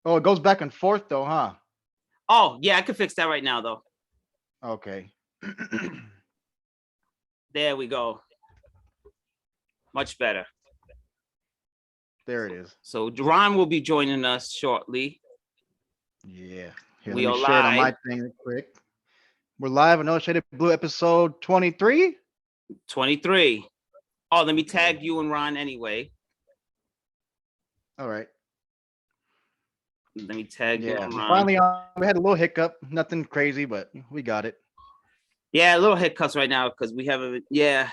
Oh, it goes back and forth though, huh? Oh, yeah, I can fix that right now, though. Okay. There we go. Much better. There it is. So Ron will be joining us shortly. Yeah. Here, let We me are share it on live. my thing real quick. We're live on Illustrated Blue episode 23. 23. Oh, let me Okay. tag you and Ron anyway. All right. Let me tag you Yeah. and We're Ron. finally on. We had a little hiccup. Nothing crazy, but we got it. Yeah, a little hiccups right now because we haven't. Yeah,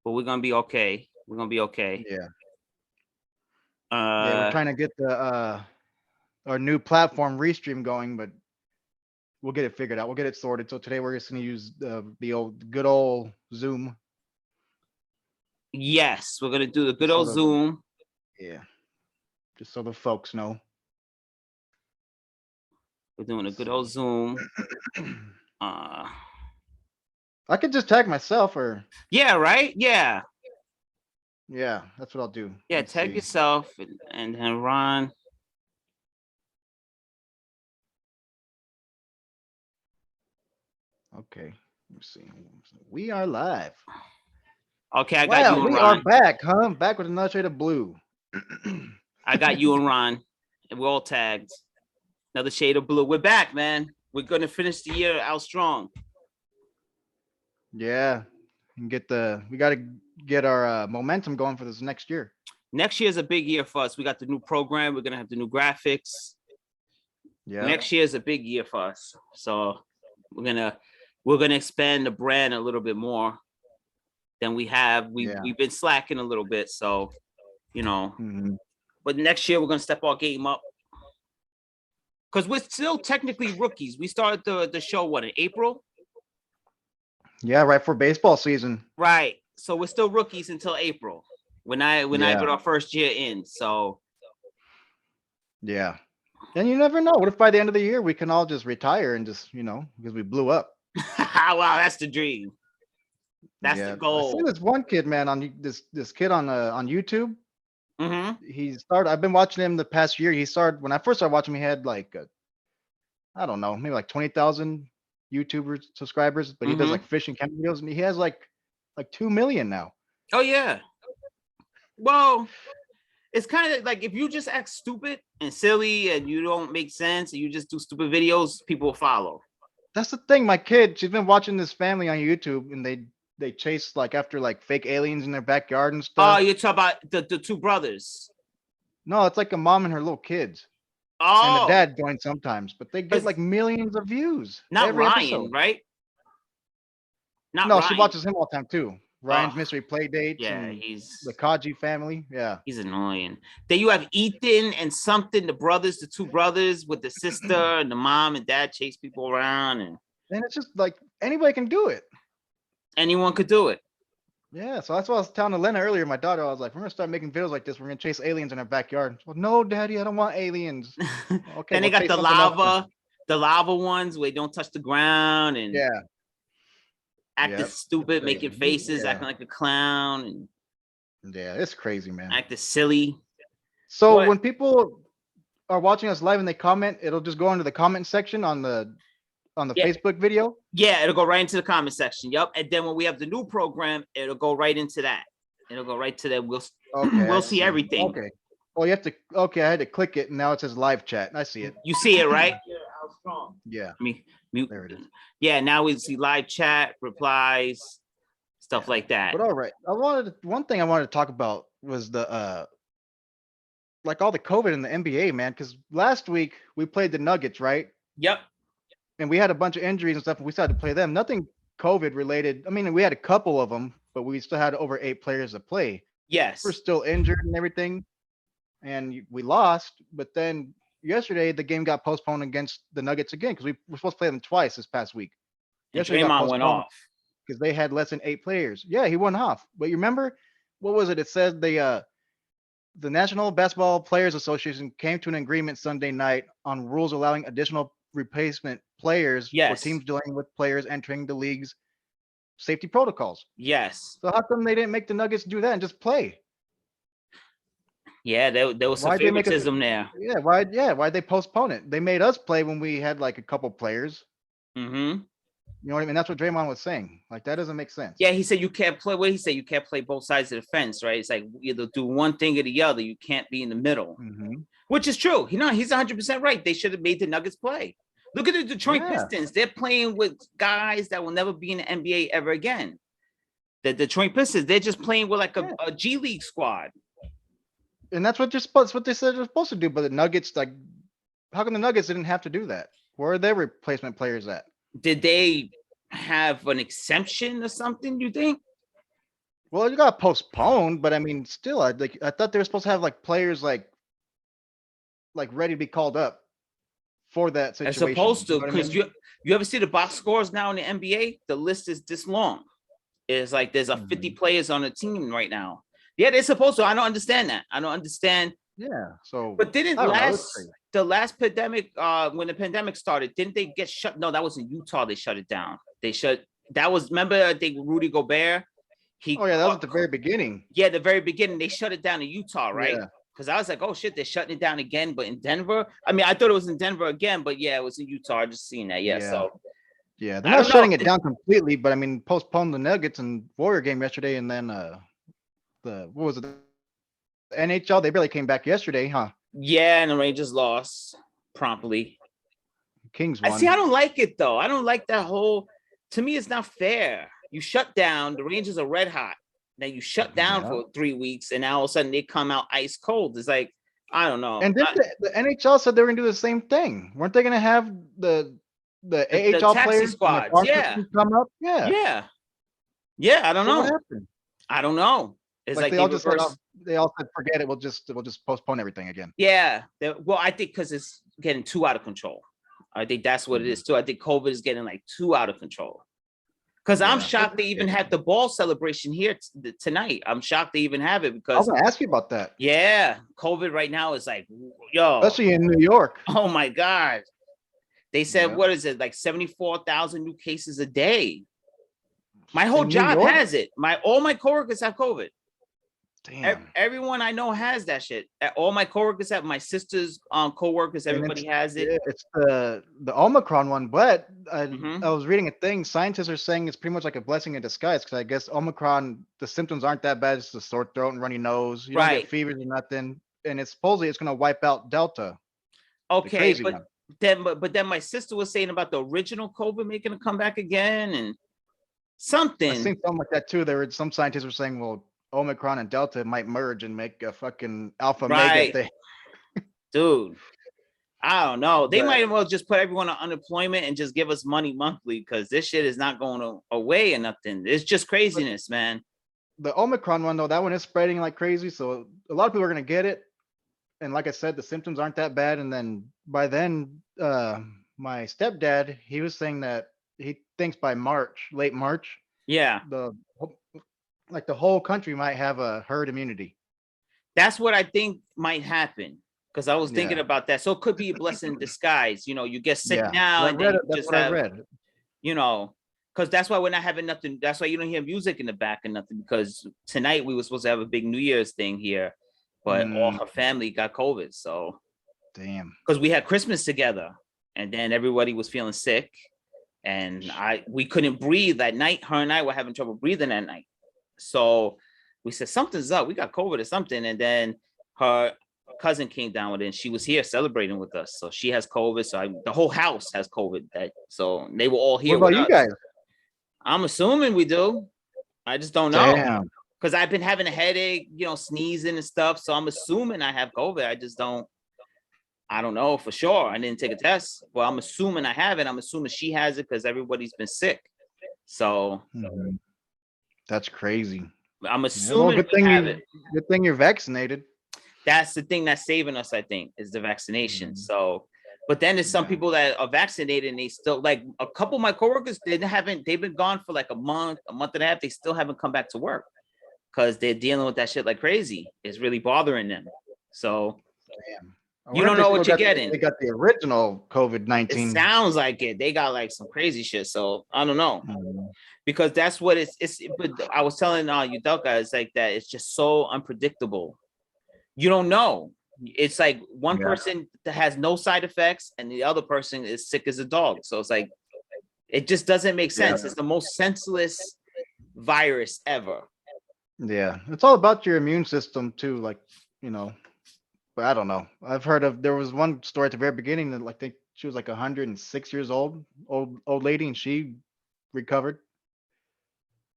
but we're gonna be okay. We're gonna be okay. Yeah. Yeah, we're Uh, trying to get the our new platform Restream going, but we'll get it figured out. We'll get it sorted. So today we're just gonna use the old good old Zoom. yes, we're gonna do the good Just so old the Zoom. yeah. Just so the folks know. We're doing a Let's good old see. Zoom. Uh, I could just tag myself or yeah, right. Yeah, yeah, that's what I'll do. Let yeah. me Tag see. yourself and Ron. Okay. Let me see. We are live. Okay, I got Wow, you and we are Ron. back, huh? Back with another shade of blue. I got you and Ron, and we're all tagged. Another shade of blue. We're back, man. We're gonna finish the year out strong. Yeah. And we gotta get our momentum going for this next year. Next year is a big year for us. We got the new program. We're gonna have the new graphics. Yeah. Next year is a big year for us. So we're gonna expand the brand a little bit more than we have. Yeah. We've been slacking a little bit, so you know. Mhm. But next year we're gonna step our game up because we're still technically rookies. We started the show what in April, Yeah, right for baseball season. right? So we're still rookies until April when I Yeah. get our first year in. So Yeah. And you never know. What if by the end of the year we can all just retire and just, because we blew up. wow, that's the dream. That's the Yeah. I see goal. this one kid, man, this kid on YouTube. Mm-hmm. I've been watching him the past year. He started when I first started watching him, he had like I don't know, maybe like 20,000 YouTuber subscribers, but he does Mm-hmm. like fishing camp videos and he has like 2 million now. Oh yeah. Well, it's kind of like if you just act stupid and silly and you don't make sense and you just do stupid videos, people will follow. That's the thing. My kid, she's been watching this family on YouTube and they chase like after like fake aliens in their backyard and Oh, stuff. you're talking about the two brothers. No, it's like a mom and her little kids. And the Oh, dad joins sometimes, but they get because like millions of views not every Ryan, episode. right? Not No, she Ryan. watches him all the time too. Oh, Ryan's Mystery Play Dates yeah, and the he's Kaji family. Yeah. he's annoying. Then you have Ethan and something, the brothers, the two brothers with the sister and the mom and dad chase people around, and And it's just like anybody can do it. anyone could do it. Yeah, so that's what I was telling Elena earlier, my daughter. I was like, we're gonna start making videos like this. We're gonna chase aliens in our backyard. Well, no, daddy, I don't want aliens. Okay, Then they we'll got chase something else then. the lava ones where they don't touch the ground and Yeah, acting yep. It's stupid, making crazy. faces, Yeah, acting like a clown, and yeah, it's crazy, man. acting silly. So But when people are watching us live and they comment, it'll just go into the comment section on the yeah, Facebook video. yeah, it'll go right into the comment section. Yep. And then when we have the new program, it'll go right into that. It'll go right to that. We'll Okay, I we'll see see. everything. Okay. Well, you have to. Okay, I had to click it, and now it says live chat. I see it. You see it, right? Yeah, Let me mute. there it is. Yeah, now we see live chat, replies, stuff Yeah, like that. but all right. One thing I wanted to talk about was the like all the COVID in the NBA, man. Because last week we played the Nuggets, right? Yep. And we had a bunch of injuries and stuff, and we still had to play them. Nothing COVID related. I mean, we had a couple of them, but we still had over 8 players to play. We're Yes. still injured and everything, and we lost. But then yesterday the game got postponed against the Nuggets again because we were supposed to play them twice this past week. And Yesterday got Draymond went postponed off. because they had less than 8 players. Yeah, he went off. But you remember what was it? It says the National Basketball Players Association came to an agreement Sunday night on rules allowing additional replacement players for Yes. teams dealing with players entering the league's safety protocols. Yes. So how come they didn't make the Nuggets do that and just play? Yeah, there was some Why'd they make us? favoritism there. Why'd they postpone it? They made us play when we had like a couple players. Mm-hmm. You know what I mean? That's what Draymond was saying. Like that doesn't make sense. Yeah, he said you can't play. What he said, you can't play both sides of the fence, right? It's like either do one thing or the other. You can't be in the middle, which is true. He's 100% right. They should have made the Nuggets play. Look at the Detroit Pistons. They're playing with guys that will never be in the NBA ever again. The Detroit Pistons, they're just playing with like a G League squad. And that's what what they said they're supposed to do. But the Nuggets, like, how come the Nuggets didn't have to do that? Where are their replacement players at? Did they have an exemption or something, you think? Well, you got postponed, but I mean, still, I thought they were supposed to have like players like ready to be called up for that As situation. supposed to, You know what I because mean? you ever see the box scores now in the NBA? The list is this long. It's like there's a 50 players on the team right now. Yeah, they're supposed to. I don't understand that. I don't understand. Yeah. So, But didn't I don't know, it's crazy. the last pandemic, when the pandemic started, didn't they get shut? No, that was in Utah. They shut it down. That was, remember, I think Rudy Gobert. Oh yeah, that was at the very beginning. Yeah, the very beginning. They shut it down in Utah, right? Yeah. Because I was like, oh shit, they're shutting it down again. But in Denver, I mean, I thought it was in Denver again, but yeah, it was in Utah. I just seen that. Yeah. So Yeah, they're I not don't shutting know. it down completely, but I mean, postponed the Nuggets and Warrior game yesterday, and then what was it? The NHL, they barely came back yesterday, huh? Yeah, and the Rangers lost promptly. Kings I won. see. I don't like it though. I don't like that whole. To me, it's not fair. You shut down. The Rangers are red hot. Then you shut down for 3 weeks, and now all of a sudden they come out ice cold. It's like, I don't know. And then the NHL said they were gonna do the same thing. Weren't they gonna have the AHL taxi players squads, from the farm yeah. system come up? Yeah. Yeah. I don't So what know. happened? I don't know. It's Like like they they all just said, reversed. they all said, forget it. We'll just postpone everything again. Yeah. Well, I think because it's getting too out of control. I think that's what it is too. I think COVID is getting like too out of control. Because I'm shocked they even had the ball celebration here tonight. I'm shocked they even have it I was because, gonna ask you about that. yeah, COVID right now is like, yo, Especially in New York. oh my God. They said, Yeah. what is it, like 74,000 new cases a day? My whole In New job York? has it. All my coworkers have COVID. Damn. Everyone I know has that shit. All my coworkers have, my sister's coworkers, And everybody has it. It's the Omicron one, but I Mhm. was reading a thing. Scientists are saying it's pretty much like a blessing in disguise because I guess Omicron, the symptoms aren't that bad. It's the sore throat and runny nose. You don't Right. get fevers or nothing, and it's supposedly it's gonna wipe out Delta. Okay, crazy but one. then my sister was saying about the original COVID making a comeback again and something. I seen something like that too. There were some scientists were saying, well, Omicron and Delta might merge and make a fucking alpha Right. mega thing. Dude, I don't know. They But- might as well just put everyone on unemployment and just give us money monthly because this shit is not going away or nothing. It's just craziness, man. The Omicron one though, that one is spreading like crazy. So a lot of people are gonna get it. And like I said, the symptoms aren't that bad. And then by then, my stepdad, he was saying that he thinks by March, late March, Yeah, the whole country might have a herd immunity. that's what I think might happen because I was thinking Yeah. about that. So it could be a blessing in disguise. You know, you get sick Yeah. now I and then read you it. That's just what I have, read. you know, because that's why we're not having nothing. That's why you don't hear music in the back and nothing. Because tonight we were supposed to have a big New Year's thing here, but all her family got COVID. So Damn. because we had Christmas together, and then everybody was feeling sick, and we couldn't breathe that night. Her and I were having trouble breathing that night. So we said something's up. We got COVID or something, and then her cousin came down with it, and she was here celebrating with us. So she has COVID. So the whole house has COVID. So they were all here. What about with you us. guys? I'm assuming we do. I just don't know Damn. because I've been having a headache, sneezing and stuff. So I'm assuming I have COVID. I don't know for sure. I didn't take a test. Well, I'm assuming I have it. I'm assuming she has it because everybody's been sick. So Mhm. That's crazy. I'm Yeah, well, assuming good we thing have you, it. good thing you're vaccinated. That's the thing that's saving us, I think, is the vaccination. Mhm. So, but then there's some Yeah. people that are vaccinated and they still, like a couple of my coworkers, they've been gone for like a month and a half. They still haven't come back to work because they're dealing with that shit like crazy. It's really bothering them. So Damn. I you wonder don't if they know what still you're got getting. They got the original It COVID-19. sounds like it. They got like some crazy shit. So I don't know. Mhm. Because that's what it's but I was telling you Delka, it's like that, it's just so unpredictable. You don't know. It's like one Yeah. person that has no side effects and the other person is sick as a dog. So it's like, it just doesn't make Yeah. sense. It's the most senseless virus ever. Yeah, it's all about your immune system too. Like, you know, but I don't know. I've heard of there was one story at the very beginning that like think she was like 106 years old lady, and she recovered.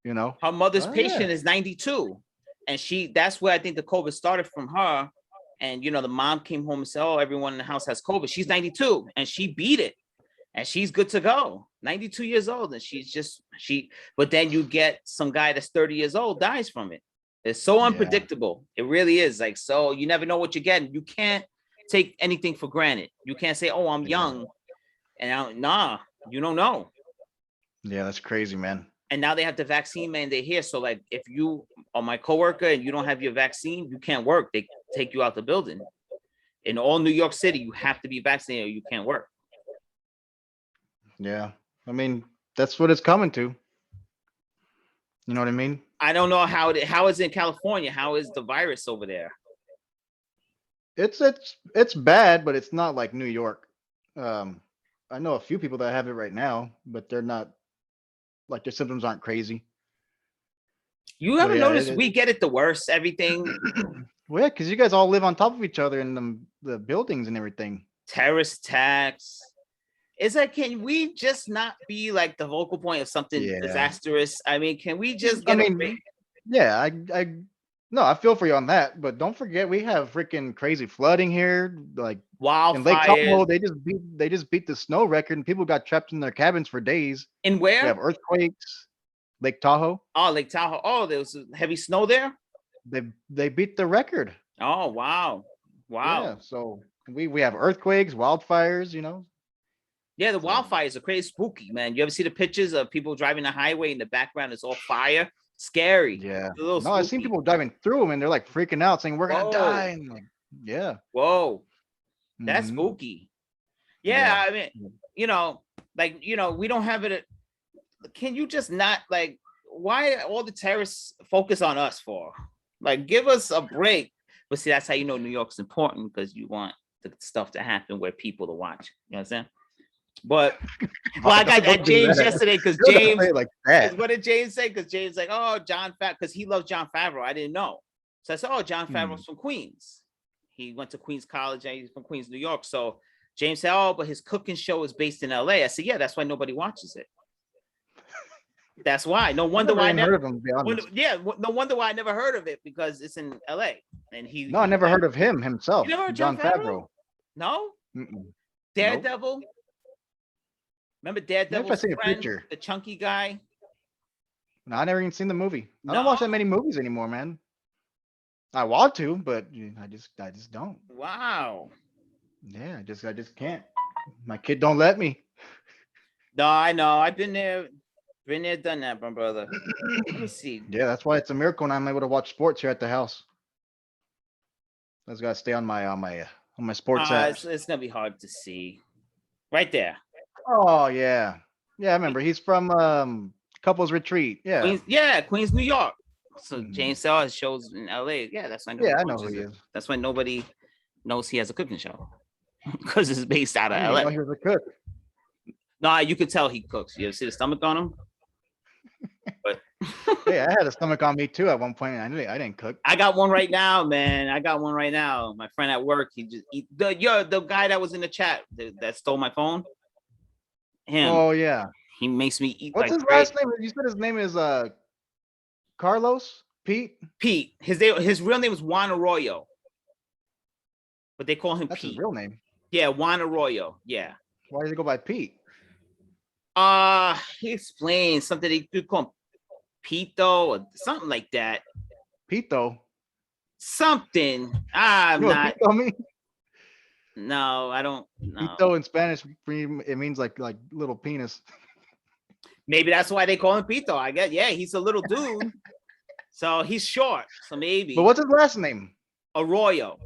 You know. Her mother's Oh yeah. patient is 92. And that's where I think the COVID started from her. And, the mom came home and said, oh, everyone in the house has COVID. She's 92 and she beat it and she's good to go. 92 years old. And but then you get some guy that's 30 years old dies from it. It's so Yeah. unpredictable. It really is. Like, so you never know what you're getting. You can't take anything for granted. You can't say, oh, I'm Yeah. young. And nah, you don't know. Yeah, that's crazy, man. And now they have the vaccine mandate here. So like if you are my coworker and you don't have your vaccine, you can't work. They take you out the building. In all New York City, you have to be vaccinated or you can't work. Yeah. I mean, that's what it's coming to. You know what I mean? I don't know how is it in California? How is the virus over there? It's bad, but it's not like New York. I know a few people that have it right now, but they're not like their symptoms aren't crazy. You But ever yeah, notice we get it the worst, everything? Well, yeah, because you guys all live on top of each other in the buildings and everything. Terrorist attacks. It's like, can we just not be like the vocal point of something Yeah. disastrous? I mean, can we just get a break? Yeah, I feel for you on that, but don't forget we have freaking crazy flooding here. Like in Lake Tahoe, Wildfires. they just beat the snow record, and people got trapped in their cabins for days. In We have where? earthquakes. Lake Tahoe, Oh, Lake Tahoe. Oh, there was heavy snow there. they beat the record. Oh, wow. Wow. Yeah, so we have earthquakes, wildfires. Yeah, the So- wildfires are crazy spooky, man. You ever see the pictures of people driving the highway in the background? It's all fire. Scary. Yeah. It's a little No, I've seen spooky. people driving through them and they're like freaking out, saying we're gonna Whoa. die. And like, yeah, Whoa, that's Mhm. spooky. Yeah, Yeah. I mean, we don't have it. Can you just not like? Why all the terrorists focus on us for? Like, give us a break. But see, that's how you know New York's important because you want the stuff to happen where people to watch. You know what I'm saying? But well, I got Don't do James that. yesterday because You don't James. say it like that. What did James say? Because James like, oh, John Favreau, because he loves John Favreau. I didn't know. So I said, oh, John Favreau's from Queens. He went to Queens College and he's from Queens, New York. So James said, oh, but his cooking show is based in LA. I said, yeah, that's why nobody watches it. That's why. No wonder why I heard never of him. To be honest. no wonder why I never heard of it because it's in LA. And No, I never heard of him himself. You never heard of John John Favreau? Favreau. No? Mm-mm. Daredevil? Remember Daredevil? I see a picture. The chunky guy? No, I never even seen the movie. I don't No? watch that many movies anymore, man. I want to, but I just don't. Wow. Yeah, I just can't. My kid don't let me. No, I know. I've been there, done that, my brother. Let me see. Yeah, that's why it's a miracle when I'm able to watch sports here at the house. I just gotta stay on my sports apps. It's gonna be hard to see. Right there. Oh yeah, yeah. I remember he's from Couples Retreat. Yeah, Queens, New York. So Mhm. James Sellers shows in LA. Yeah, that's why. Yeah, I know who he is. That's why nobody knows he has a cooking show because it's based out of I didn't LA. know he was a cook. No, you could tell he cooks. You ever see the stomach on him? But Yeah, I had a stomach on me too at one point. And I didn't cook. I got one right now, man. I got one right now. My friend at work, he just eat the guy that was in the chat that stole my phone. Him. Oh yeah. He makes me eat. What's like his crazy. last name? You said his name is Carlos Pete. Pete. His real name is Juan Arroyo, but they call him That's Pete. his real name. Yeah, Juan Arroyo. Yeah. Why does he go by Pete? He explained something they could call him Pito or something like that. Pito. Something. I'm You know what not. Pito mean? No, I don't know. Pito in Spanish, it means like little penis. Maybe that's why they call him Pito. I guess. Yeah, he's a little dude. So he's short. So maybe. But what's his last name? Arroyo.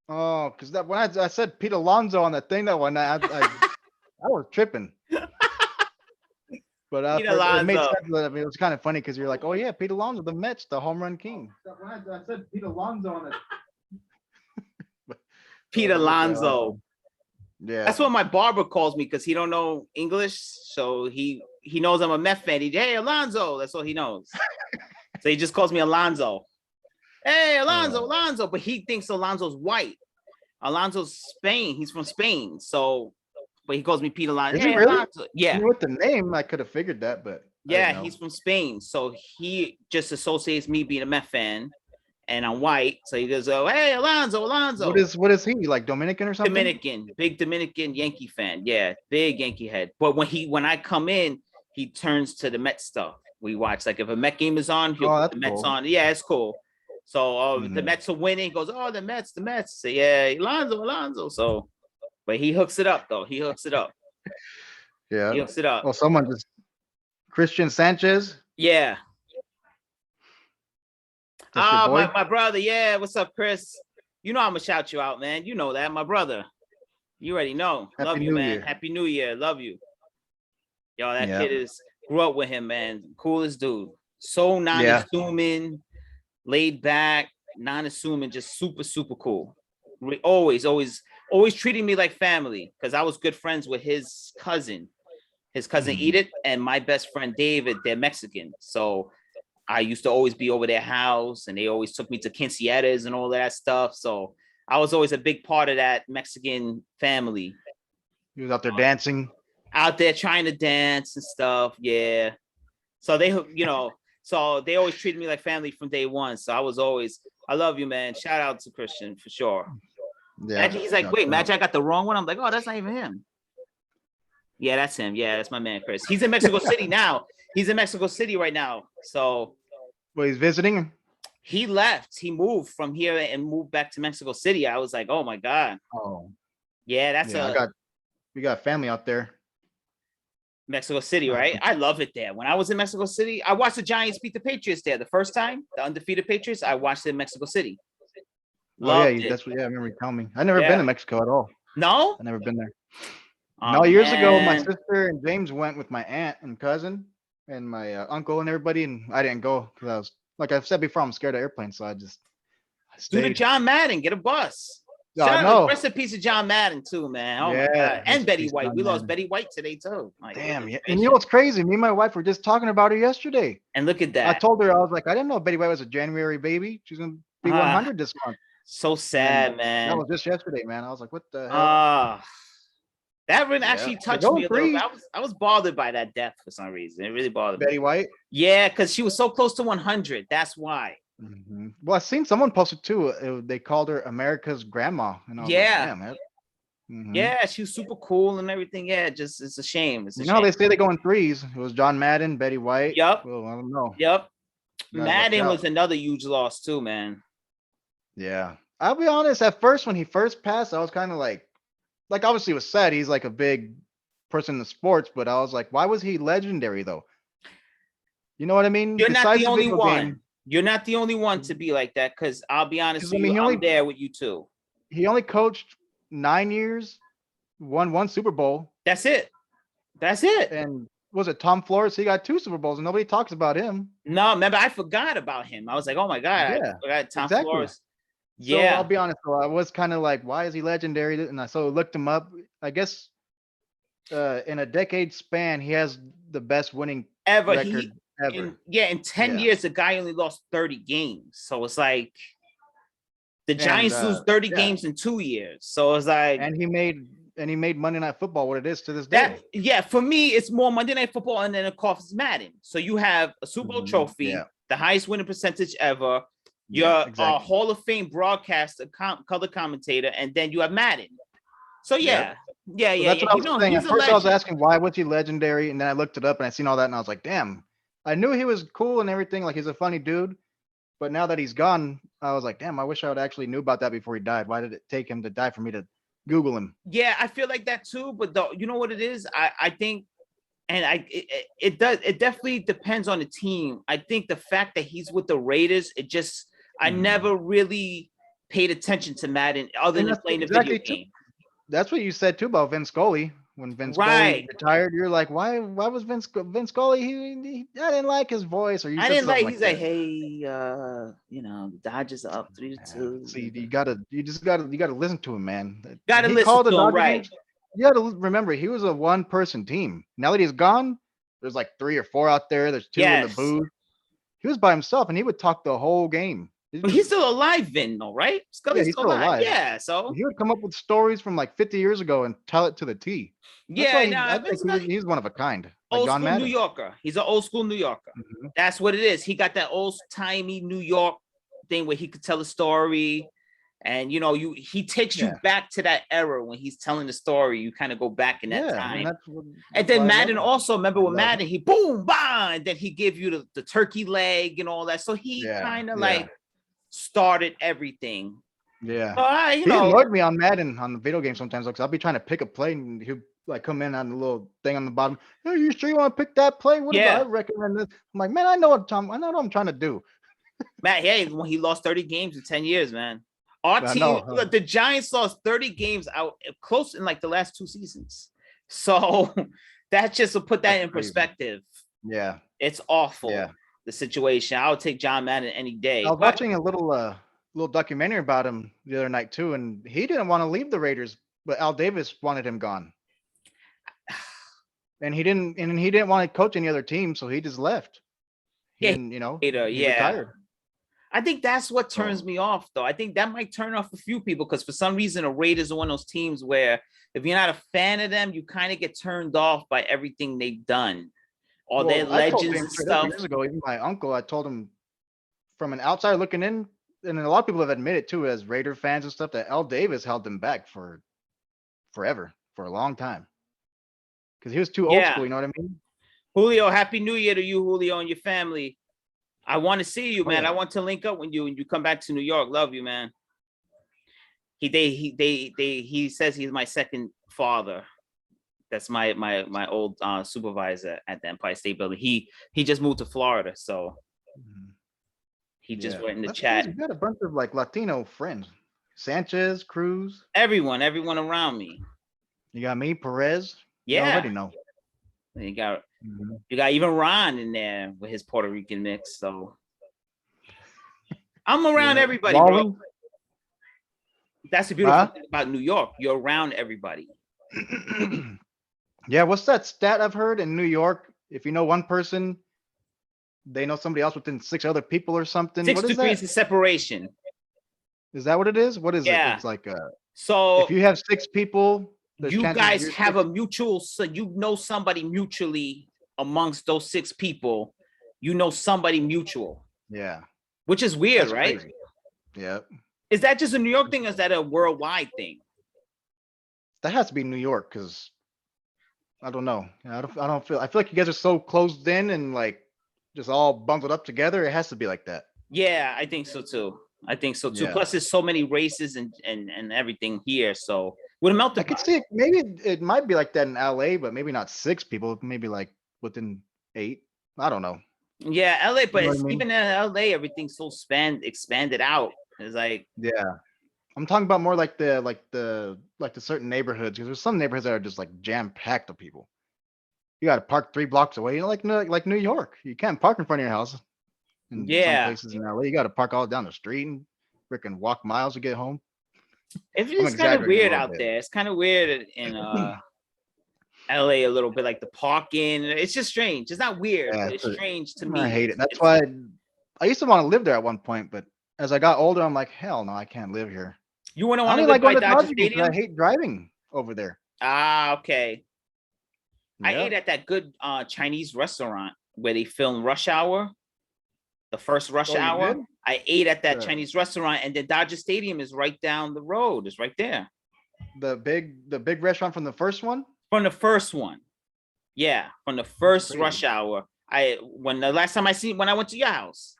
Oh, because that when I said Pete Alonso on that thing that one night, I was tripping. But Pete it made Alonso. sense. I mean, it was kind of funny because you're like, oh yeah, Pete Alonso, the Mets, the home run king. When I said Pete Alonso on it, Pete Alonso. Yeah. That's what my barber calls me because he don't know English, so he knows I'm a Met fan. Hey Alonso, that's all he knows. So he just calls me Alonso. Hey Alonso, Alonso, but he thinks Alonso's white. Alonso's Spain. He's from Spain, so but he calls me Pete Alonso. Is Hey, he really? Alonso. Yeah. I mean, with the name, I could have figured that, but Yeah, he's from Spain, so he just associates me being a Met fan, and I'm white, so he goes, "Oh, hey, Alonso, Alonso." What is he like? Dominican or something? Dominican, big Dominican Yankee fan. Yeah, big Yankee head. But when I come in, he turns to the Met stuff. We watch like if a Met game is on, he'll put the Mets on. Yeah, it's cool. So the Mets are winning. He goes, oh, the Mets. So, yeah, Alonso. So, but he hooks it up though. He hooks it up. Yeah. He hooks it up. Well, someone just Christian Sanchez. Yeah. My brother. Yeah. What's up, Chris? You know I'm gonna shout you out, man. You know that, my brother. You already know. Happy Love you, New man. Year. Happy New Year. Love you. Yo, that kid grew up with him, man. Coolest dude. So non-assuming, laid back, non-assuming, just super, super cool. Always treating me like family because I was good friends with his cousin Edith, and my best friend David. They're Mexican, so I used to always be over their house, and they always took me to quinceañeras and all that stuff. So I was always a big part of that Mexican family. He was out there dancing, out there trying to dance and stuff. Yeah. So they always treated me like family from day one. So I love you, man. Shout out to Christian for sure. Yeah. Imagine he's like, wait, imagine I got the wrong one. I'm like, oh, that's not even him. Yeah, that's him. Yeah, that's my man, Chris. He's in Mexico City now. He's in Mexico City right now. So well, he's visiting. He left. He moved from here and moved back to Mexico City. I was like, oh my God. Oh. Yeah, we got family out there. Mexico City, right? I love it there. When I was in Mexico City, I watched the Giants beat the Patriots there. The first time, the undefeated Patriots, I watched it in Mexico City. Loved it. That's what. Yeah, I remember you telling me. I never been to Mexico at all. No, I never been there. Oh, no, years ago, my sister and James went with my aunt and cousin and my uncle and everybody, and I didn't go because I was, like I've said before, I'm scared of airplanes, so I stayed. Do the John Madden, get a bus. Rest in peace of John Madden too, man. Oh my God. And Betty White. We lost Betty White today too. Damn. Yeah. And you know what's crazy? Me and my wife were just talking about her yesterday. And look at that. I told her, I was like, I didn't know Betty White was a January baby. She's gonna be 100 this month. So sad, man. That was just yesterday, man. I was like, what the hell? That really actually touched me a little bit. I was bothered by that death for some reason. It really bothered me. Betty White? Yeah, because she was so close to 100. That's why. Well, I seen someone posted too. They called her America's grandma. And I was like, damn, man. Yeah, she was super cool and everything. Yeah, it's a shame. It's a shame. No, they say they go in threes. It was John Madden, Betty White. Yep. Well, I don't know. Yep. Madden was another huge loss too, man. Yeah. I'll be honest. At first, when he first passed, I was kind of like obviously it was sad. He's like a big person in the sports, but I was like, why was he legendary though? You know what I mean? You're not the only one. You're not the only one to be like that, because I'll be honest with you, I'm there with you too. He only coached 9 years, won 1 Super Bowl. That's it. And was it Tom Flores? He got 2 Super Bowls and nobody talks about him. No, remember, I forgot about him. I was like, oh my God, I forgot Tom Flores. Yeah. So I'll be honest, though, I was kind of like, why is he legendary? And I looked him up. I guess in a decade span, he has the best winning record ever. In 10 years, the guy only lost 30 games. So it's like the Giants lose 30 games in 2 years. So it's like, and he made Monday Night Football what it is to this day. For me, it's more Monday Night Football and then of course Madden. So you have a Super Bowl trophy, the highest winning percentage ever. You're a Hall of Fame broadcaster, color commentator, and then you have Madden. So that's what I was saying. At first, I was asking why was he legendary, and then I looked it up and I seen all that, and I was like, damn. I knew he was cool and everything, like he's a funny dude, but now that he's gone, I was like, damn, I wish I would actually knew about that before he died. Why did it take him to die for me to Google him? Yeah, I feel like that too, but you know what it is? I think, and it definitely depends on the team. I think the fact that he's with the Raiders, I never really paid attention to Madden other than playing the video game. That's what you said too about Vince Scully. when Vince Scully Right. retired. You're like, why was Vince Scully? I didn't like his voice, or you I said didn't something like. like He's like, that. hey, the Dodgers are up 3-2. See, you gotta listen to him, man. When Gotta he listen called the to him, Dodger right? games, you gotta remember he was a one-person team. Now that he's gone, there's like 3 or 4 out there. There's 2 in the Yes. booth. He was by himself, and he would talk the whole game. But he's still alive, Vin, though, right? Yeah, Scully's he's still still alive. alive. Yeah, so He would come up with stories from like 50 years ago and tell it to the T. That's why yeah, I Vince think Scully, he's one of a kind, like old John school New Madden. Yorker. He's an old school New Yorker. Mhm. That's what it is. He got that old timey New York thing where he could tell a story. And he takes you Yeah. back to that era when he's telling the story. You kind of go back in that Yeah, time. and And that's then why I love Madden him. also, remember I with love Madden, him. he boom, bah, and then he give you the turkey leg and all that. So he Yeah, kind of yeah. like started everything. Yeah. So I, He annoyed me on Madden on the video game sometimes because I'll be trying to pick a play and he'll like come in on the little thing on the bottom. Hey, you sure you want to pick that play? What Yeah. about I recommend this? I'm like, man, I know what I'm trying to do. Matt Hayes, when he lost 30 games in 10 years, man. Our I team, know. look, the Giants lost 30 games out close in like the last 2 seasons. So that just to put that That's in crazy. perspective. Yeah. It's awful. Yeah. The situation. I would take John Madden any day. I was But watching a little documentary about him the other night too, and he didn't want to leave the Raiders, but Al Davis wanted him gone. And he didn't want to coach any other team, so he just left. Yeah, And he yeah. retired. I think that's what turns So- me off, though. I think that might turn off a few people because for some reason the Raiders are one of those teams where if you're not a fan of them, you kind of get turned off by everything they've done. All their Well, I told legends James and straight up stuff. years ago, even my uncle, I told him from an outsider looking in, and a lot of people have admitted too, as Raider fans and stuff, that Al Davis held them back for forever, for a long time. Because he was too old Yeah. school, you know what I mean? Julio, Happy New Year to you, Julio, and your family. I want to see you, Oh, man. yeah. I want to link up with you when you come back to New York. Love you, man. He says he's my second father. That's my old supervisor at the Empire State Building. He just moved to Florida, so Mhm. he just Yeah. went in the That's chat. crazy. We got a bunch of like Latino friends. Sanchez, Cruz. Everyone around me. You got me, Perez. You Yeah. already know. And you got Mhm. even Ron in there with his Puerto Rican mix. So I'm around Yeah. everybody, bro. Wally? That's the beautiful Huh? thing about New York. You're around everybody. Yeah, what's that stat I've heard in New York? If you know one person, they know somebody else within 6 other people or something. 6 What is degrees that? of separation. Is that what it is? What is Yeah. it? It's like So if you have 6 people, there's you chances guys you're have 6 a mutual, so you know somebody mutually amongst those 6 people. You know somebody mutual, Yeah. which is weird, That's right? crazy. Yeah. Is that just a New York thing or is that a worldwide thing? That has to be New York because I don't know. I feel like you guys are so closed in and like just all bundled up together. It has to be like that. Yeah, I think so too. Yeah. Plus, there's so many races and everything here. So with a melting I could pot. see it. Maybe it might be like that in LA, but maybe not 6 people. Maybe like within 8. I don't know. Yeah, LA, but know what it's I mean? even in LA, everything's so expanded out. It's like, Yeah. I'm talking about more like the certain neighborhoods because there's some neighborhoods that are just like jam packed of people. You got to park 3 blocks away. You know, like New York, you can't park in front of your house. In some Yeah. places in LA, you got to park all down the street and freaking walk miles to get home. it's I'm kind of exaggerating a weird little out bit. there. It's kind of weird in LA a little bit, like the parking. It's just strange. It's not weird, Yeah, but it's strange to me. I hate it. That's It's- why I used to want to live there at one point, but as I got older, I'm like, hell no, I can't live here. You wouldn't I want only to like live by going to Dodger Dodger games, but Stadium? I hate driving over there. Ah, okay. I Yeah. ate at that good Chinese restaurant where they filmed Rush Hour, the first Rush Oh, you Hour. did? I ate at that Yeah. Chinese restaurant, and the Dodger Stadium is right down the road. It's right there The big restaurant from the first one. from the first one. Yeah, from the first crazy. Rush Hour. When the last time when I went to your house.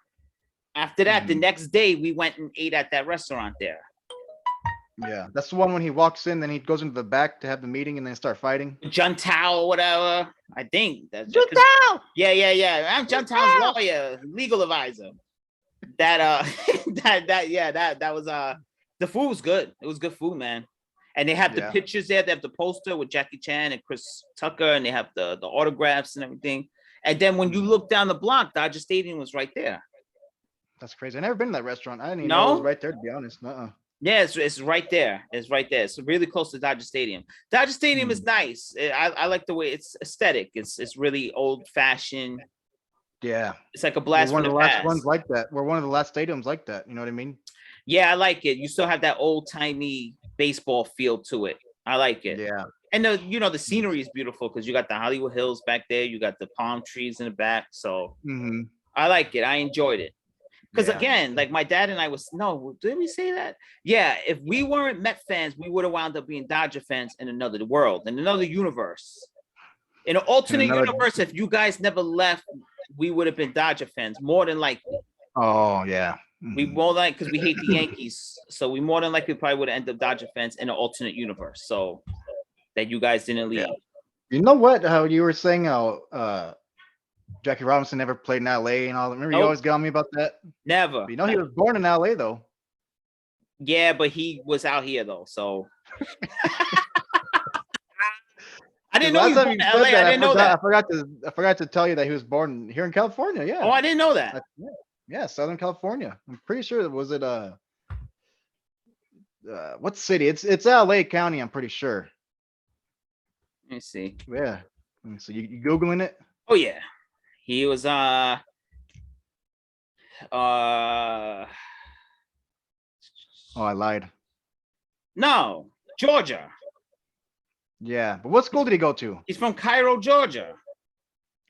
After that, the Mhm. next day we went and ate at that restaurant there. Yeah, that's the one when he walks in, then he goes into the back to have the meeting, and then start fighting. John Tao or whatever. I think that's Tao! Yeah. I'm John Tao's lawyer, legal advisor. That that was the food was good. It was good food, man. And they have the Yeah. pictures there. They have the poster with Jackie Chan and Chris Tucker, and they have the autographs and everything. And then when you look down the block, Dodger Stadium was right there. That's crazy. I never been to that restaurant. I didn't even know it was No? right there, to be honest. Yeah, it's right there. It's right there. It's really close to Dodger Stadium. Dodger Stadium is nice. I like the way it's aesthetic. It's really old fashioned. Yeah. It's like a We're blast one from of the the last past. ones like that. We're one of the last stadiums like that. You know what I mean? Yeah, I like it. You still have that old timey baseball feel to it. I like it. Yeah. And the scenery is beautiful because you got the Hollywood Hills back there. You got the palm trees in the back. So Mm-hmm. I like it. I enjoyed it. Because Yeah. again, like my dad and I did we say that? Yeah, if we weren't Met fans, we would have wound up being Dodger fans in another world, in another universe. In an alternate universe, if you guys never left, we would have been Dodger fans, more than likely. Oh, yeah. We more like because we hate the Yankees, so we more than likely probably would have ended up Dodger fans in an alternate universe. So that you guys didn't leave. Yeah. You know what? How you were saying how Jackie Robinson never played in LA and all that. Remember you always got on me about that? Never. But he was born in LA though. Yeah, but he was out here though, so I didn't know he was born in LA. I didn't know that. I forgot to tell you that he was born here in California. Yeah. Oh, I didn't know that. Yeah, Southern California. I'm pretty sure was it what city? It's LA County, I'm pretty sure. Let me see. Yeah. So you Googling it? Oh yeah. He was Oh, I lied. No, Georgia. Yeah, but what school did he go to? He's from Cairo, Georgia.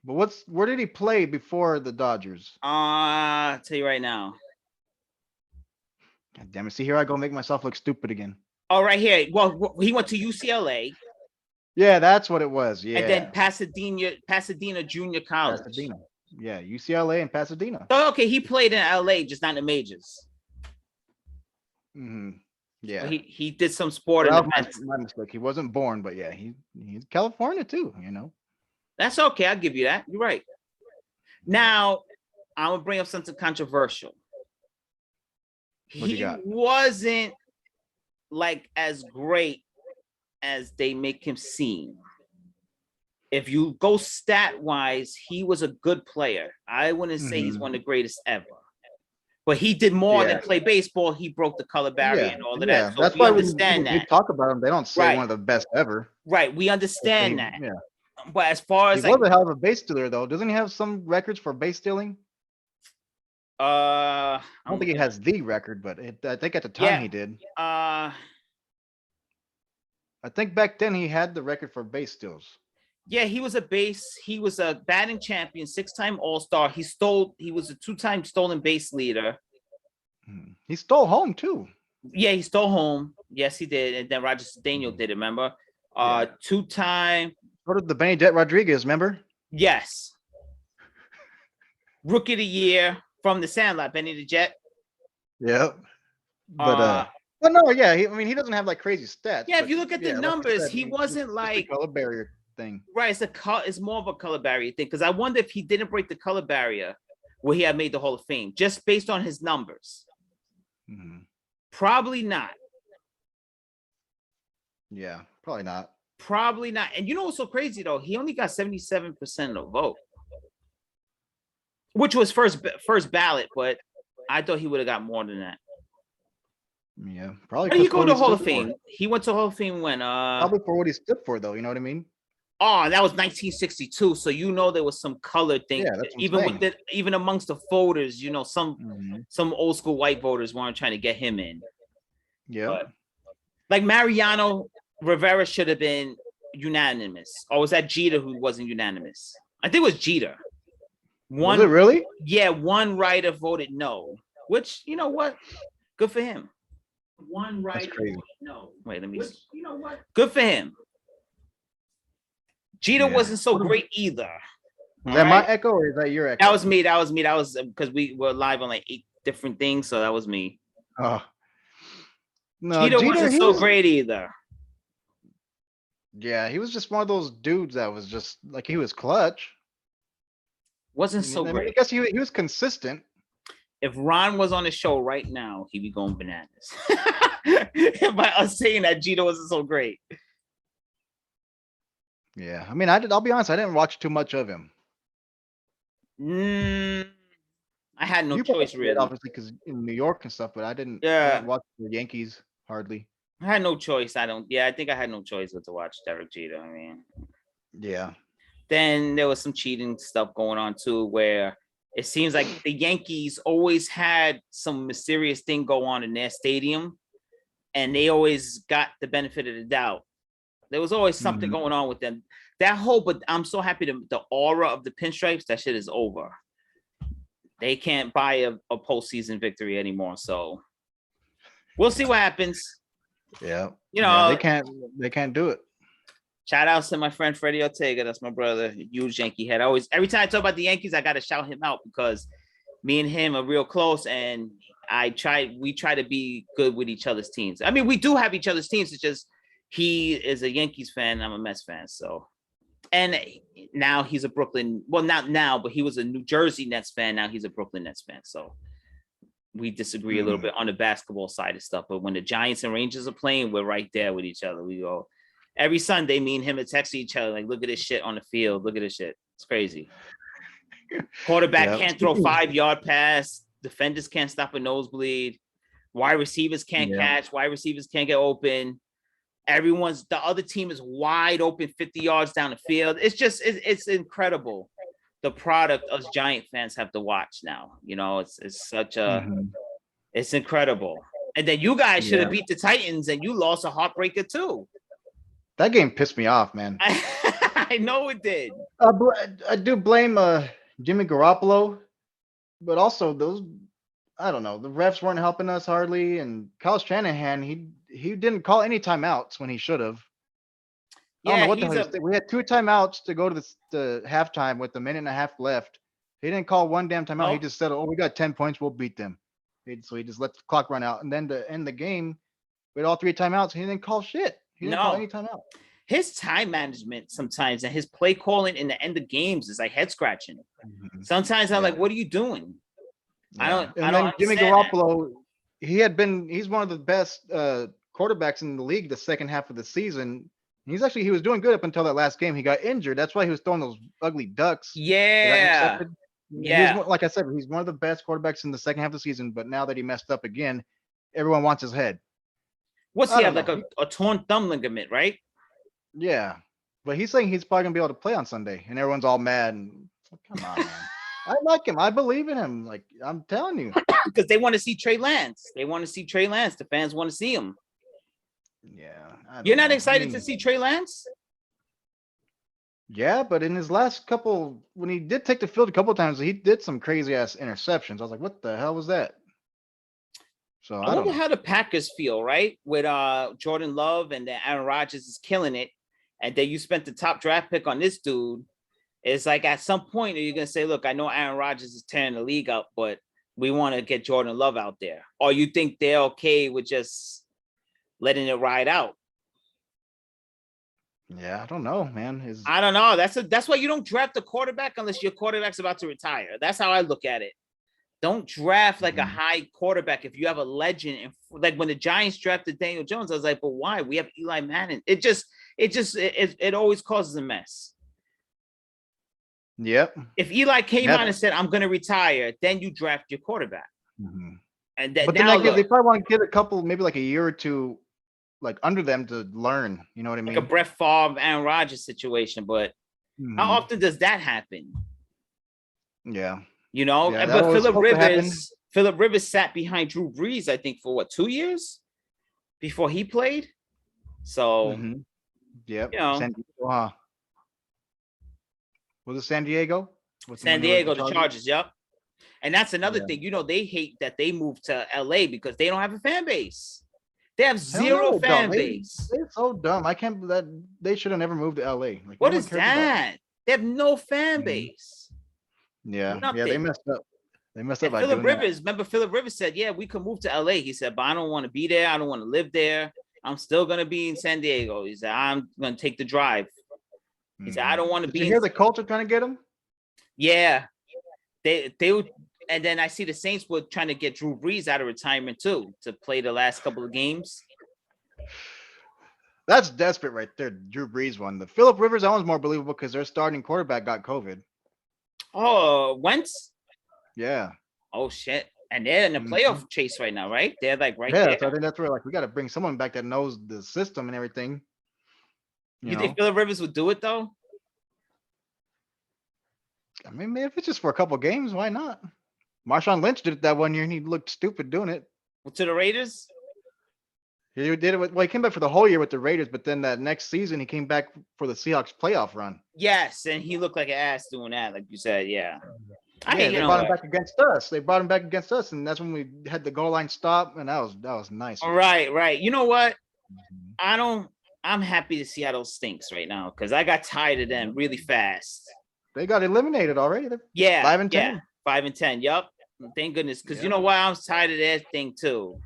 But where did he play before the Dodgers? I'll tell you right now. God damn it. See, here I go make myself look stupid again. Oh, right here. Well, he went to UCLA. Yeah, that's what it was. Yeah. And then Pasadena Junior College. Pasadena. Yeah, UCLA and Pasadena. Oh, okay. He played in LA, just not in the majors. Mm-hmm. Yeah. So he did some sport. Well, my mistake. He wasn't born, but yeah, he's California too, That's okay. I'll give you that. You're right. Now, I'm gonna bring up something controversial. What you got? Wasn't like as great as they make him seem. If you go stat wise, he was a good player. I wouldn't say he's one of the greatest ever. But he did more than play baseball. He broke the color barrier and all of that. So that's we why understand we that. talk about him. They don't say one of the best ever. Right. We understand that. Yeah. But as far as he was a hell of a base stealer, though. Doesn't he have some records for base stealing? I don't think he has the record, but I think at the time he did. I think back then he had the record for base steals. Yeah, he was a batting champion, 6-time All-Star. He was a 2-time stolen base leader. He stole home too. Yeah, he stole home. Yes, he did. And then Roger Daniel did it, remember? 2-time. What did the Benny Jet Rodriguez, remember? Yes. Rookie of the year from the Sandlot, Benny the Jet. Yep. But no, yeah, he doesn't have like crazy stats. Yeah, if you look at the numbers, he wasn't like color barrier thing. Right, it's more of a color barrier thing. Because I wonder if he didn't break the color barrier, would he have made the Hall of Fame just based on his numbers? Probably not. Yeah, probably not. Probably not. And you know what's so crazy though? He only got 77% of the vote, which was first ballot, but I thought he would have got more than that. Yeah, probably. Why did he go to Hall of Fame? He went to Hall of Fame when probably for what he stood for, though. You know what I mean? Oh, that was 1962. So there was some color thing. Yeah, that's even even amongst the voters, some old school white voters weren't trying to get him in. Yeah. Like Mariano Rivera should have been unanimous. Or was that Jeter who wasn't unanimous? I think it was Jeter. Was it really? Yeah, one writer voted no. Which, you know what? Good for him. One writer voted no. Wait, let me see. You know what? Good for him. Jeter wasn't so great either. Is that my echo or is that your echo? That was me. That was because we were live on like 8 different things, so that was me. Oh. No, Jeter wasn't so great either. Yeah, he was just one of those dudes that was just like he was clutch. Wasn't so great. I guess he was consistent. if Ron was on the show right now, he'd be going bananas by us saying that Gino wasn't so great. Yeah, I mean, I'll be honest, I didn't watch too much of him. I had no You choice, did, really. obviously, because in New York and stuff, but I didn't watch the Yankees hardly. I had no choice. I think I had no choice but to watch Derek Jeter. I mean, yeah. Then there was some cheating stuff going on too, where it seems like the Yankees always had some mysterious thing go on in their stadium, and they always got the benefit of the doubt. There was always something going on with them. But I'm so happy the aura of the pinstripes, that shit is over. They can't buy a postseason victory anymore. So we'll see what happens. Yeah. Yeah, they can't do it. Shout out to my friend Freddie Ortega. That's my brother, huge Yankee head. Every time I talk about the Yankees, I got to shout him out because me and him are real close, and we try to be good with each other's teams. I mean, we do have each other's teams. It's just he is a Yankees fan, and I'm a Mets fan. So, and now he's a Brooklyn. Well, not now, but he was a New Jersey Nets fan. Now he's a Brooklyn Nets fan. So we disagree a little bit on the basketball side of stuff. But when the Giants and Rangers are playing, we're right there with each other. We go. Every Sunday, me and him are texting each other like, "Look at this shit on the field. Look at this shit. It's crazy." Quarterback can't throw 5-yard pass. Defenders can't stop a nosebleed. Wide receivers can't catch. Wide receivers can't get open. The other team is wide open 50 yards down the field. It's incredible. The product us Giant fans have to watch now. You know, it's such a, it's incredible. And then you guys should have beat the Titans, and you lost a heartbreaker too. That game pissed me off, man. I know it did. I do blame Jimmy Garoppolo, but also I don't know, the refs weren't helping us hardly, and Kyle Shanahan, he didn't call any timeouts when he should have. I don't know what the hell we had 2 timeouts to go to the halftime with a minute and a half left. He didn't call one damn timeout. He just said, "Oh, we got 10 points, we'll beat them." So he just let the clock run out, and then to end the game with all 3 timeouts, he didn't call shit. He didn't call any timeout. His time management sometimes and his play calling in the end of games is like head scratching. Sometimes I'm like, what are you doing? I don't. Jimmy Garoppolo, he's one of the best quarterbacks in the league the second half of the season. He was doing good up until that last game. He got injured. That's why he was throwing those ugly ducks. Yeah. Like I said, he's one of the best quarterbacks in the second half of the season. But now that he messed up again, everyone wants his head. What's he have? Like a torn thumb ligament, right? Yeah, but he's saying he's probably gonna be able to play on Sunday, and everyone's all mad. And come on, man. I like him. I believe in him. Like I'm telling you, because they want to see Trey Lance. The fans want to see him. Yeah, you're not excited to see Trey Lance? Yeah, but in his last couple, when he did take the field a couple of times, he did some crazy ass interceptions. I was like, what the hell was that? So I wonder how the Packers feel, right? With Jordan Love and then Aaron Rodgers is killing it. And then you spent the top draft pick on this dude. It's like at some point, are you going to say, look, I know Aaron Rodgers is tearing the league up, but we want to get Jordan Love out there? Or you think they're okay with just letting it ride out? Yeah, I don't know, man. I don't know. That's why you don't draft a quarterback unless your quarterback's about to retire. That's how I look at it. Don't draft like a high quarterback if you have a legend. And like when the Giants drafted Daniel Jones, I was like, but why? We have Eli Manning. It always causes a mess. Yep. If Eli came out and said, I'm going to retire, then you draft your quarterback. And but now they probably want to get a couple, maybe like a year or two, like under them to learn. You know what I mean? Like a Brett Favre, Aaron Rodgers situation. But how often does that happen? Yeah. You know, but Phillip Rivers sat behind Drew Brees, I think, for 2 years before he played. So, yeah, you know, was it San Diego? San Diego, the Chargers. Yep. And that's another thing. You know, they hate that they moved to LA because they don't have a fan base. They have zero fan base. They're so dumb. I can't believe that they should have never moved to LA. Like, what is that? They have no fan base. Yeah, they messed up. They messed up. Phillip Rivers, remember Phillip Rivers said, yeah, we could move to LA. He said, but I don't want to be there. I don't want to live there. I'm still going to be in San Diego. He said, I'm going to take the drive. He said, I don't want to be. Did you hear the Colts are trying to get him? Yeah. And then I see the Saints were trying to get Drew Brees out of retirement too to play the last couple of games. That's desperate right there. Drew Brees one. The Phillip Rivers, that one's more believable because their starting quarterback got COVID. Oh, Wentz. Yeah. Oh shit. And they're in the playoff chase right now, right? They're like right Yeah, there. so I think that's where like we got to bring someone back that knows the system and everything. You think Phillip Rivers would do it though? I mean, if it's just for a couple games, why not? Marshawn Lynch did it that one year and he looked stupid doing it. To the Raiders? He did it with, well, he came back for the whole year with the Raiders, but then that next season he came back for the Seahawks playoff run. Yes, and he looked like an ass doing that, like you said. Yeah. They brought him back against us. They brought him back against us, and that's when we had the goal line stop, and that was nice. Right. You know what? I'm happy to Seattle stinks right now because I got tired of them really fast. They got eliminated already. They're 5-10. Yeah, 5-10. Yup. Thank goodness. Because you know why? I was tired of that thing too.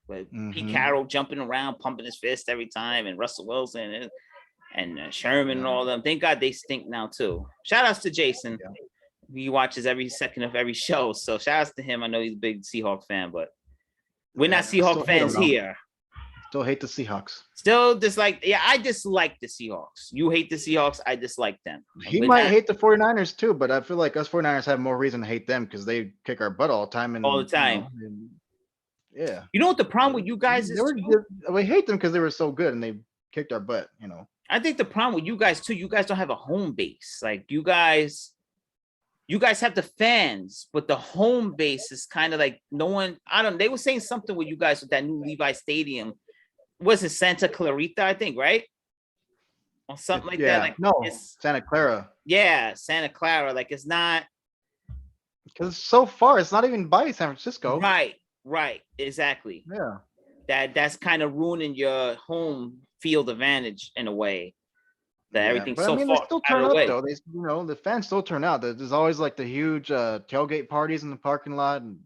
But Pete Carroll jumping around, pumping his fist every time, and Russell Wilson and Sherman and all of them. Thank God they stink now too. Shout outs to Jason. Yeah. He watches every second of every show. So shout outs to him. I know he's a big Seahawks fan, but we're not Seahawks fans here. Still hate the Seahawks. Still dislike. Yeah, I dislike the Seahawks. You hate the Seahawks. I dislike them. He might hate the 49ers too, but I feel like us 49ers have more reason to hate them because they kick our butt all the time. All the time. Yeah. You know what the problem with you guys is? We hate them because they were so good and they kicked our butt, I think the problem with you guys too, you guys don't have a home base. Like you guys have the fans, but the home base is kind of like no one. They were saying something with you guys with that new Levi Stadium. Was it Santa Clarita, I think, right? Or something like that. Like it's Santa Clara. Yeah, Santa Clara. Like it's not because so far it's not even by San Francisco. Right, exactly. Yeah. That's kind of ruining your home field advantage in a way. That everything's so far. They still turn out though. They, the fans still turn out. There's always like the huge tailgate parties in the parking lot, and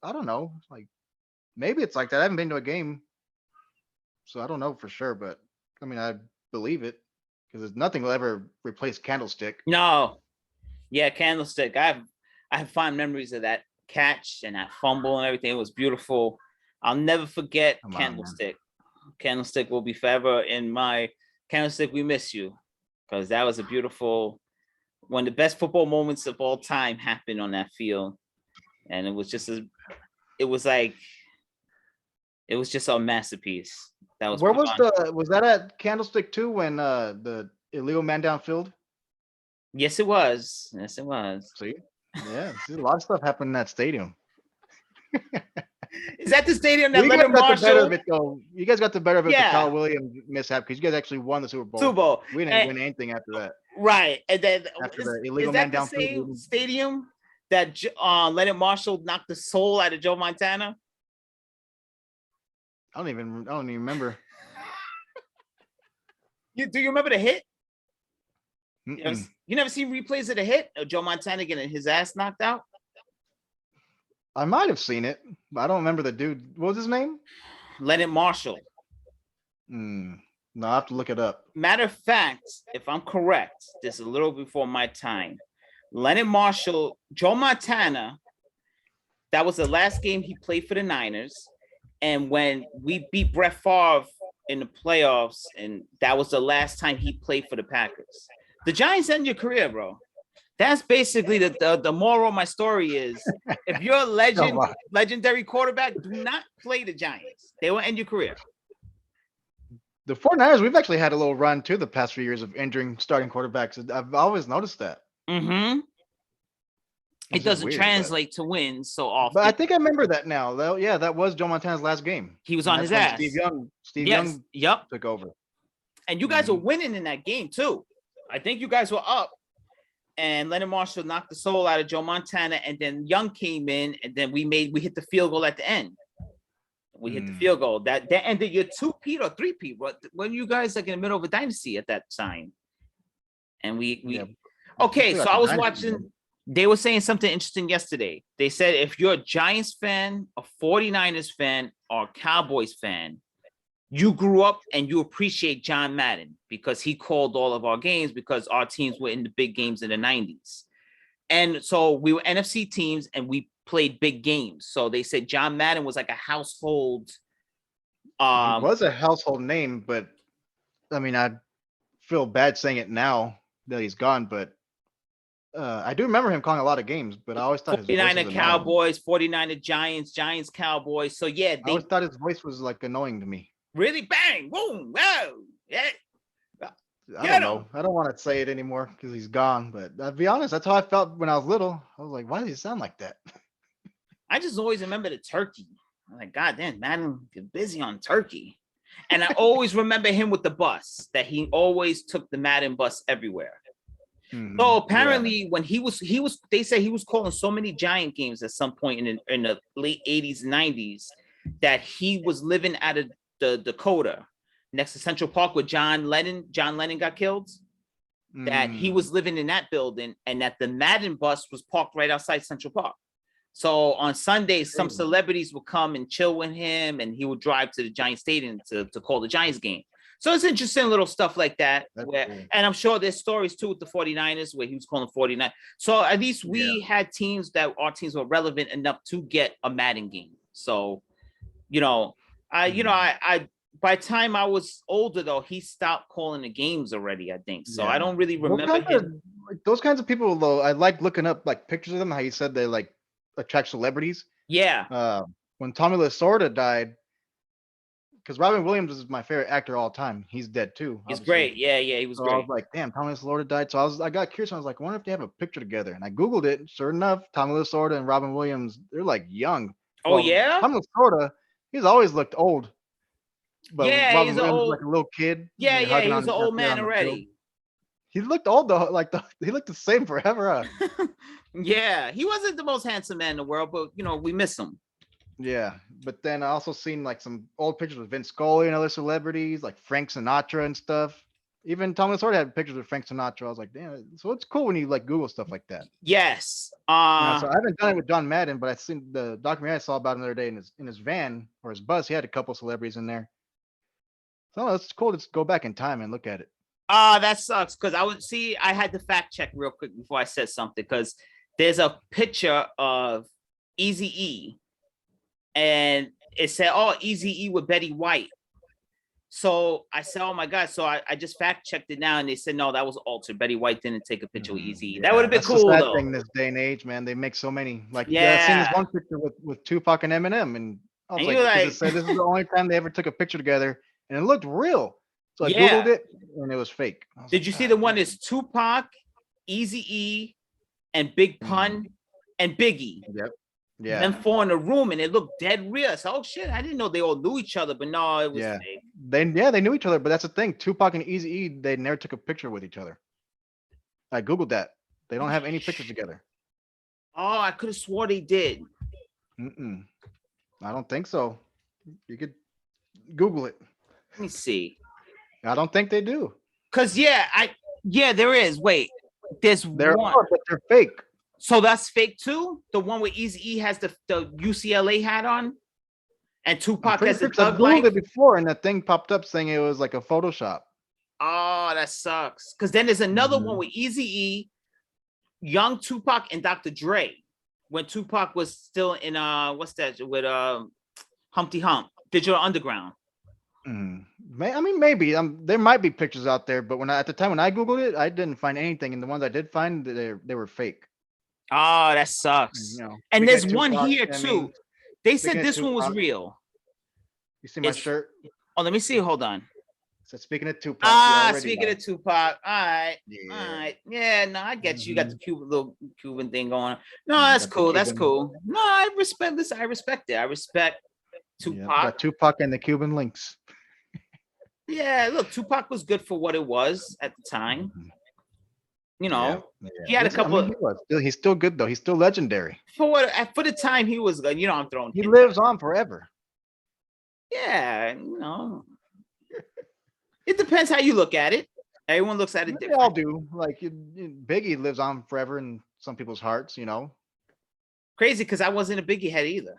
I don't know, like maybe it's like that. I haven't been to a game, so I don't know for sure. But I mean, I believe it because there's nothing will ever replace Candlestick. No, yeah, Candlestick. I have fond memories of that catch and that fumble and everything. It was beautiful. I'll never forget Candlestick. Candlestick will be forever in my Candlestick. We miss you because that was a beautiful one of the best football moments of all time happened on that field, and it was just a masterpiece. That was where was that at Candlestick too when the illegal man downfield? Yes, it was. See. Yeah, a lot of stuff happened in that stadium. Is that the stadium that Leonard Marshall? You guys got the better of it. The Kyle Williams mishap because you guys actually won the Super Bowl. We didn't win anything after that. Right, and then after the illegal man down same stadium that Leonard Marshall knocked the soul out of Joe Montana. I don't even remember. Do you remember the hit? You never seen replays of the hit of Joe Montana getting his ass knocked out? I might have seen it, but I don't remember the dude. What was his name? Leonard Marshall. No, I have to look it up. Matter of fact, if I'm correct, this is a little before my time. Leonard Marshall, Joe Montana, that was the last game he played for the Niners. And when we beat Brett Favre in the playoffs, and that was the last time he played for the Packers. The Giants end your career, bro. That's basically the moral of my story is if you're a legendary quarterback, do not play the Giants. They will end your career. The 49ers, we've actually had a little run too the past few years of injuring starting quarterbacks. I've always noticed that. Mm-hmm. It doesn't translate to wins so often. But I think I remember that now. Though, yeah, that was Joe Montana's last game. He was on his ass. Steve Young took over. And you guys were winning in that game too. I think you guys were up. And Leonard Marshall knocked the soul out of Joe Montana, and then Young came in, and then we hit the field goal at the end. We hit the field goal. That ended your 2-peat or 3-peat. When you guys like in the middle of a dynasty at that time. And okay, so I was watching. They were saying something interesting yesterday. They said if you're a Giants fan, a 49ers fan, or a Cowboys fan, you grew up and you appreciate John Madden because he called all of our games because our teams were in the big games in the 90s. And so we were NFC teams and we played big games. So they said John Madden was like a household. He was a household name, but I mean, I feel bad saying it now that he's gone, but I do remember him calling a lot of games, but I always thought his voice was 49er annoying. Cowboys, 49er Giants, Giants Cowboys. So yeah, I they always thought his voice was like annoying to me. really bang, boom, whoa, yeah. I don't know. I don't want to say it anymore because he's gone, but I'll be honest, that's how I felt when I was little. I was like, why does he sound like that? I just always remember the turkey. I'm like, God damn, Madden, you're busy on turkey. And I always remember him with the bus, that he always took the Madden bus everywhere. Mhm. So Yeah. apparently when he was, they say he was calling so many Giant games at some point in the late 80s, 90s, that he was living out of the Dakota next to Central Park where John Lennon got killed. That he was living in that building and that the Madden bus was parked right outside Central Park. So on Sundays, some celebrities would come and chill with him and he would drive to the Giant Stadium to call the Giants game. So it's interesting little stuff like that. And I'm sure there's stories too with the 49ers where he was calling 49. So at least we had teams that our teams were relevant enough to get a Madden game. So, I by the time I was older though, he stopped calling the games already, I think. So I don't really remember him. Those kinds of people though, I like looking up like pictures of them, how you said they like attract celebrities. Yeah. When Tommy Lasorda died, because Robin Williams is my favorite actor of all time. He's dead too. He's obviously. great. Yeah, he was So great. I was like, damn, Tommy Lasorda died. So I got curious. I was like, I wonder if they have a picture together. And I Googled it. Sure enough, Tommy Lasorda and Robin Williams, they're like young. Oh, yeah? Tommy Lasorda, he's always looked old. But Yeah, Robin he's Williams old, was like a little kid. Yeah, hugging he on was an his old after man on the field. already. He looked old though. He looked the same forever. Yeah, he wasn't the most handsome man in the world, but we miss him. Yeah, but then I also seen like some old pictures with Vince Scully and other celebrities, like Frank Sinatra and stuff. Even Tommy Lasorda had pictures with Frank Sinatra. I was like, damn. So it's cool when you like Google stuff like that. Yes. So I haven't done it with John Madden, but I seen the documentary I saw about him the other day in his van or his bus. He had a couple celebrities in there. So it's cool to go back in time and look at it. That sucks because I had to fact check real quick before I said something because there's a picture of Eazy-E and it said, oh, Eazy-E with Betty White. So I said, oh my God. So I just fact checked it now and they said, no, that was altered. Betty White didn't take a picture with Eazy-E. That would have been cool the sad though. thing this day and age, man. They make so many. Like, Yeah. I seen this one picture with Tupac and Eminem, and I was like, it said this is the only time they ever took a picture together, and it looked real. So I Googled it, and it was fake. Did you see the one that's Tupac, Eazy-E, and Big Pun, and Biggie? Yep. Yeah. Them four in the room, and it looked dead real. So, oh shit, I didn't know they all knew each other, but no, it was fake. They knew each other, but that's the thing. Tupac and Eazy-E, they never took a picture with each other. I Googled that. They don't have any pictures together. Oh, I could have swore they did. I don't think so. You could Google it. Let me see. I don't think they do. Cause there is. Wait, there's one, but they're fake. So that's fake too. The one where Eazy-E has the UCLA hat on, and Tupac has the Thug Life. I Googled it before, and that thing popped up saying it was like a Photoshop. Oh, that sucks. Cause then there's another one with Eazy-E, young Tupac, and Dr. Dre, when Tupac was still in what's that with Humpty Hump, Digital Underground. I mean, maybe there might be pictures out there, but at the time when I Googled it, I didn't find anything, and the ones I did find, they were fake. Oh, that sucks. And there's one here too. They said this one was real. You see my shirt? Oh, let me see. Hold on. So speaking of Tupac. Speaking of Tupac. All right. Yeah. All right. Yeah, no, I get you. You got the little Cuban thing going on. No, that's cool. That's cool. No, I respect this. I respect it. I respect Tupac. Got Tupac and the Cuban links. Yeah, look, Tupac was good for what it was at the time. He had a couple. He's still good though. He's still legendary. For the time he was good. I'm throwing. He lives on forever. Yeah, it depends how you look at it. Everyone looks at it different. They all do. Like Biggie lives on forever in some people's hearts. Crazy because I wasn't a Biggie head either.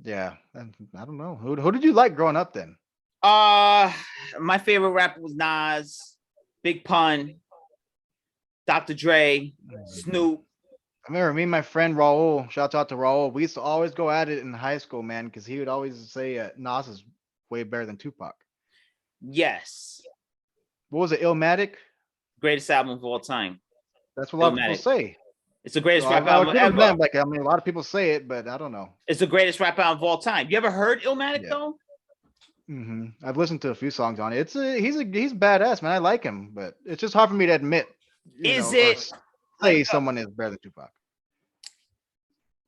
Yeah, I don't know. Who did you like growing up then? My favorite rapper was Nas, Big Pun, Dr. Dre, I Snoop. remember me and my friend Raul. Shout out to Raul. We used to always go at it in high school, man, because he would always say Nas is way better than Tupac. Yes, What was it, Illmatic? greatest album of all time. That's what a lot of people Illmatic. say. It's the So greatest rap I'll album give him ever. that. Like, I mean, a lot of people say it, but I don't know. It's the greatest rap album of all time. You ever heard Illmatic Yeah. though? I've listened to a few songs on it. He's badass, man. I like him, but it's just hard for me to admit, Is or it say like someone is better than Tupac.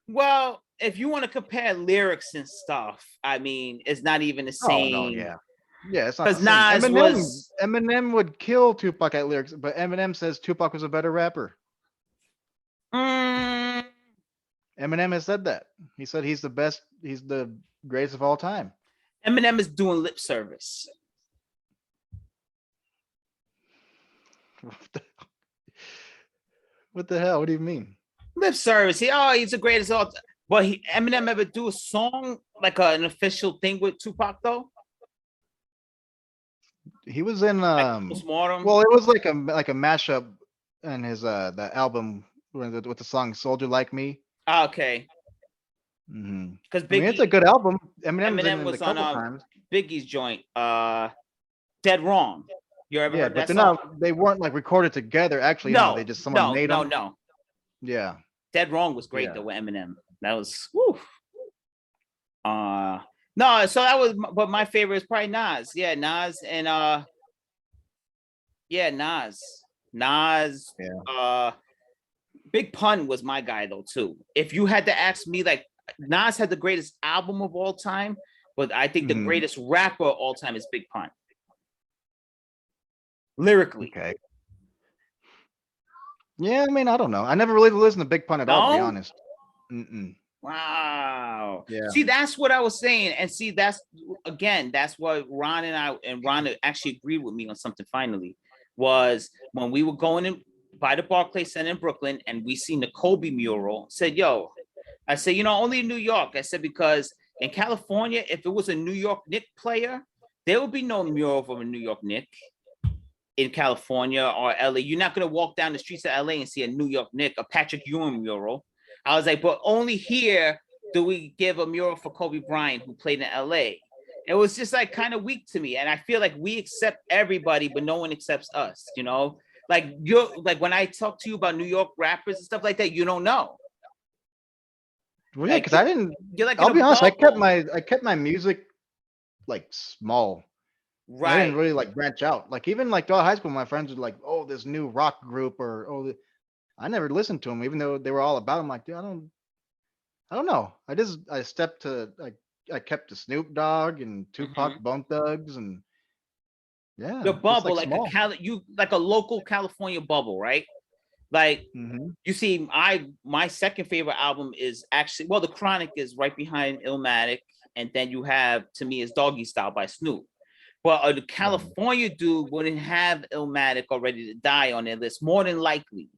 well, if you want to compare lyrics and stuff, I mean, it's not even the Oh no, same. yeah, it's not the Because same. Nas was Eminem would kill Tupac at lyrics, but Eminem says Tupac was a better rapper. mm, Eminem has said that. He said he's the best. He's the greatest of all time. Eminem is doing lip service. What the hell? What do you mean? Lip service. He's the greatest of all time. But Eminem ever do a song like an official thing with Tupac though? He was in Postmortem. well, it was like a mashup in his that album with the song "Soldier Like Me." Okay. Mm-hmm. Because I mean, it's a good album. Eminem's in Eminem it was a couple on times. Biggie's joint, Dead Wrong. You ever Yeah, heard but that they're song? not. They weren't like recorded together. Actually, No, they just someone made them. no. Yeah. Dead Wrong was great Yeah. though with Eminem. That was whew. No, so that was but my favorite is probably Nas. Yeah, Nas and yeah, Nas. Nas. Yeah. Big Pun was my guy though too. If you had to ask me, like Nas had the greatest album of all time, but I think the greatest rapper of all time is Big Pun. Lyrically. Okay. Yeah, I mean, I don't know. I never really listened to Big Pun at all, to be No? honest. Mm-mm. Wow. Yeah. See, that's what I was saying. And see, that's what Ron and Ron actually agreed with me on something finally. Was when we were going in by the Barclays Center in Brooklyn and we seen the Kobe mural, said, yo, I said, only in New York. I said, because in California, if it was a New York Knicks player, there would be no mural of a New York Knicks in California or LA. You're not going to walk down the streets of LA and see a New York Knicks, a Patrick Ewing mural. I was like, but only here do we give a mural for Kobe Bryant, who played in LA. It was just like kind of weak to me. And I feel like we accept everybody, but no one accepts us, Like when I talk to you about New York rappers and stuff like that, you don't know. Well, yeah, because I didn't. You're like, I'll be honest. I kept my music like small. right. I didn't really like branch out. Like even like throughout high school, my friends would like, oh, this new rock group or I never listened to them, even though they were all about them. Like, dude, I don't know. I stepped to like I kept to Snoop Dogg and Tupac, Bone Thugs, and yeah, The just, bubble, like like small. like a local California bubble, right? Like you see, my second favorite album is actually The Chronic is right behind Illmatic, and then you have to me is Doggy Style by Snoop. But the California dude wouldn't have Illmatic or Ready to Die on their list, more than likely.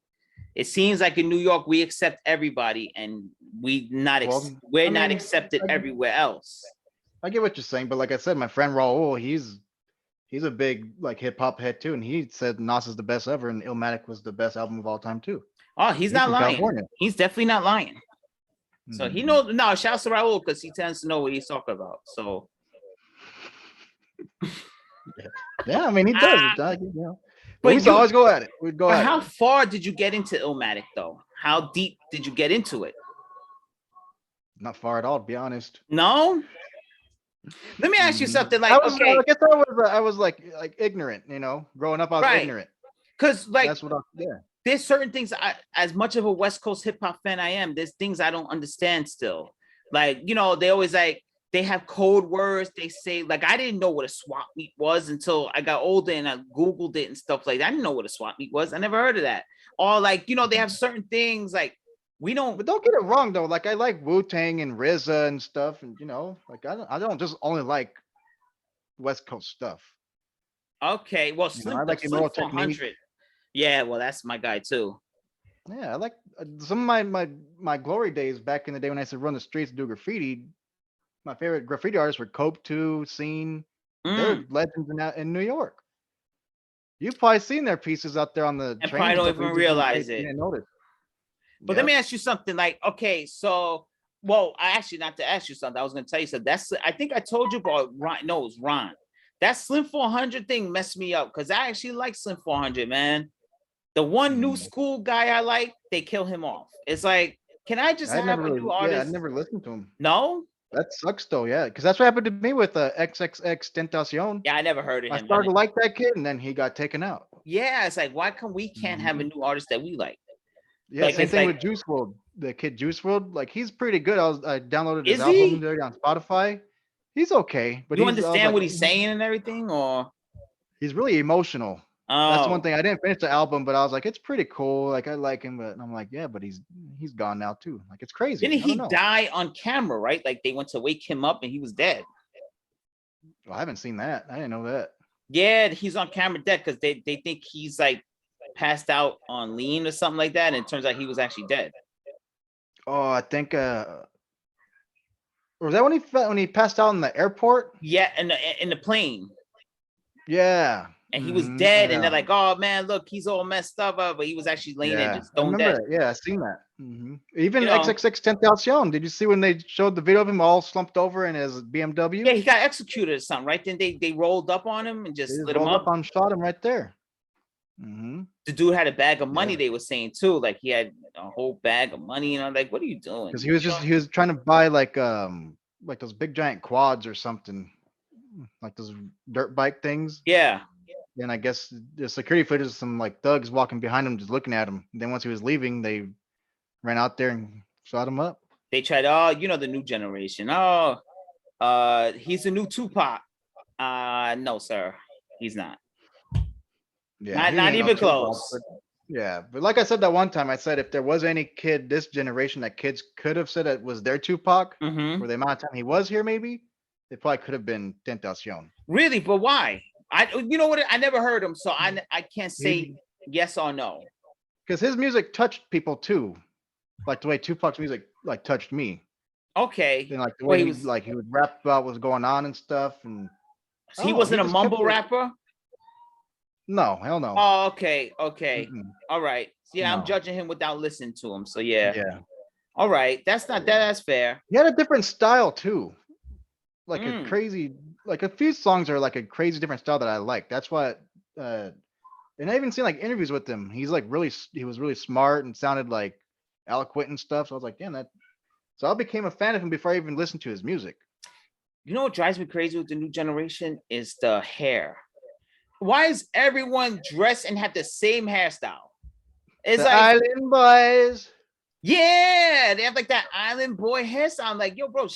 It seems like in New York we accept everybody, and we're not accepted everywhere else. I get what you're saying, but like I said, my friend Raul, he's a big like hip hop head too, and he said Nas is the best ever, and Illmatic was the best album of all time too. Oh, he's not from lying. California. He's definitely not lying. So he knows. No, shouts to Raul because he tends to know what he's talking about. So yeah, I mean he does. But But we used to always go at it. We'd go at how it. far did you get into Illmatic though? How deep did you get into it? Not far at all, to be honest. No. Let me ask you something. Like, I guess I was like ignorant, growing up. I was ignorant. Because like that's what there's certain things as much of a West Coast hip hop fan I am, there's things I don't understand still. Like, they always like they have code words. They say like I didn't know what a swap meet was until I got older and I Googled it and stuff like that. I didn't know what a swap meet was. I never heard of that. Or like, they have certain things like we don't. But don't get it wrong though. Like I like Wu-Tang and RZA and stuff, and like I don't just only like West Coast stuff. Okay, well, I like Immortal Technique. Yeah, well, that's my guy too. Yeah, I like some of my glory days back in the day when I used to run the streets and do graffiti. My favorite graffiti artists were Cope 2, Scene. They're legends in New York. You've probably seen their pieces out there on the And trains probably and don't stuff, but even you just realize you it. didn't notice. But let me Yep. ask you something. Like, okay, so well, I actually not to ask you something. I was gonna tell you something. That's I think I told you about Ron. No, it was Ron. That Slim 400 thing messed me up because I actually like Slim 400, man. The one new Mm. school guy I like, they kill him off. It's like, can I just I have never a really, new yeah, I artist? never listened to him. No? That sucks though, yeah, because that's what happened to me with XXX Tentacion. Yeah, I never heard of I him. started to like that kid, and then he got taken out. Yeah, it's like, why come we can't have a Mhm. new artist that we like? Yeah, Like, same it's thing like, with Juice World. The kid Juice World, like he's pretty good. I downloaded his is album he? there on Spotify. He's okay, but You I was understand like, what he's saying and everything? Or he's really emotional. That's the one oh, thing I didn't finish the album, but I was like, it's pretty cool. Like I like him, but I'm like, yeah, but he's gone now too. Like it's crazy. didn't I don't he know. die on camera, right? Like they went to wake him up and he was dead. I haven't seen that. I didn't know that. Yeah, he's on camera dead because they think he's like passed out on lean or something like that. And it turns out he was actually dead. Oh, I think was that when he passed out in the airport? Yeah, in the plane. Yeah. And he was Mhm, dead, and they're like, "Oh man, look, he's all messed up," but he was actually laying there yeah. just I stone remember dead. that. Yeah, I seen that. You Even know, XXX Tentacion. Did you see when they showed the video of him all slumped over in his BMW? yeah, he got executed or something, right? Then they rolled up on him and They just just lit him rolled up up. on shot him right there. Hmm. The dude had a bag of money. Yeah. They were saying too, like he had a whole bag of money, and I'm like, "What are you doing?" Because he was trying to buy like those big giant quads or something, like those dirt bike things. Yeah, And I guess the security footage of some like thugs walking behind him, just looking at him. And then once he was leaving, they ran out there and shot him up. they tried. Oh, the new generation. Oh, he's the new Tupac. No, sir, he's not. Yeah, Not he not ain't no even Tupac. close. But yeah, but like I said that one time, I said if there was any kid this generation that kids could have said it was their Tupac Hmm. for the amount of time he was here, maybe it probably could have been Tentacion. Really, but why? You know what? I never heard him, so I can't say He yes or no. because his music touched people too, like the way Tupac's music like touched me. Okay, And like the well way he would rap about what's going on and stuff, and I he don't know, he wasn't a just kept mumble it. rapper. No, hell no. Oh, okay, Mm-mm, all right. Yeah, I'm no. judging him without listening to him. So yeah, Yeah, all right. That's not that. That's fair. he had a different style too, like a Mm, crazy, like a few songs are like a crazy different style that I like. That's why, uh, and I even seen like interviews with him. He's like he was really smart and sounded like eloquent and stuff. So I was like, damn that. So I became a fan of him before I even listened to his music. you know what drives me crazy with the new generation is the hair. Why is everyone dressed and have the same hairstyle? It's The like, Island Boys. yeah, they have like that island boy hairstyle. I'm like, yo, bro,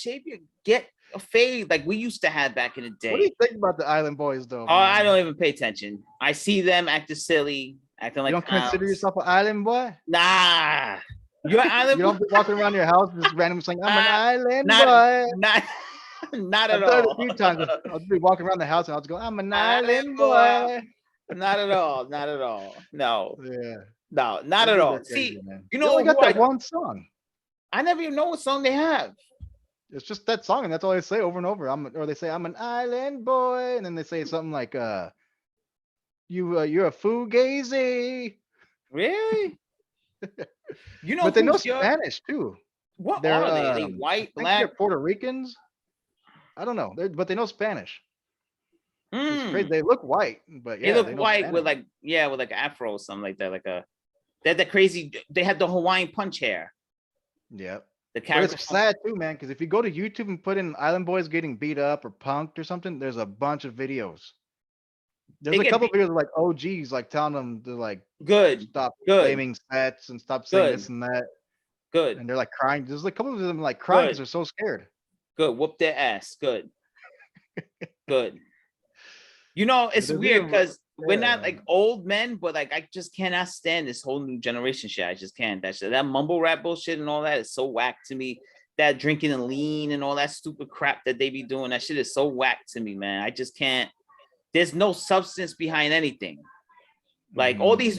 get a fade like we used to have back in the What do you day. think about the Island Boys though, Oh, I man? don't even pay attention. I see them acting silly, acting You like don't consider clowns. yourself an island boy? Nah, you're an You island boy. don't be walking around your house just randomly saying, I'm an Uh, island not, boy. not, not I've at done it a all. few times. I'll be walking around the house and I'll just go, I'm an Island island boy. boy. Not at all. Not at all. No, Yeah. no, not Those at dudes all. are crazy, See, man. you They only know got who that one song. I never even know what song they have. It's just that song, and that's all they say over and over. Or they say, I'm an island boy, and then they say something like, you're a fugazi. Really? You know But they know who's your Spanish too. what They're are they? Are they I white, think they're black? Puerto Ricans. I don't know. But they know Spanish. It's crazy. Mm. They look white, but They yeah, look they know white with Spanish. like with like afro or something like that. Like they're the crazy. They had the Hawaiian punch hair. Yeah. The But character it's from sad too, man, because if you go to YouTube and put in Island Boys getting beat up or punked or something, there's a bunch of videos. There's they a get couple beat. videos of like OGs like telling them to like Good, stop good, blaming sets and stop saying good, this and that. good, And they're like crying. There's like a couple of them like crying because good, they're so scared. good. Whoop their ass. Good, good. You know, But it's there's weird even because we're not yeah. like old men, but like I just cannot stand this whole new generation shit. I just can't. That shit, that mumble rap bullshit and all that is so whack to me. That drinking and lean and all that stupid crap that they be doing, that shit is so whack to me, man. I just can't. There's no substance behind anything. Like all these,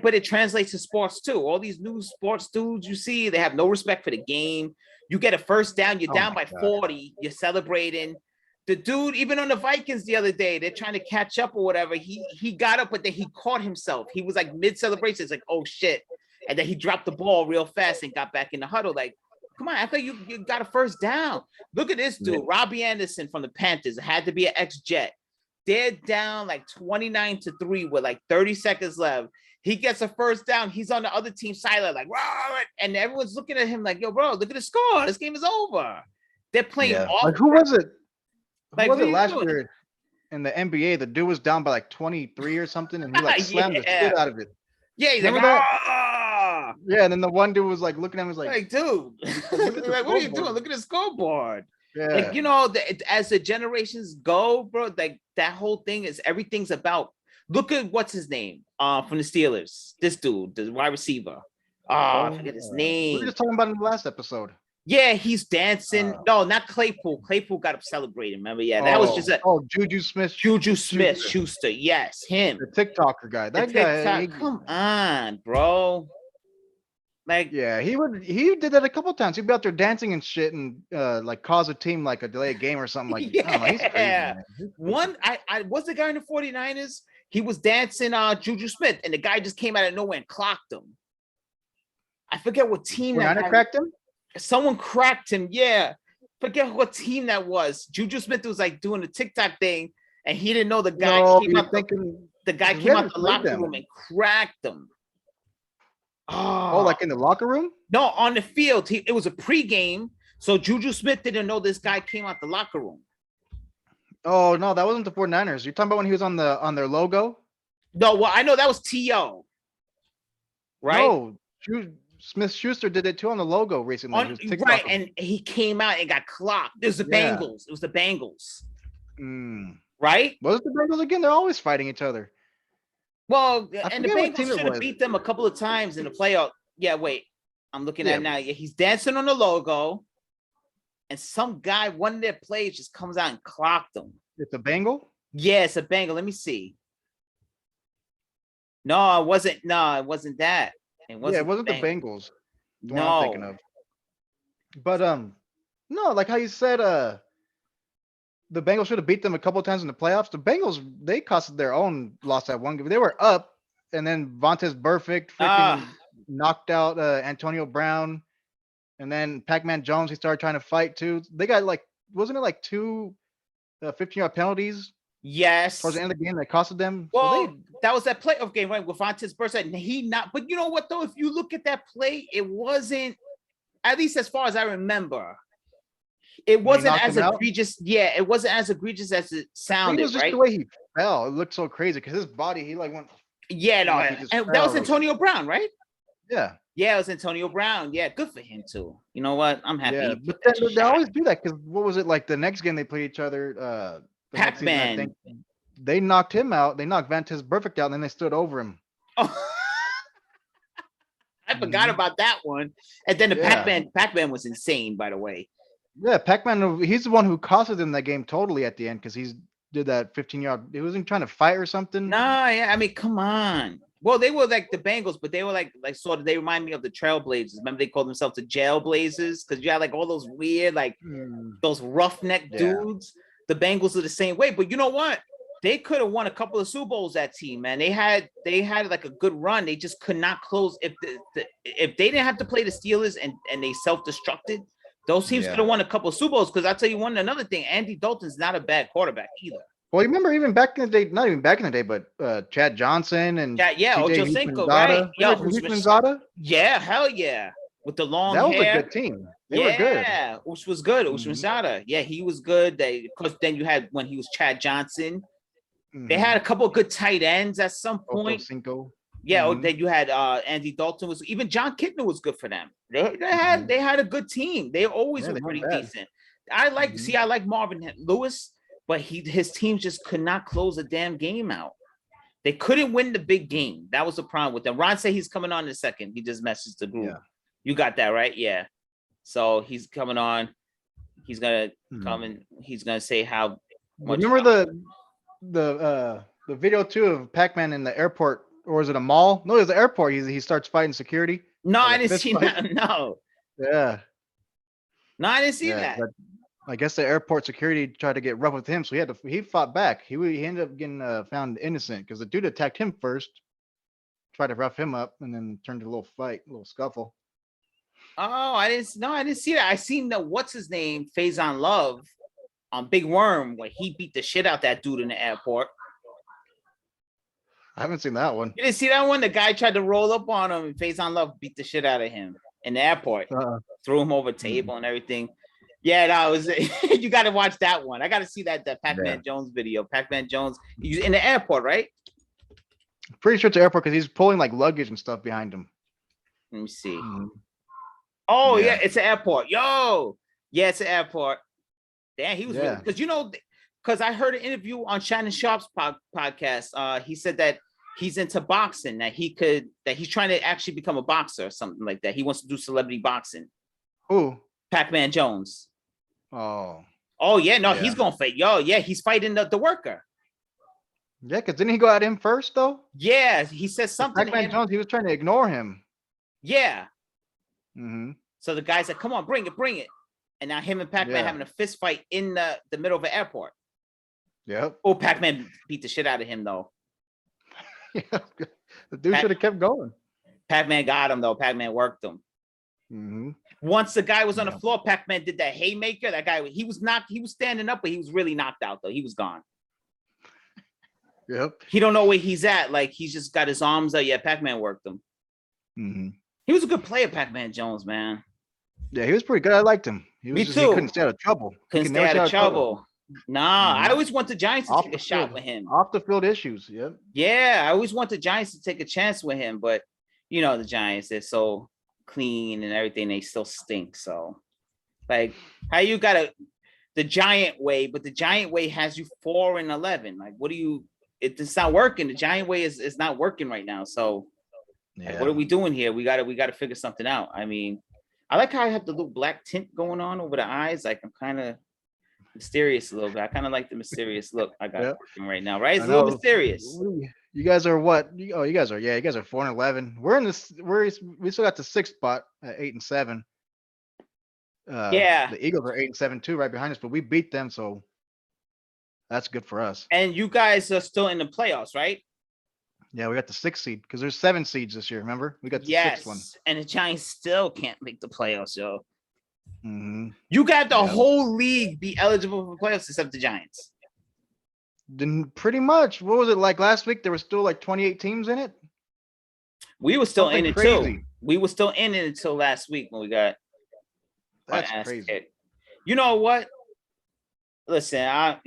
but it translates to sports too. All these new sports dudes you see, they have no respect for the game. You get a first down, you're Oh down my by god. 40, you're celebrating. The dude, even on the Vikings the other day, they're trying to catch up or whatever. He got up, but then he caught himself. He was like mid celebration. It's like, oh shit. And then he dropped the ball real fast and got back in the huddle. Like, come on, I thought you got a first down. Look at this dude, Robbie Anderson from the Panthers. It had to be an ex-Jet. They're down like 29-3 with like 30 seconds left. He gets a first down. He's on the other team's sideline, like, "Rah!" And everyone's looking at him like, yo, bro, look at the score. This game is over. They're playing off. Like, who was it? Like, Who was what it are you last doing? year in the NBA? The dude was down by like 23 or something, and he like slammed the Yeah. shit out of it. Yeah, he's like, Remember that? ah, Yeah, and then the one dude was like looking at him, was like, like, dude, the like, what are you scoreboard. doing? Look at the scoreboard. yeah, Like, you know, as the generations go, bro, like that whole thing is everything's about. Look at what's his name, from the Steelers. This dude, the wide receiver. I forget his we were name. just talking about it in the last episode. Yeah, he's dancing. No, not Claypool. Claypool got up celebrating. Remember? Yeah, that was just a Juju Smith, Juju Smith-Schuster. Yes, him. the TikToker guy. The That guy, TikTok. Come on, bro. Like, yeah, he did that a couple times. He'd be out there dancing and shit, and like cause a team like a delayed game or something like. I don't know, he's crazy, Yeah. man. He's crazy. one, I was the guy in the 49ers. He was dancing Juju Smith, and the guy just came out of nowhere and clocked him. I forget what team that 49er had- cracked him. someone cracked him. Yeah. Forget what team that was. Juju Smith was like doing the TikTok thing, and he didn't know the guy No, came you're out. thinking. The guy we came out haven't the played locker them. room and cracked him. Oh, like in the locker room? No, on the field. It was a pregame, so Juju Smith didn't know this guy came out the locker room. Oh no, that wasn't the 49ers. You're talking about when he was on their logo? No, well, I know that was T.O. Right? No, Smith Schuster did it too on the logo recently. He was Right, TikToking. and he came out and got clocked. It was the Yeah. Bengals. It was the Bengals, Mm. right? Was it the Bengals again? They're always fighting each other. Well, I and the forget what team Bengals it should have was. beat them a couple of times in the playoff. Yeah, wait. I'm looking at Yeah. it now. Yeah, he's dancing on the logo, and some guy, one of their plays just comes out and clocked him. It's a Bengal. Yeah, it's a Bengal. Let me see. No, it wasn't. No, it wasn't that. It wasn't. Yeah, it wasn't the Bengal. Bengals. The one I'm thinking No. of. But no, like how you said, the Bengals should have beat them a couple of times in the playoffs. The Bengals, they costed their own loss at one game. They were up, and then Vontaze Burfict freaking knocked out Antonio Brown, and then Pac-Man Jones. He started trying to fight too. They got like, wasn't it like two 15-yard penalties Yes. towards the end of the game that costed them? So Well, that was that playoff game, right? With Vontaze Burfict, and he not. But you know what though? If you look at that play, it wasn't. At least as far as I remember, it wasn't knocked as him out? egregious. Yeah, it wasn't as egregious as it I think sounded, it was just right? the way he fell. It looked so crazy because his body, he like went, Yeah, no, like he just and that was fell. Antonio Brown, right? yeah. Yeah, it was Antonio Brown. Yeah, good for him too. You know what? I'm happy. Yeah, he but put that then they shot. always do that because what was it like the next game they played each other? The next season, I Pac-Man. think they knocked him out. They knocked Vantaze Burfict out, and then they stood over him. Oh. I forgot Mhm. about that one. And then the Yeah. Pac-Man was insane, by the way. Yeah, Pac-Man. He's the one who costed them that game totally at the end because he's did that 15-yard. He wasn't trying to fight or something. Nah, yeah, I mean, come on. Well, they were like the Bengals, but they were like sort of. They remind me of the Trailblazers. Remember, they called themselves the Jailblazers because you had like all those weird, like those roughneck Yeah. dudes. The Bengals are the same way, but you know what? They could have won a couple of Super Bowls. That team, man, they had like a good run. They just could not close. If if they didn't have to play the Steelers and they self-destructed, those teams Yeah. could have won a couple of Super Bowls. Because I'll tell you another thing: Andy Dalton's not a bad quarterback either. Well, you remember even back in the day, not even back in the day, but Chad Johnson and Yeah, TJ Ochocinco, Houshmandzadeh. right? Yo, Remember Houshmandzadeh. Houshmandzadeh? Yeah, hell yeah, with the long That was hair. a good team. They were good. Yeah, Ush was good. Mhm. Ushmandzadeh. Yeah, he was good. Because then you had when he was Chad Johnson. They Mhm. had a couple of good tight ends at some point. Ochocinco. Yeah, Mhm. then you had Andy Dalton was even John Kitna was good for them. They Mhm. had a good team. They always Yeah, were they pretty weren't bad. decent. I like Mhm. I like Marvin Lewis, but his team just could not close a damn game out. They couldn't win the big game. That was the problem with them. Ron said he's coming on in a second. He just messaged the group. Yeah. You got that right? Yeah. So he's coming on. He's gonna Mhm. come and he's gonna say how much. Remember the video too of Pac-Man in the airport, or is it a mall? No, it was the airport. He starts fighting security. No, like I a didn't fist see fight? that. No, Yeah. no, I didn't see Yeah, that. I guess the airport security tried to get rough with him, so he fought back. He ended up getting found innocent because the dude attacked him first, tried to rough him up, and then turned to a little fight, a little scuffle. Oh, I didn't see that. I seen the what's his name, Faison Love on Big Worm, where he beat the shit out that dude in the airport. I haven't seen that one. You didn't see that one? The guy tried to roll up on him, and Faison Love beat the shit out of him in the airport. Threw him over table and everything. Yeah, that was you got to watch that one. I got to see that Pac-Man Jones video. Pac-Man Jones, he's in the airport, right? Pretty sure it's the airport because he's pulling like luggage and stuff behind him. Let me see. Mhm. Oh Yeah. yeah, it's an airport. Yo, yeah, it's an airport. Damn, he was really Yeah. because I heard an interview on Shannon Sharp's podcast. He said that he's into boxing, that he's trying to actually become a boxer or something like that. He wants to do celebrity boxing. Who? Pac-Man Jones. Oh. Oh yeah, no, Yeah. he's gonna fight. Yo, yeah, he's fighting the worker. Yeah, because didn't he go at him first though? Yeah, he says something. Pac-Man Jones, he was trying to ignore him. Yeah. Mm-hmm. So the guy said, "Come on, bring it." And now him and Pac-Man Yeah. having a fist fight in the middle of an airport. Yep. Oh, Pac-Man beat the shit out of him though. Yeah. The dude should have kept going. Pac-Man got him though. Pac-Man worked him. Mm-hmm. Once the guy was on the Yeah. floor, Pac-Man did that haymaker. That guy, he was standing up, but he was really knocked out though. He was gone. Yep. He don't know where he's at. Like he's just got his arms out. Yeah, Pac-Man worked him. Mm-hmm. He was a good player, Pac-Man Jones, man. Yeah, he was pretty good. I liked him. He Me he too. couldn't stay out of trouble. He Couldn't could stay never out of trouble. Nah, I Mhm. always want the Giants to Off take a the shot field. with him. Off the field issues. Yep. Yeah, I always want the Giants to take a chance with him, but you know the Giants, they're so clean and everything, they still stink. So, like, how you got the Giant way, but the Giant way has you 4-11. Like, what do you? It's not working. The Giant way is not working right now. So, like, what are we doing here? We gotta figure something out. I mean, I like how I have the little black tint going on over the eyes. Like I'm kind of mysterious a little bit. I kind of like the mysterious look I got Yep. working right now, right? It's I a little know. mysterious. You guys are what? Oh, you guys are 4-11. We're in this. We still got the 6th spot at 8-7. Yeah. The Eagles are 8-7 too, right behind us, but we beat them, so that's good for us. And you guys are still in the playoffs, right? Yeah, we got the 6th seed because there's 7 seeds this year. Remember, we got the 6th one. And the Giants still can't make the playoffs, yo. Mm-hmm. You got the Yeah. whole league be eligible for playoffs except the Giants. Then pretty much, what was it like last week? There were still like 28 teams in it. We were still Something in it crazy. too. We were still in it until last week when we got our That's ass crazy. kicked. You know what? Listen, I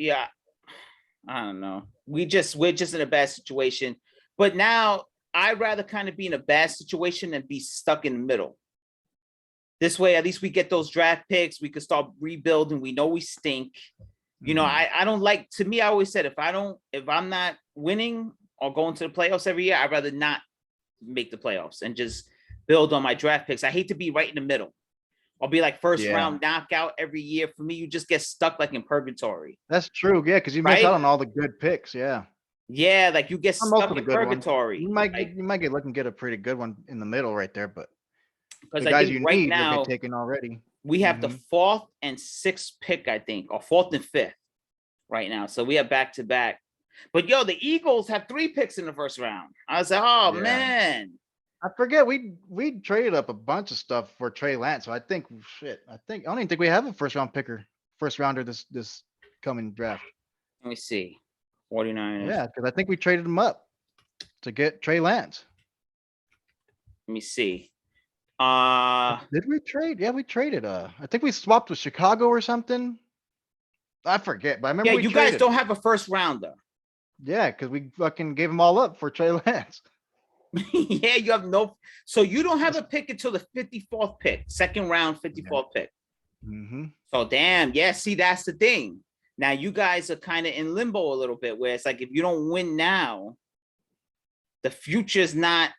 don't know. We're just in a bad situation. But now I'd rather kind of be in a bad situation than be stuck in the middle. This way, at least we get those draft picks. We could start rebuilding. We know we stink. You know, Mhm. I don't like, to me, I always said, if I'm not winning or going to the playoffs every year, I'd rather not make the playoffs and just build on my draft picks. I hate to be right in the middle. I'll be like first Yeah. round knockout every year. For me, you just get stuck like in purgatory. That's true. Yeah, because you miss Right? out on all the good picks. Yeah. Yeah, like you get Or most stuck of the in good ones. purgatory. You might Like, get a pretty good one in the middle right there, but because the I guys think you right need will now get taken already. we have the Mhm. 4th and 6th pick, I think, or 4th and 5th right now. So we have back to back. But yo, the Eagles have 3 picks in the first round. I was like, oh Yeah. man. I forget we traded up a bunch of stuff for Trey Lance, so I don't even think we have a first rounder this coming draft. Let me see. 49ers. Yeah, because I think we traded him up to get Trey Lance. Let me see. Did we trade? Yeah, we traded. I think we swapped with Chicago or something. I forget, but I remember Yeah, we you traded. guys don't have a first rounder. Yeah, because we fucking gave them all up for Trey Lance. Yeah, you have no. So you don't have a pick until the 54th pick, second round, 54th pick. Mm-hmm. So damn, yeah. See, that's the thing. Now you guys are kind of in limbo a little bit, where it's like if you don't win now, the future's not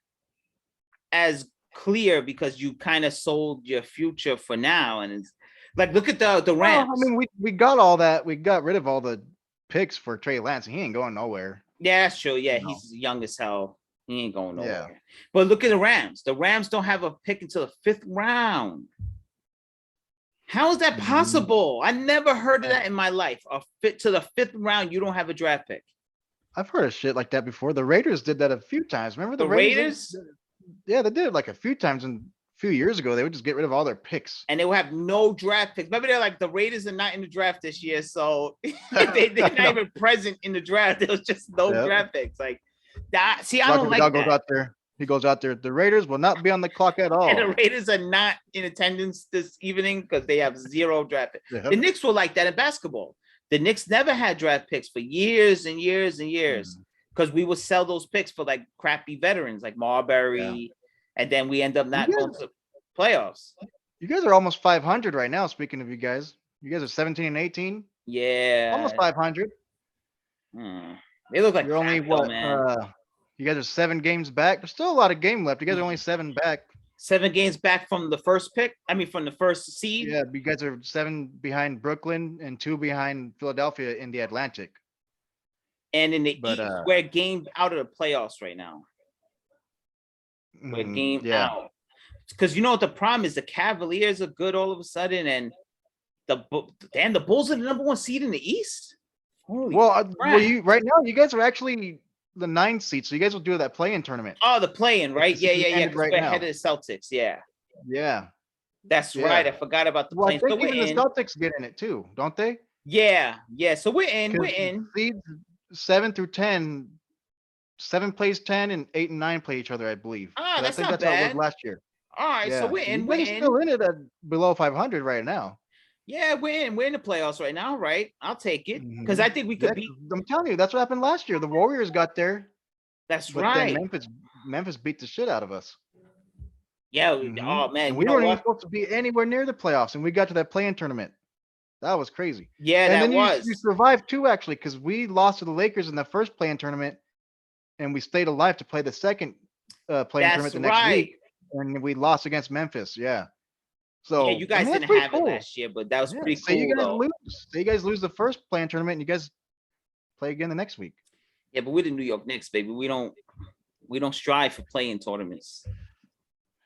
as clear because you kind of sold your future for now. And it's like, look at the Rams. Well, I mean, we got all that. We got rid of all the picks for Trey Lance. He ain't going nowhere. Yeah, that's true. Yeah, No. he's young as hell. He ain't going nowhere. Yeah. But look at the Rams. The Rams don't have a pick until the 5th round. How is that Mhm. possible? I never heard of that in my life. A fit to the 5th round, you don't have a draft pick. I've heard of shit like that before. The Raiders did that a few times. Remember the The Raiders? Raiders, Yeah, they did it like a few times, and a few years ago they would just get rid of all their picks. and they will have no draft picks. Maybe they're like the Raiders are not in the draft this year, so they're not even present in the draft. There was just no Yep. draft picks. Like that. See, I Roger don't Goodell like goes that. out there. He goes out there. The Raiders will not be on the clock at all. And the Raiders are not in attendance this evening because they have 0 draft picks. Yep. The Knicks were like that in basketball. The Knicks never had draft picks for years and years and years because we would sell those picks for like crappy veterans like Marbury, and then we end up not going to playoffs. You guys are almost 500 right now. Speaking of you guys are 17 and 18, Yeah, almost 500. They look like You're only crap, though, what? man. You guys are 7 games back. There's still a lot of game left. You guys are only 7 back. 7 games back from the first pick. I mean, from the first seed. Yeah, but you guys are 7 behind Brooklyn and 2 behind Philadelphia in the Atlantic. And in the But, East, we're a game out of the playoffs right now. We're a game out. Because you know what the problem is? The Cavaliers are good all of a sudden, and the Bulls are the number 1 seed in the East. Holy crap. You right now you guys are actually the 9th seed, so you guys will do that play-in tournament. Oh, the play-in, right? The Yeah. season ended 'Cause right we're now. ahead of the Celtics. Yeah, Yeah. that's Yeah. right. I forgot about the Well, I play-in. So think we're even the in. Celtics get in it too, don't they? Yeah. So we're in. We're 'Cause in. seeds 7 through 10, 7 plays 10 and 8 and 9 play each other, I believe. Ah, 'Cause that's I think not that's how it bad. was last year. All right, so we're in. You We're guys are in. still in it at below 500 right now. Yeah, we're in. We're in the playoffs right now, right? I'll take it because I think we could Yeah, beat. 'cause I'm telling you, that's what happened last year. The Warriors got there, That's but right. then Memphis beat the shit out of us. Yeah. Mhm. Oh man, And we you know weren't even what? supposed to be anywhere near the playoffs, and we got to that play-in tournament. That was crazy. Yeah, And that then was. you survived too, actually, because we lost to the Lakers in the first play-in tournament, and we stayed alive to play the second play-in tournament That's the next right. week, and we lost against Memphis. Yeah. So Yeah, you guys that's didn't pretty have cool. it last year, but that was Yeah, pretty say you cool guys though. lose. Say you guys lose the first play-in tournament, and you guys play again the next week. Yeah, but we're the New York Knicks, baby. We don't strive for playing tournaments.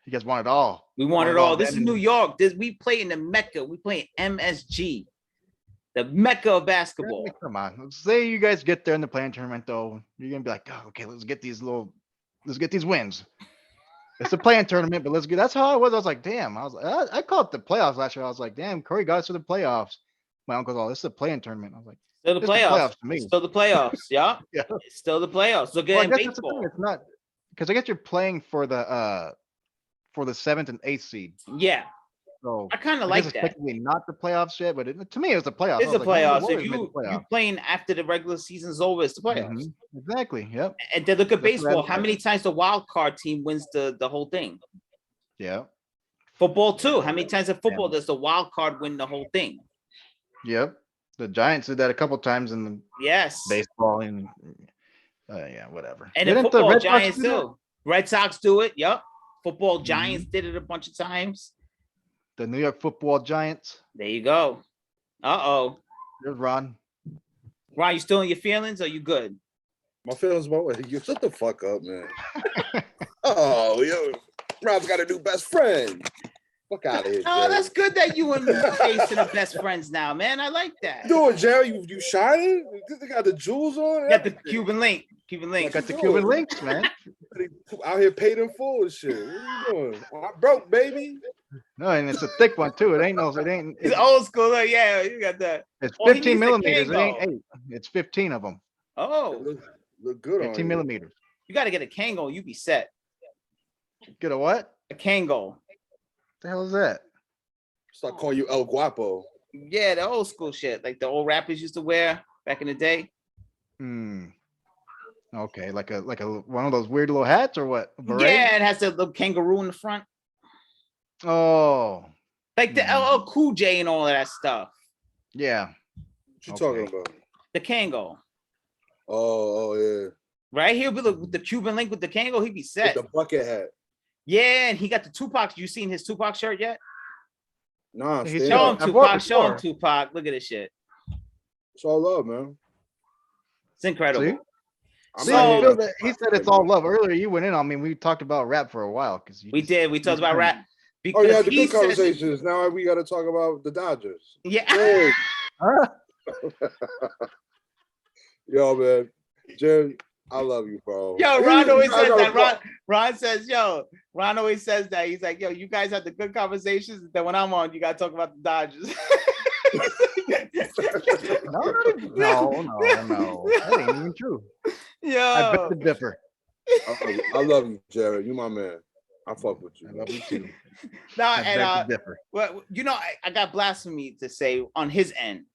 You guys want it all. We want it all. This is then. New York. We play in the Mecca. We play in MSG, the Mecca of basketball. Come on. Say you guys get there in the play-in tournament, though. You're gonna be like, oh, okay, let's get these wins. It's a play-in tournament, but let's get. That's how I was. I was like, damn. I was like, I called it the playoffs last year. I was like, damn, Curry got us to the playoffs. My uncle's all, this is a play-in tournament. I was like, Still the it's the playoffs. playoffs to me. Still the playoffs. Yeah. Yeah. It's still the playoffs. Look at Well, I in guess that's the thing. baseball. It's not because I guess you're playing for the 7th and 8th seed. Yeah. So I kind of I like guess it's that. technically not the playoffs yet, but to me, it was the playoffs. It's I the was like, oh, the playoffs. If Warriors made the you playoffs. playing after the regular season's over, it's the playoffs. Exactly. Yep. And then look at That's what I baseball. How said. many times the wild card team wins the whole thing? Yeah. Football too. How many times in football does the wild card win the whole thing? Yep. The Giants did that a couple times in the Yes. baseball and yeah, whatever. And in Didn't the football, Red Sox Giants do that? too. Red Sox do it. Yep. Football Mm-hmm. Giants did it a bunch of times. The New York Football Giants. There you go. Uh-oh. There's Ron. Ron, you still in your feelings? Or you good? My feelings about what? You shut the fuck up, man. Oh, yo, Rob's got a new best friend. Fuck out of here. Oh, Jerry. that's good that you and Jason are best friends now, man. I like that. You doing, Jerry? You shining? They got the jewels on. Got the Cuban link. Cuban I link. got the Cuban links, man. Out here paid in full and shit. What are you doing? I'm broke, baby. No, and it's a thick one too. It ain't. It's old school. Yeah, you got that. It's Oh, he 15 needs the millimeters. It ain't Kango. 8. It's 15 of them. Oh, Look good on 15 you. millimeters. you got to get a Kango. You be set. Get a what? A Kango. The hell is that? Start calling you El Guapo. Yeah, the old school shit, like the old rappers used to wear back in the day. Hmm. Okay, like a one of those weird little hats or what? A beret? Yeah, it has the little kangaroo in the front, Oh, like the LL Cool J and all of that stuff. yeah. What you Okay. talking about? The Kango, Oh yeah. right here with the Cuban link with the Kango, he'd be With set. the bucket hat. Yeah, and he got the Tupac. You seen his Tupac shirt yet? Nah, He's stand Show him up. I bought Tupac. Show him before. Tupac. Look at this shit. It's all love, man. It's incredible. See? I'm See, not So- he, hating said on he said it's all love. Earlier, you went in on me. We talked about rap for a while because We did. We talked about rap. Oh, you because had the he good says, conversations. Now we got to talk about the Dodgers. yeah. Hey, Ah, yo, man, Jim, I love you, bro. Yo, You Ron always guys says gotta that. Ron says, yo, Ron always says that. He's like, yo, you guys have the good conversations. That when I'm on, you gotta talk about the Dodgers. no. That ain't even true. I beg Yo, to differ. I love you, Jared. You my man. I fuck with you. I love you too. no, I beg to and differ. well, you know, I got blasphemy to say on his end.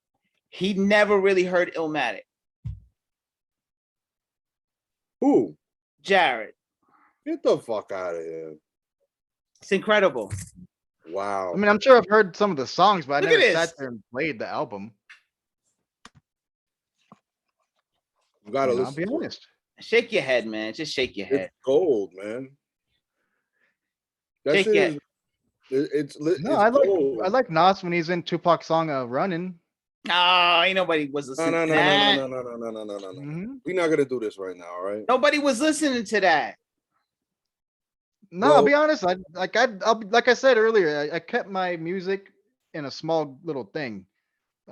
He never really heard Illmatic. Who? Jared, Get the fuck out of here. it's incredible. Wow. I mean, I'm sure I've heard some of the songs, but I Look at never this. sat there and played the album. You gotta I'll listen. be to it. honest. Shake your head, man. Just shake your head. It's gold, man. That Shake shit your- is. It's No, it's gold. I like Nas when he's in Tupac's song "Running." No, ain't nobody was No, listening no, to no, that. no, no, no, no, no, no, no, no. Mhm. We're not gonna do this right now, all right? Nobody was listening to that. No, I'll Well- be honest. Like I said earlier, I kept my music in a small little thing.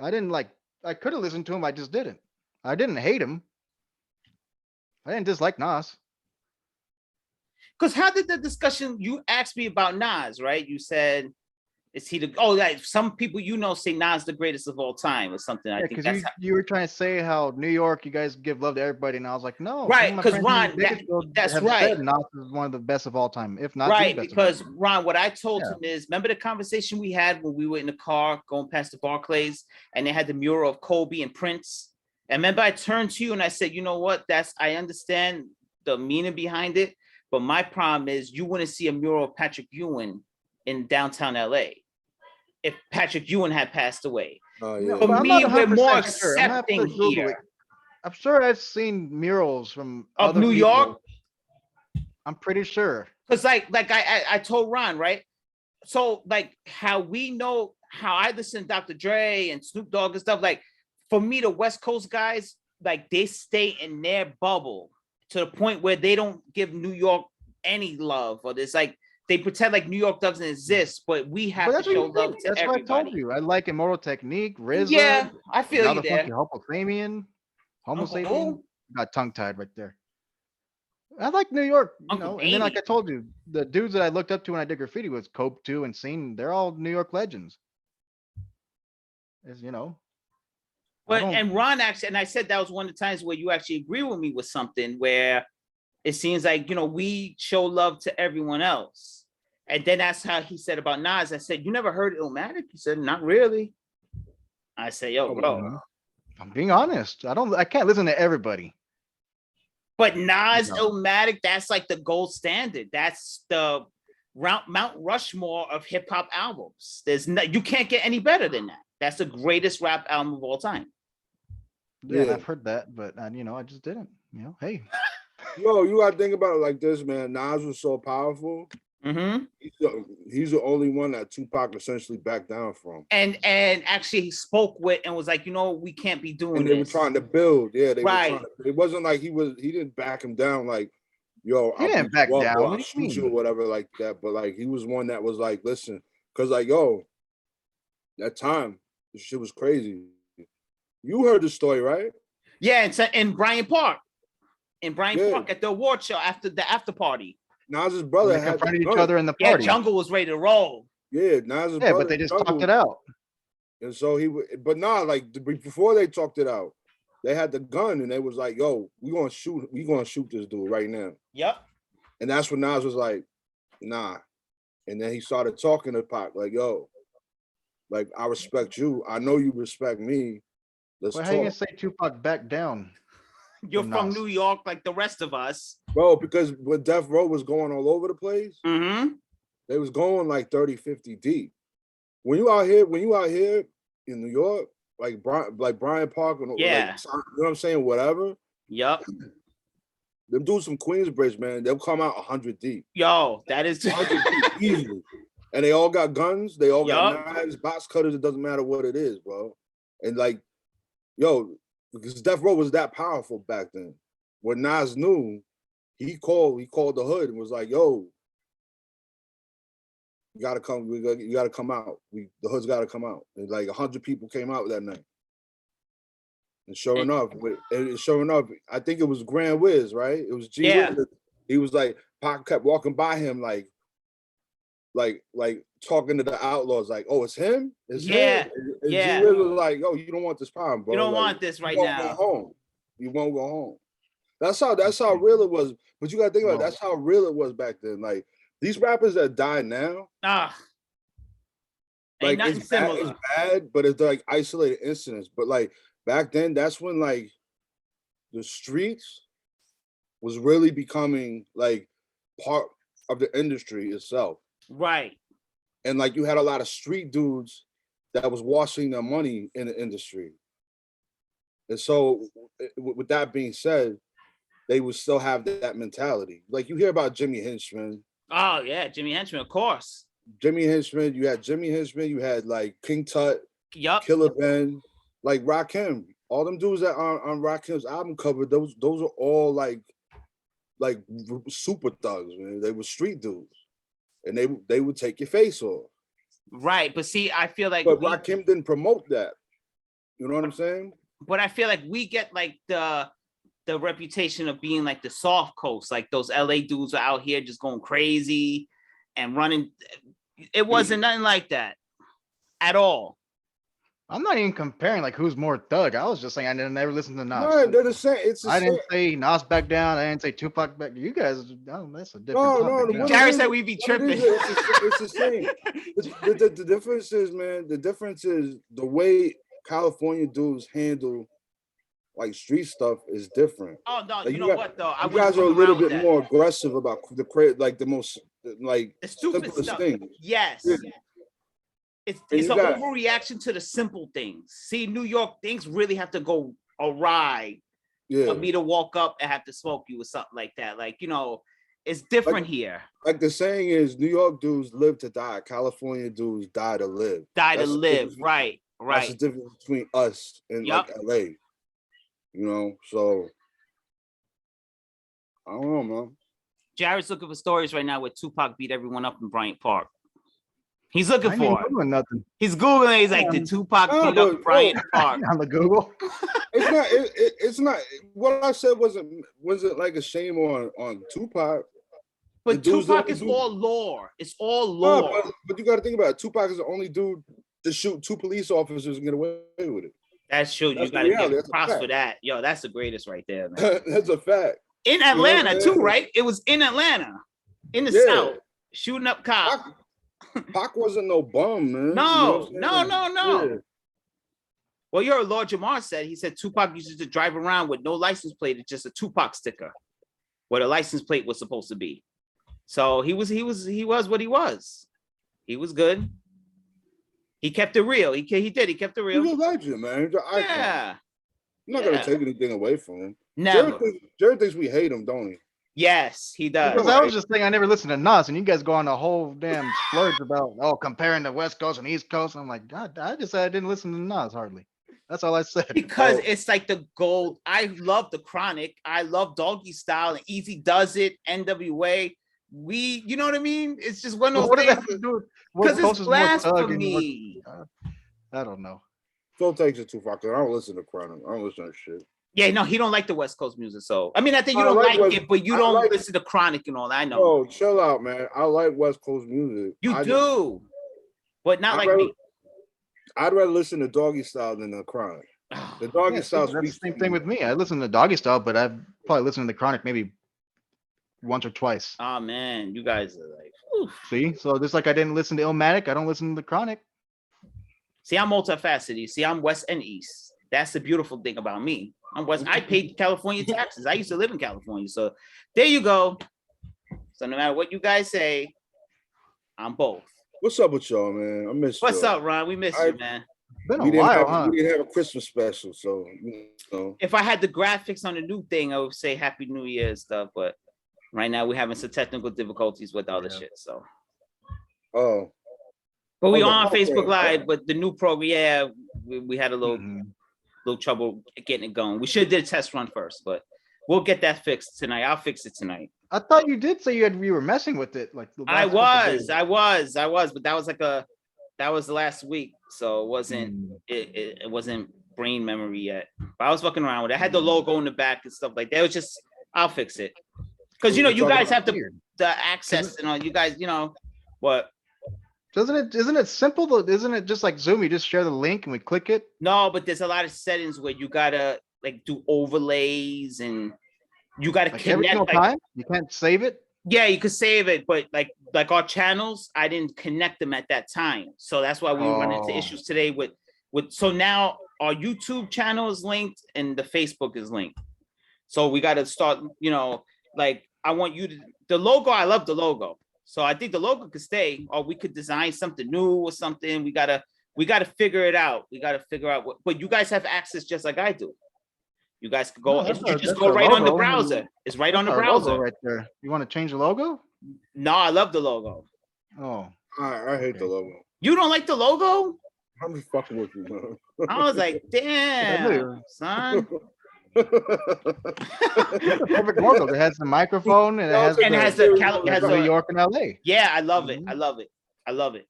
I didn't like. I could have listened to him. I just didn't. I didn't hate him. I didn't dislike Nas. Because how did the discussion you asked me about Nas, right? You said, is he the like some people you know say Nas the greatest of all time or something. I Yeah, think because that's you were trying to say how New York, you guys give love to everybody, and I was like, no. some Right, of my 'cause friends in Ron, Bakersfield that's have right. said Nas is one of the best of all time, if not the right, best. of all because time. Ron, what I told Yeah. him is, remember the conversation we had when we were in the car going past the Barclays and they had the mural of Kobe and Prince? And remember, I turned to you and I said, you know what? I understand the meaning behind it, but my problem is you wouldn't see a mural of Patrick Ewing in downtown LA if Patrick Ewing had passed away. Oh, No, yeah. For but I'm me, not we're 100% more sure. I'm gonna have to accepting Google here it. I'm sure I've seen murals from of other New people. York. I'm pretty sure. Because like I told Ron, right? So like how we know how I listen to Dr. Dre and Snoop Dogg and stuff, like for me, the West Coast guys, like they stay in their bubble to the point where they don't give New York any love, or it's like they pretend like New York doesn't exist, but we have But to that's what show you love think. to That's what I told everybody. you. I like Immortal Technique, RZA, Yeah, I feel now you the Funky there. Homo Sapien, Homo Uncle Sapien. who? Got tongue tied right there. I like New York, Uncle and then like Amy. I told you, the dudes that I looked up to when I did graffiti was Cope 2 and Scene. They're all New York legends. Is I But don't. and Ron actually, and I said that was one of the times where you actually agree with me with something where it seems like we show love to everyone else. And then that's how he said about Nas. I said, you never heard Illmatic? He said, not really. I said, yo, bro. Mhm. I'm being honest. I can't listen to everybody. But Nas No. Illmatic, that's like the gold standard. That's the Mount Rushmore of hip hop albums. You can't get any better than that. That's the greatest rap album of all time. Yeah, and Yeah. I've heard that, but I just didn't. Hey, Yo, you gotta think about it like this, man. Nas was so powerful. Mm-hmm. He's the only one that Tupac essentially backed down from. And actually he spoke with and was like, we can't be doing And they were this. trying to build. Yeah, they Right. were trying to, it wasn't like he didn't back him down like, yo, He didn't beat back you up down. or What I'll do you shoot you mean? or whatever like that. But like he was one that was like, listen, because like, yo, that time, this shit was crazy. You heard the story, right? Yeah, and so in Bryant Park. In Bryant Yeah. Park at the award show after the after party. Nas's When brother they had confronted the each gun. other in the Yeah, party. Jungle was ready to roll. Yeah, Nas's Yeah, brother. but they just talked it Jungle. out. And so but nah, like before they talked it out, they had the gun and they was like, yo, we gonna shoot this dude right now. Yep. And that's when Nas was like, nah. And then he started talking to Pac, like, yo, like I respect you. I know you respect me. Let's Well, how you gonna talk. say Tupac back down? You're From from Nas. New York like the rest of us. Bro, because when Death Row was going all over the place, Mm-hmm. they was going like 30, 50 deep. When you out here in New York, like Bryant Park and Yeah. like, you know what I'm saying, whatever, Yep. them dudes from Queensbridge, man, they'll come out 100 deep. Yo, that is 100 deep, easily. And they all got guns, they all got Yup. knives, box cutters, it doesn't matter what it is, bro. And like, yo, because Death Row was that powerful back then. When Nas knew, he called the hood and was like, yo, You gotta come. You gotta come out. The hood's gotta come out. And like 100 people came out that night. And sure enough, I think it was Grand Wiz, right? It was G Yeah. Wiz. He was like, Pac kept walking by him, like talking to the Outlaws, like, "Oh, it's him." It's him. And yeah. G Wiz was like, "Oh, you don't want this problem, bro. You don't Like, want this right you won't now. Go home. You won't go home." That's how real it was. But you gotta think about it, that's how real it was back then. Like these rappers that die now, Ain't like nothing similar. it's bad, but it's like isolated incidents. But like back then, that's when like the streets was really becoming like part of the industry itself. Right. And like you had a lot of street dudes that was washing their money in the industry. And so with that being said, they would still have that mentality. Like you hear about Jimmy Henchman. Oh yeah, Jimmy Henchman, of course. Jimmy Henchman, you had like King Tut, Yup. Killer Ben, like Rakim. All them dudes that are on Rakim's album cover, those are all like super thugs, man. They were street dudes. And they would take your face off. Right. But see, I feel like Rakim didn't promote that. You know what I'm saying? But I feel like we get like the reputation of being like the soft coast, like those LA dudes are out here just going crazy and running. It wasn't nothing like that at all. I'm not even comparing like who's more thug. I was just saying I never listened to Nas. No, they're the same. I didn't say Nas back down. I didn't say Tupac back. You guys, that's a different topic. No. Jared said we'd be tripping. It's the same. The difference is, man, the difference is the way California dudes handle like street stuff is different. Oh no, like, you know what though? You guys are a little bit more aggressive about the most like the stupid stuff. Things. Yes. Yeah. It's an overreaction to the simple things. See, New York, things really have to go awry for me to walk up and have to smoke you or something like that. Like, you know, it's different here. Like the saying is, New York dudes live to die. California dudes die to live. Die to live, right. That's the difference between us and like LA. You know, so I don't know, man. Jared's looking for stories right now where Tupac beat everyone up in Bryant Park. He's looking for it. Nothing. He's Googling. He's like, did Tupac beat up Bryant Park? On the Google. It's not. What I said wasn't like a shame on Tupac. But Tupac is all lore. It's all lore. But you got to think about it. Tupac is the only dude to shoot 2 police officers and get away with it. That's true. You got to give props for that. Yo, that's the greatest right there, man. That's a fact. In Atlanta too, right? It was in Atlanta, in the South, shooting up cops. Pac wasn't no bum, man. No. Yeah. Well, your Lord Jamar said, he said Tupac used to drive around with no license plate. It's just a Tupac sticker, where the license plate was supposed to be. So he was what he was. He was good. He kept it real. He did. He kept it real. He's a legend, man. Yeah. I'm not gonna take anything away from him. Never. Jared thinks we hate him, don't he? Yes, he does. Because I was just saying I never listened to Nas, and you guys go on a whole damn splurge about comparing the West Coast and East Coast. I'm like, God, I just said I didn't listen to Nas hardly. That's all I said. Because it's like the gold. I love the Chronic. I love Doggy Style and Easy Does It, NWA. You know what I mean? It's just one of those things. Because it's blasphemy. I don't know. Phil takes it too far. I don't listen to Chronic. I don't listen to shit. Yeah, no, he don't like the West Coast music. So I mean, I think you don't like it, but you don't listen to Chronic and all that. I know. Oh, chill out, man. I like West Coast music. You do, but not like me. I'd rather listen to Doggy Style than the Chronic. The Doggy Style. That's the same thing with me. I listen to Doggy Style, but I've probably listened to the Chronic maybe once or twice. Oh man, you guys are like, whew. See, so just like I didn't listen to Illmatic, I don't listen to the Chronic. See, I'm multifaceted. See, I'm West and East. That's the beautiful thing about me. I'm West. I paid California taxes. I used to live in California. So there you go. So no matter what you guys say, I'm both. What's up with y'all, man? I miss you. What's up, Ron? We miss you, man. Been a while, huh? We didn't have a Christmas special, so if I had the graphics on the new thing, I would say Happy New Year and stuff. But right now we're having some technical difficulties with all the shit. So but we on Facebook Live, but the new program, we had a little trouble getting it going. We should have did a test run first, but we'll get that fixed tonight. I'll fix it tonight. I thought you did say you were messing with it like the I last couple days. was, but that was that was last week, so it wasn't Mm. it wasn't brain memory yet. But I was fucking around with it. I had the logo in the back and stuff like that. It was just I'll fix it. Because you know, you guys have Weird. the access and all you guys, you know, what Isn't it simple though? Isn't it just like Zoom? You just share the link and we click it. no, but there's a lot of settings where you gotta like do overlays and you gotta Like every connect single like, time. You can't save it. yeah, you could save it, but like our channels, I didn't connect them at that time. So that's why we run into Oh. issues today with so now our YouTube channel is linked and the Facebook is linked. So we gotta start, you know, like I want you to the logo, I love the logo. So I think the logo could stay, or we could design something new or something. We gotta figure it out. We gotta figure out what, but you guys have access just like I do. You guys could go, No, that's you our- just that's go our right on the logo. browser. It's right on the That's our logo browser. right there. You want to change the logo? No, I love the logo. Oh, I hate the logo. You don't like the logo? I'm just fucking with you, man. I was like, damn, son. it's a perfect logo. It has the microphone and it has And it has the has New a, York and LA. yeah, I love it. Mhm. I love it. I love it.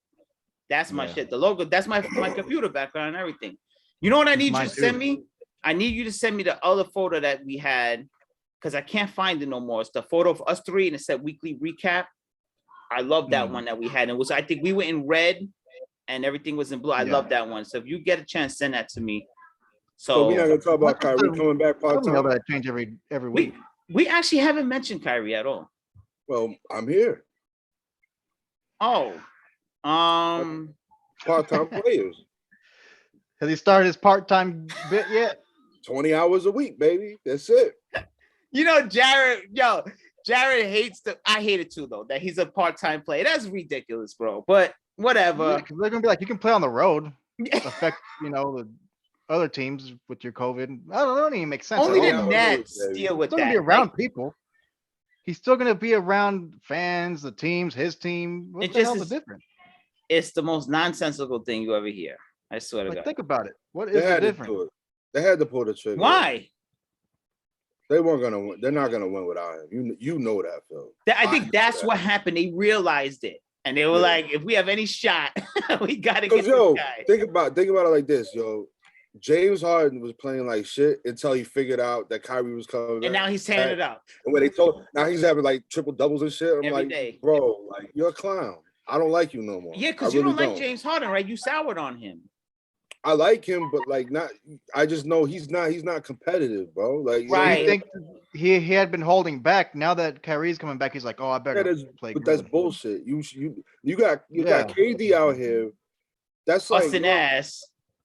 That's my Yeah. shit. The logo, that's my computer background and everything. You know what I It's need you mine to send too. me? I need you to send me the other photo that we had because I can't find it no more. It's the photo of us three and it said weekly recap. I love that Hmm. one that we had. It was, I think we were in red and everything was in blue. I Yeah. love that one. So if you get a chance, send that to me. So we're not So gonna talk about What's Kyrie the- coming back part Thumbnail time. that I change every we week. we actually haven't mentioned Kyrie at all. Well, I'm here. Oh, Part time players, Has he started his part-time bit yet? 20 hours a week, baby. That's it. you know, Jared hates I hate it too though, that he's a part-time player. That's ridiculous, bro. But whatever. Yeah, 'cause they're gonna be like, you can play on the road. Affect the other teams with your COVID. I don't even make sense. Only at the all. Nets baby. deal He's with still gonna that. be around Like, people. He's still gonna be around fans, the teams, his team. What It the just hell's is- the difference? it's the most nonsensical thing you ever hear. I swear to Like, God. think about it. What They is the had to difference? do it. They had to pull the trigger. Why? They weren't gonna win. They're not gonna win without him. You know that, Phil. I I think know that's that. what happened. They realized it. And they were Yeah. like, if we have any shot, we gotta get Because yo, this guy. think about it like this, yo. James Harden was playing like shit until he figured out that Kyrie was coming And back. now he's tearing it up. And when they told, now he's having like triple doubles and shit. I'm Every like, day. bro, like you're a clown. I don't like you no more. Yeah, because I you really don't like James Harden, right? You soured on him. I like him, but like not. I just know he's not competitive, bro. Like you know, Right. You think he had been holding back? Now that Kyrie's coming back, he's like, oh, I better that is, play. but that's good. bullshit. You got KD out here. That's like Busting ass.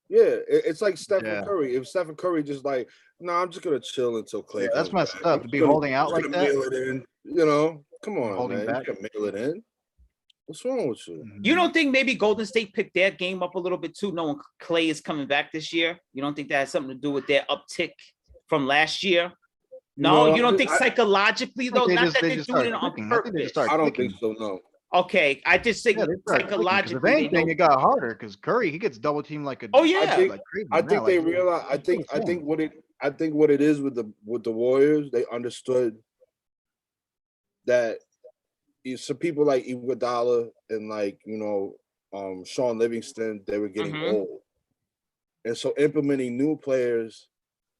yeah, it's like Stephen Yeah. Curry. If Stephen Curry just like, nah, I'm just gonna chill until Clay. Yeah, that's comes messed back. up I'm to just be gonna- holding out just like gonna that. Mail it in. You know, come on, Holding man. back. You can mail it in. What's wrong with you? Mhm. You don't think maybe Golden State picked their game up a little bit too, knowing Clay is coming back this year? You don't think that has something to do with their uptick from last year? No, No, you don't think I- psychologically I though? think Not that they they're just doing it started on clicking. I think they purpose. just started I don't clicking. think so. No. Okay, I just think Yeah, they started clicking, 'cause psychologically. if they anything, know- it got harder because Curry he gets double teamed like a Oh yeah, think- like crazy. I now, think they like, realize. I think what it is with the Warriors. They understood that some people like Iguodala and like Sean Livingston, they were getting Mhm. old, and so implementing new players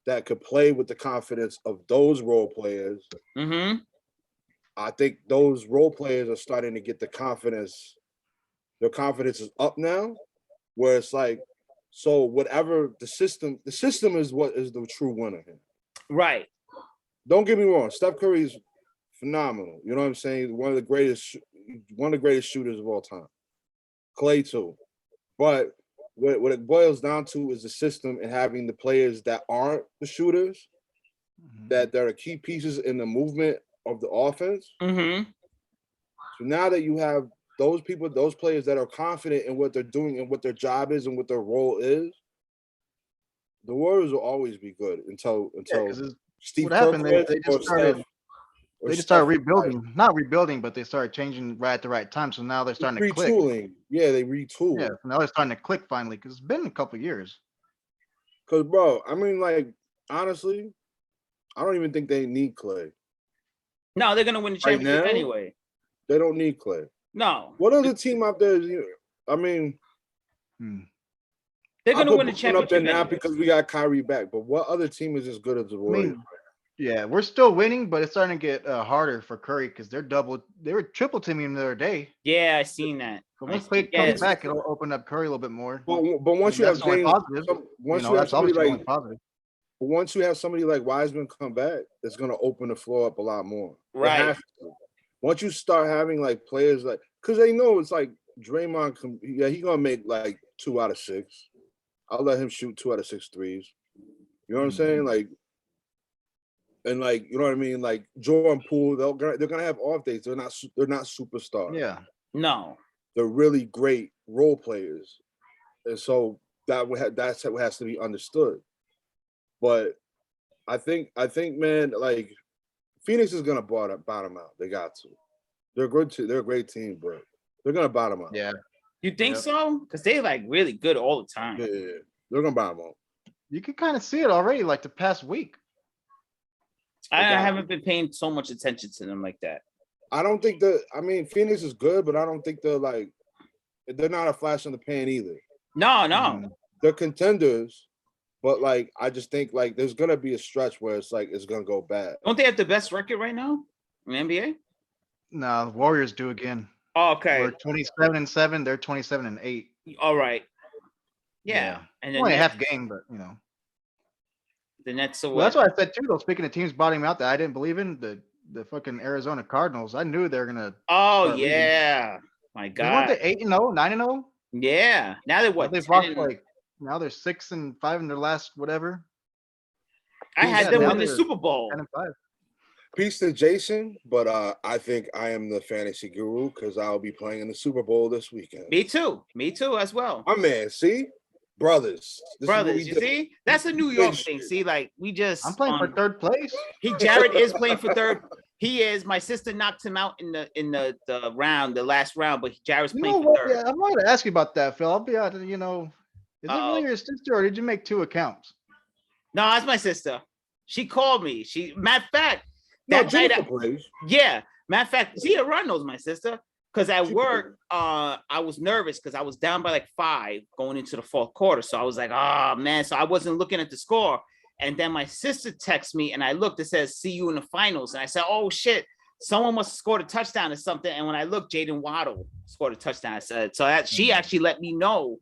that could play with the confidence of those role players. Mm-hmm. I think those role players are starting to get the confidence. Their confidence is up now, where it's like, so whatever the system is what is the true winner here. Right. Don't get me wrong, Steph Curry is phenomenal. You know what I'm saying? One of the greatest shooters of all time. Clay too. But what it boils down to is the system and having the players that aren't the shooters, Mhm. that are key pieces in the movement of the offense. Mm-hmm. So now that you have those people, those players that are confident in what they're doing and what their job is and what their role is, the Warriors will always be good until Yeah, 'cause it's- Steve what happened, Kerr they quits just or started- Steph- or they just Steph started rebuilding, not rebuilding, but they started changing right at the right time. So now they're starting to click. retooling. Yeah, they retool. Yeah, so now they're starting to click finally because it's been a couple years. Because, bro, I mean, like, honestly, I don't even think they need Clay. No, they're gonna win the Right championship now? anyway. They don't need Clay. No, What other team out there? I mean, Hmm. they're I gonna put win the Brooklyn up there championship now anyway. because we got Kyrie back. But what other team is as good as the I Warriors? mean, yeah, we're still winning, but it's starting to get harder for Curry because they were triple teaming him the other day. Yeah, I seen that. But I once see- Clay yeah, comes back, it'll open up Curry a little bit more. But once you have That's the only James, positive. once you have That's somebody obviously the like only positive. once you have somebody like Wiseman come back, it's gonna open the floor up a lot more. It Right. has to. Once you start having like players like, because they know it's like Draymond, he gonna make like 2 out of 6. I'll let him shoot 2 out of 6 threes. You know what I'm saying? Like, and like, you know what I mean? Like Jordan Poole, they're gonna have off days. They're not superstars. Yeah. no. They're really great role players, and so that's what has to be understood. But I think, man, like Phoenix is gonna bottom out. They got to. They're good too. They're a great team, but they're gonna bottom out. Yeah. You think Yep. so? Because they like really good all the time. Yeah. They're gonna bottom out. You can kind of see it already, like the past week. I got- haven't been paying so much attention to them like that. I don't think I mean, Phoenix is good, but I don't think they're not a flash in the pan either. No, no. Mhm. They're contenders, but like I just think like there's gonna be a stretch where it's like it's gonna go bad. Don't they have the best record right now in the NBA? No, the Warriors do again. Oh, okay. We're 27-7. They're 27-8. All right. Yeah. Yeah. And then Only a half game, but you know. the Nets are Well, that's what? what I said too. Though, speaking of teams bottoming out that I didn't believe in, the fucking Arizona Cardinals. I knew they were gonna. Oh, start losing. yeah. My Weren't God. they 8-0, 9-0? Yeah. Now they're what? They've 10 lost and- like now they're 6-5 in their last whatever. I had yeah, them now win the they're Super Bowl. 10-5. Peace to Jason, but I think I am the fantasy guru because I'll be playing in the Super Bowl this weekend. Me too. Me too as well. My man, see, brothers, this is what Brothers, we you do. see? That's a New Good York shit. thing. See, like we just I'm playing for third place. Jared is playing for third. He is. My sister knocked him out in the last round, but Jared's You know playing for what? third. Yeah, I wanted to ask you about that, Phil. I'll be out. You know, is it Uh-oh. really your sister, or did you make 2 accounts? No, that's my sister. She called me. Matter of fact, No, that night, Jennifer plays. yeah. Matter of fact, Zia Run knows my sister. Because at work, I was nervous because I was down by like 5 going into the fourth quarter. So I was like, oh man. So I wasn't looking at the score. And then my sister texts me and I looked, it says, see you in the finals. And I said, oh shit, someone must have scored a touchdown or something. And when I looked, Jaden Waddle scored a touchdown. I said, so that she actually let me know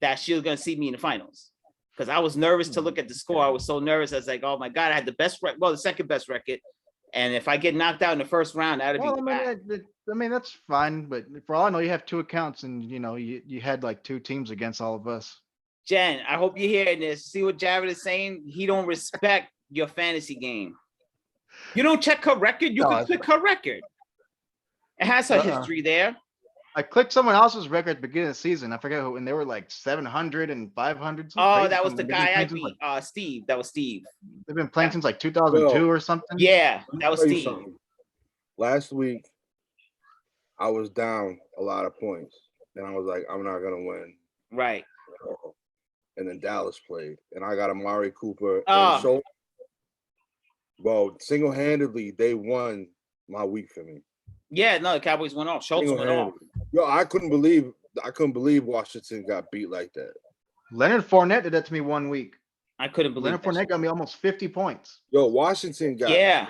that she was going to see me in the finals. Because I was nervous to look at the score. I was so nervous. I was like, oh my God, I had the second best record. And if I get knocked out in the first round, that'd Well, be I bad. mean, that's fine. But for all I know, you have 2 accounts, and you know, you had like 2 teams against all of us. Jen, I hope you're hearing this. See what Jared is saying? He don't respect your fantasy game. You don't check her record. You No, can click her record. It has her history there. I clicked someone else's record at the beginning of the season. I forget who, and they were like 700 and 500. some Oh, crazy that was thing. the They've been guy I playing since, beat. like- Steve. That was Steve. They've been playing since like 2002 or something. Yeah, that was Tell you Steve. something. Last week, I was down a lot of points, and I was like, I'm not gonna win. Right. And then Dallas played, and I got Amari Cooper. Ah. And so, well, single-handedly, they won my week for me. Yeah, no, the Cowboys went off. Schultz went off. Yo, I couldn't believe Washington got beat like that. Leonard Fournette did that to me one week. I couldn't believe Leonard that Fournette shit. got me almost 50 points. Yo, Washington got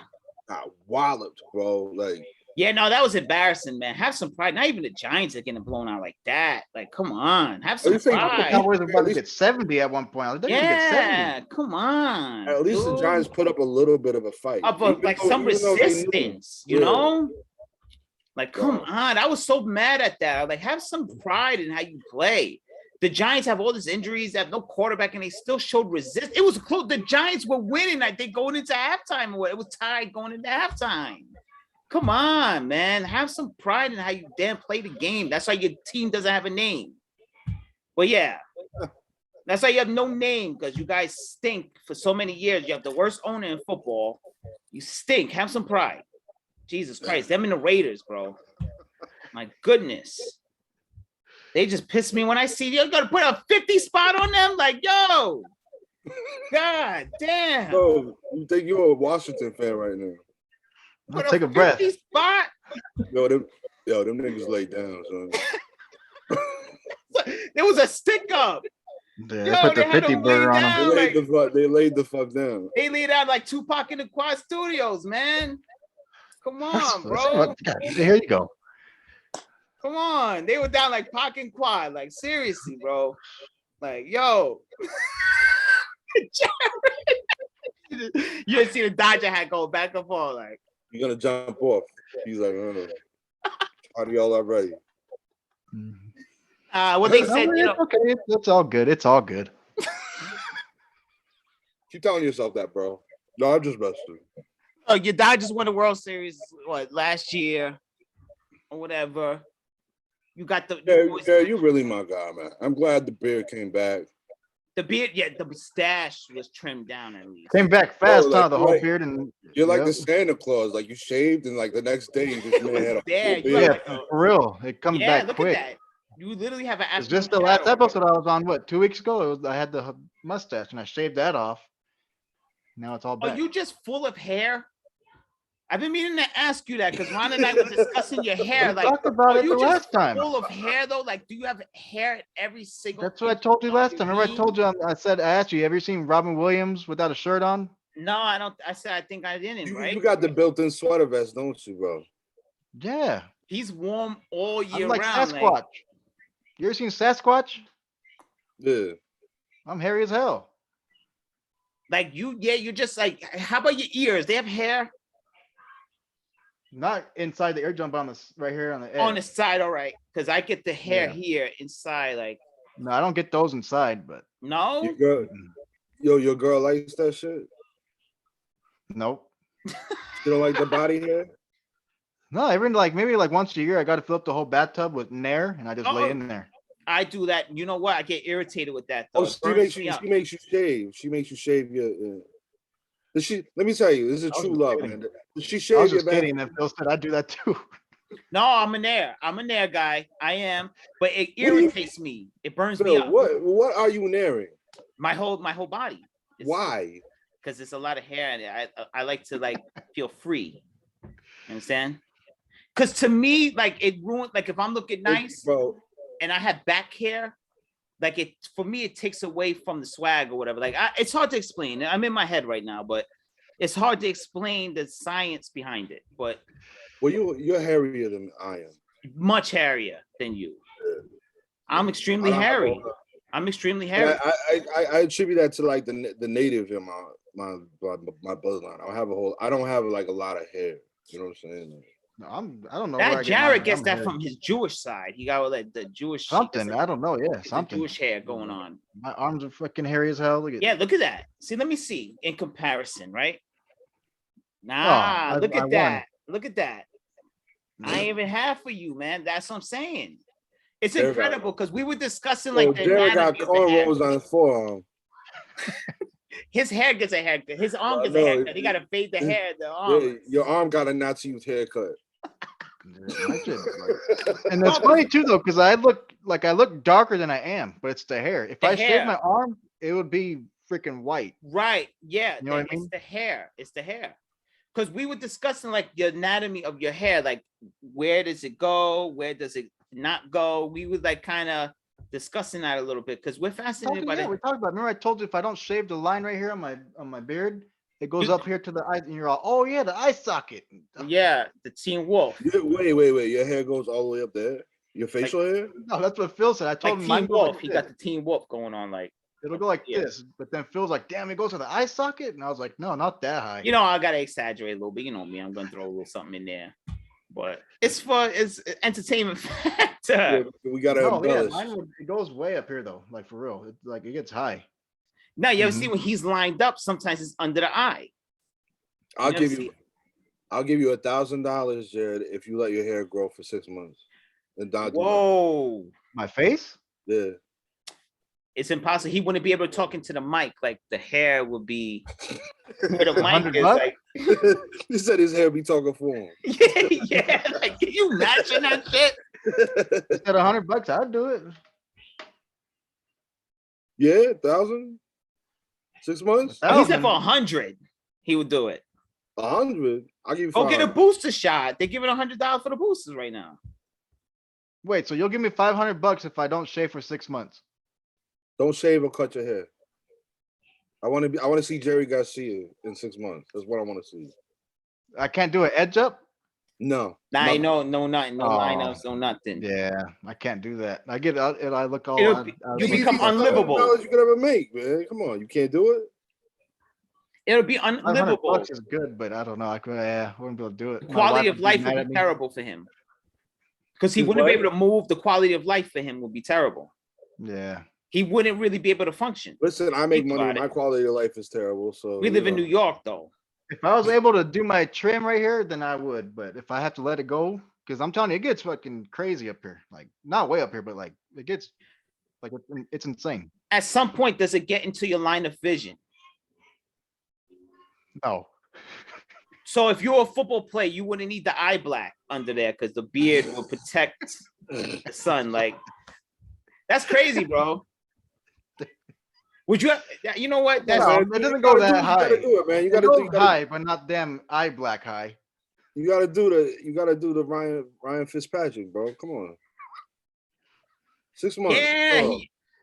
walloped, bro. Like, Yeah, no, that was embarrassing, man. Have some pride. Not even the Giants are getting blown out like that. Like, come on. Have some least they- The pride. Cowboys were about to least- get 70 at one point. They didn't get 70. Yeah, come on. at least the dude. Giants put up a little bit of a fight. Up Even like though- some even though they knew. resistance, you Yeah. know? Like, come Yeah. on. I was so mad at that. Like, have some pride in how you play. The Giants have all these injuries, they have no quarterback, and they still showed resist. It was close. The Giants were winning, I think, going into halftime. It was tied going into halftime. Come on, man. Have some pride in how you damn play the game. That's why your team doesn't have a name. But yeah, that's why you have no name, because you guys stink for so many years. You have the worst owner in football. You stink. Have some pride. Jesus Christ. Them and the Raiders, bro. My goodness. They just piss me when I see you gotta put a 50 spot on them. Like, yo, God damn. Bro, you think you're a Washington fan right now? I'll For take the a breath. 50 spot. Them niggas laid down, son. There was a stick up. Yeah, Yo, they put the they had 50 him burger laid on him. down. They laid the fuck down. They laid out like Tupac in the Quad Studios, man. Come on, That's bro. what- God, here you go. Come on. They were down like Pac and Quad. Like, seriously, bro. Like, yo. You didn't see the Dodger hat go back and forth. Like, You're gonna jump off. He's like, party all already. what they said, you know, It's okay. It's all good. It's all good. Keep telling yourself that, bro. No, I'm just messing. your Dodgers won the World Series, what, last year or whatever. You got the Yeah, you're really my guy, man. I'm glad the beard came back. the beard, yeah, the mustache was trimmed down at least. Came back fast, like, huh? The whole like- beard and You're like Yep. the Santa Claus. Like you shaved, and like the next day, this man had a there. full You beard. got yeah, like for real. It comes yeah, back look quick. at that. You literally have an It's afternoon just the last shadow. episode I was on. What 2 weeks ago? I had the mustache and I shaved that off. Now it's all Are back. you just full of hair? I've been meaning to ask you that because Ron and I were discussing your hair. We Like, talked about are it you the just last time. full of hair though? Like, do you have hair at every single? That's what I inch told you of last your time. Remember I told being? you I said I asked you, have you seen Robin Williams without a shirt on? No, I don't. I said I think I didn't. You, Right? you got the built-in sweater vest, don't you, bro? Yeah. He's warm all year I'm like round. Sasquatch. You ever seen Sasquatch? Yeah. I'm hairy as hell. Like you, yeah, you're just like. How about your ears? They have hair Not inside the eardrum, but on right here on the edge. on the side, all right? Because I get the hair Yeah. here inside. Like, No, I don't get those inside, but no, Your girl, your girl likes that shit. nope. You don't like the body hair? No, every maybe once a year I gotta fill up the whole bathtub with Nair and I just lay Oh. in there. I do that. You know what? I get irritated with that. Though. Oh, It she burns makes me you. up. She makes you shave. She makes you shave your. Does she? Let me tell you, this is I was true just love, kidding. man. Does she I shave was your just kidding, bathroom? and Phil said I'd do that too. No, I'm a Nair. I'm a Nair guy. I am, but it do you- irritates me. It burns me Phil, up. what are you naring? My whole body. Why? Because there's a lot of hair in it. I like to like feel free. You understand? Because to me, like it ruined. Like if I'm looking nice bro. and I have back hair, like it for me, it takes away from the swag or whatever. Like it's hard to explain. I'm in my head right now, but it's hard to explain the science behind it. But Well, you're hairier than I am. much hairier than you. I'm extremely I don't have hairy. all that. I'm extremely And hairy. I attribute that to like the native in my bloodline. I don't have like a lot of hair. You know what I'm saying? No, I don't know. where I That get mine. Jared gets I'm that hairy. from his Jewish side. He got all that the Jewish he something. gets I don't know. Yeah, the something. Jewish hair going on. My arms are fucking hairy as hell. Look at Yeah, look at that. See, let me see in comparison, right? Nah, I look won. at that. Look at that. I ain't even half for you, man. That's what I'm saying. It's Jared got- incredible because we were discussing Like like the Jared got anatomy of the hair. cornrows on his forearm. His hair gets a haircut. His arm gets a no, haircut. He got to fade the his- hair. The arm. Yeah, your arm got a Nazi youth haircut. Yeah, my shit, and it's funny too though, because I look darker than I am, but it's the hair. If The I hair. shave my arm, it would be freaking white. Right. Yeah. You know what I It's mean? the hair. It's the hair. Because we were discussing like the anatomy of your hair, like where does it go? Where does it not go? We were like kind of discussing that a little bit because we're fascinated by Yeah, the we talked about. Remember, I told you if I don't shave the line right here on my beard, it goes You- up here to the eye, and you're all, oh yeah, the eye socket. yeah, the Teen Wolf. Wait. Your hair goes all the way up there? Your facial hair? No, that's what Phil said. I Like told him mine Teen goes Wolf. like He this. got the Teen Wolf going on. Like, It'll go like Yeah. this, but then Phil's like, damn, it goes to the eye socket, and I was like, no, not that high. you know, I gotta exaggerate a little bit. You know me, I'm gonna throw a little something in there. But it's entertainment factor. Yeah, we gotta no, yeah, embellish. it goes way up here though, like for real. It's like it gets high. Now you ever Mhm. see when he's lined up, sometimes it's under the eye. I'll never give see you $1,000, Jared, if you let your hair grow for 6 months. And not do Whoa. My face? that. It's impossible. He wouldn't be able to talk into the mic. Like the hair would be where the mic $100 is. bucks? Like, Yeah. He said his hair be talking for him. yeah. Like, can you imagine that shit? Instead of $100, I'd do it. Yeah, 1,000? 6 months? Oh, He said man. for 100, he would do it. 100? I'll give you Go get a 500. booster shot. They're giving $100 for the boosters right now. Wait, so you'll give me $500 if I don't shave for 6 months? Don't shave or cut your hair. I want to see Jerry Garcia in 6 months. That's what I want to see. I can't do an edge up? No. Nah, nothing. no, nothing, no Oh, lineups, no nothing. Yeah, I can't do that. I get out and I look all. It'll be- I you It's become the easiest unlivable. $500 you could ever make, man. Come on, you can't do it. It'll be unlivable. $500 is good, but I don't know. I wouldn't be able to do it. My Quality wife of life mad would at be me. terrible for him. Because he His wouldn't be what? able to move. The quality of life for him would be terrible. Yeah. He wouldn't really be able to function. Listen, I make Think money. about My it. quality of life is terrible. So We live in New York, though. If I was able to do my trim right here, then I would. But if I have to let it go, because I'm telling you, it gets fucking crazy up here. Like not way up here, but like it gets like it's insane. At some point, does it get into your line of vision? No. So if you're a football player, you wouldn't need the eye black under there because the beard will protect the sun. Like, that's crazy, bro. Would you? You know what? That's No, man, it doesn't you go gotta that do- You high. gotta do it, man. You It gotta goes do. high, but not damn eye black high. You gotta do the. You gotta do the Ryan Fitzpatrick, bro. Come on. 6 months. yeah, Oh.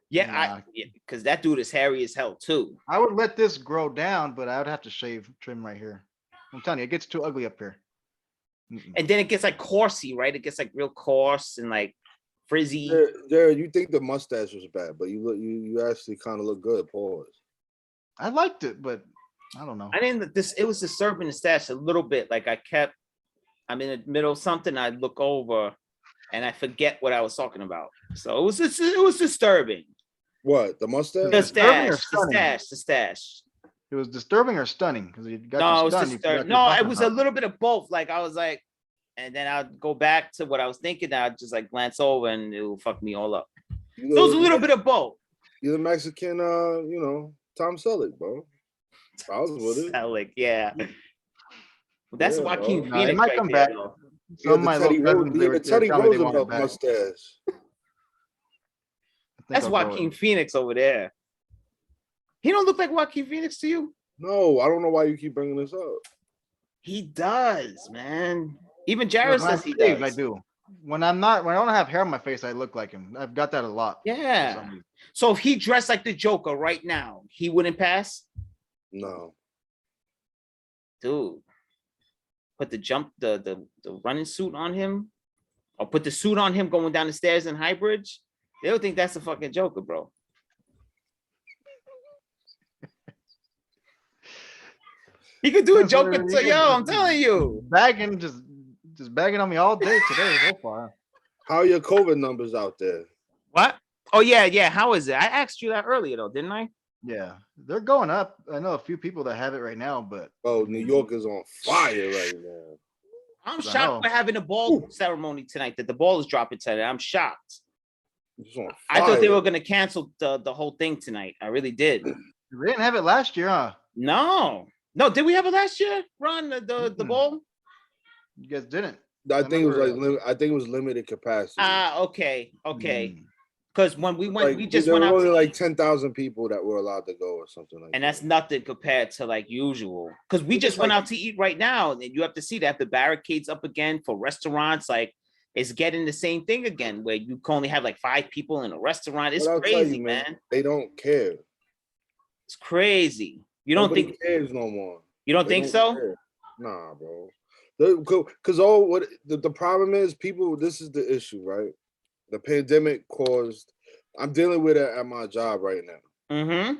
yeah, because that dude is hairy as hell too. I would let this grow down, but I would have to shave trim right here. I'm telling you, it gets too ugly up here. Mm-mm. And then it gets like coursey, right? It gets like real coarse and like frizzy. Jared, you think the mustache was bad, but you actually kind of look good. Pause. I liked it, but I don't know. I didn't. It was disturbing the stash a little bit. Like I'm in the middle of something. I look over, and I forget what I was talking about. So it was disturbing. What, the mustache? The disturbing or stash, the stash. It was disturbing or stunning because you got No, it your was stun, you forgot disturbing. what you're No, it talking was a about. little bit of both. Like I was like, and then I'd go back to what I was thinking. I'd just like glance over, and it will fuck me all up. You So it was a little bit of both. You're the Mexican, Tom Selleck, bro. I was with it. Like, yeah. That's Yeah, Joaquin bro. Nah, it Phoenix might right come there, back. though. Some of my little cousins, they were Teddy telling me they wanted Roosevelt it back. mustache. I think That's I'll grow it. Joaquin Phoenix over there. He don't look like Joaquin Phoenix to you? No, I don't know why you keep bringing this up. He does, man. Even When Jared I says he shave, does. I do. When I don't have hair on my face, I look like him. I've got that a lot. for Yeah. some reason. So if he dressed like the Joker right now, he wouldn't pass? No. Dude. Put the running suit on him, or put the suit on him going down the stairs in Highbridge. They'll think that's a fucking Joker, bro. He could do a That's what Joker it to is. yo, I'm telling you. Bagging, just bagging on me all day today so far. How are your COVID numbers out there? What? Oh, yeah. How is it? I asked you that earlier though, didn't I? Yeah, they're going up. I know a few people that have it right now, but Oh, New York is on fire right now. I'm I shocked know. we're having a ball ceremony tonight, that the ball is dropping tonight. I'm shocked. It's on I thought they fire. were gonna cancel the whole thing tonight. I really did. they didn't have it last year, huh? No, did we have it last year, Ron? The Mm-mm. ball? You guys didn't. I think it was remember- I think it was limited capacity. Okay. Mm. Because when we went, Like, we just there went were out, only to like eat, 10,000 people that were allowed to go or something like and that. that's nothing compared to like usual. Because we It's just went like- out to eat right now, and you have to see that the barricades up again for restaurants. Like it's getting the same thing again, where you can only have like 5 people in a restaurant. It's But I'll tell crazy, you, man. They don't care. It's crazy. You don't Nobody think? cares no more. You don't They think so? care. Nah, bro. Because all what the problem is, people. This is the issue, right? The pandemic caused. I'm dealing with it at my job right now. Mm-hmm.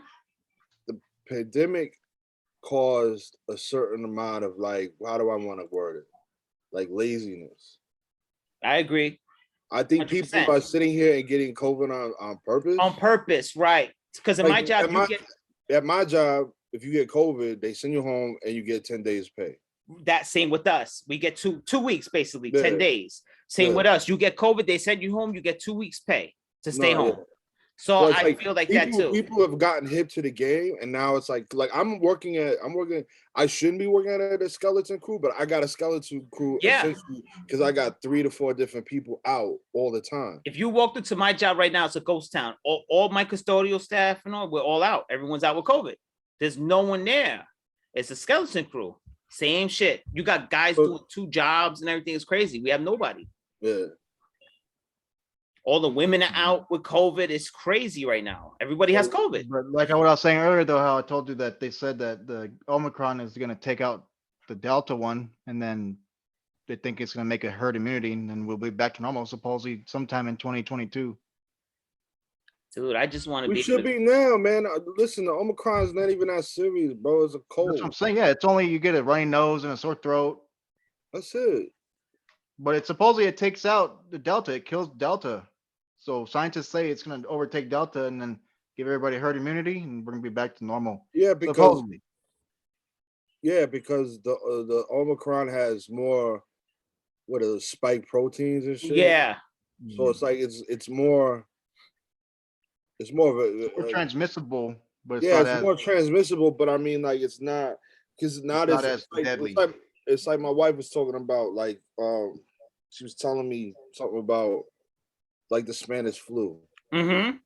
Pandemic caused a certain amount of like, how do I want to word it? Like laziness. I agree. I think people 100%. are sitting here and getting COVID on purpose. On purpose, right? Because in my Like, job, at you my- get At my job, if you get COVID, they send you home and you get 10 days pay. that. Same with us. We get two weeks, basically, Yeah. 10 days. Same Yeah. with us. You get COVID, they send you home, you get 2 weeks pay to stay No, yeah. home. So So it's I like feel like people, that too. people have gotten hip to the game, and now it's like I'm working. I shouldn't be working at a skeleton crew, but I got a skeleton crew Yeah. because I got 3 to 4 different people out all the time. If you walked into my job right now, it's a ghost town. All my custodial staff and all, we're all out. Everyone's out with COVID. There's no one there. It's a skeleton crew. Same shit. You got guys So- doing 2 jobs and everything is crazy. We have nobody. Yeah. All the women are out with COVID. It's crazy right now. Everybody has COVID. But like what I was saying earlier, though, how I told you that they said that the Omicron is going to take out the Delta one, and then they think it's going to make a herd immunity, and then we'll be back to normal supposedly sometime in 2022. Dude, I just want to We be should be now, man. Listen, the Omicron is not even that serious, bro. It's a That's cold. what I'm saying. Yeah, it's only you get a runny nose and a sore throat, That's it. but it supposedly it takes out the Delta. It kills Delta. So scientists say it's going to overtake Delta and then give everybody herd immunity, and we're going to be back to normal. Yeah, because Supposedly. the Omicron has more what are those spike proteins and shit. Yeah. So it's like it's more of More a transmissible, but it's yeah, not it's as more transmissible, but I mean like it's not because not not as as like, deadly. it's like my wife was talking about like she was telling me something about like the Spanish flu. Mm-hmm.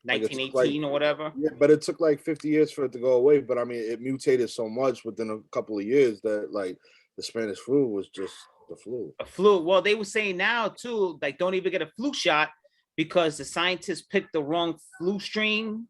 Like, it's 1918 or whatever. Yeah, but it took like 50 years for it to go away. But I mean, it mutated so much within a couple of years that like the Spanish flu was just the flu. A flu. Well, they were saying now too, like don't even get a flu shot because the scientists picked the wrong flu strain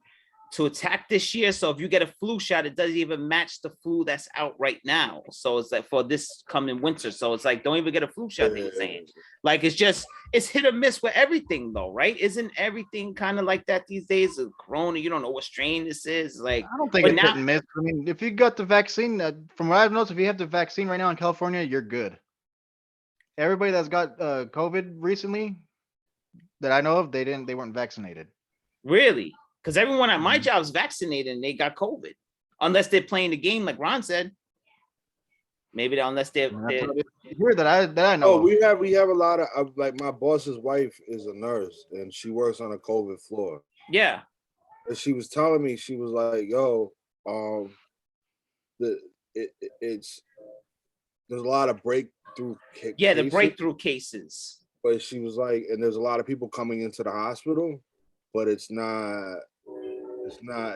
to attack this year. So if you get a flu shot, it doesn't even match the flu that's out right now. So it's like for this coming winter. So it's like don't even get a flu shot. They're saying like it's hit or miss with everything though, right? Isn't everything kind of like that these days? With Corona, you don't know what strain this is. Like I don't think but it's now- hit and miss. I mean, if you got the vaccine, from what I've noticed, if you have the vaccine right now in California, you're good. Everybody that's got COVID recently that I know of, they weren't vaccinated. really, because everyone at my Mhm. job is vaccinated and they got COVID, unless they're playing the game like Ron said. Maybe unless they're And that's what it is here that I know. Oh, of. we have a lot of like my boss's wife is a nurse and she works on a COVID floor. yeah. And she was telling me, she was like, yo, it's there's a lot of breakthrough Yeah, the cases, breakthrough cases. but she was like, and there's a lot of people coming into the hospital, but it's not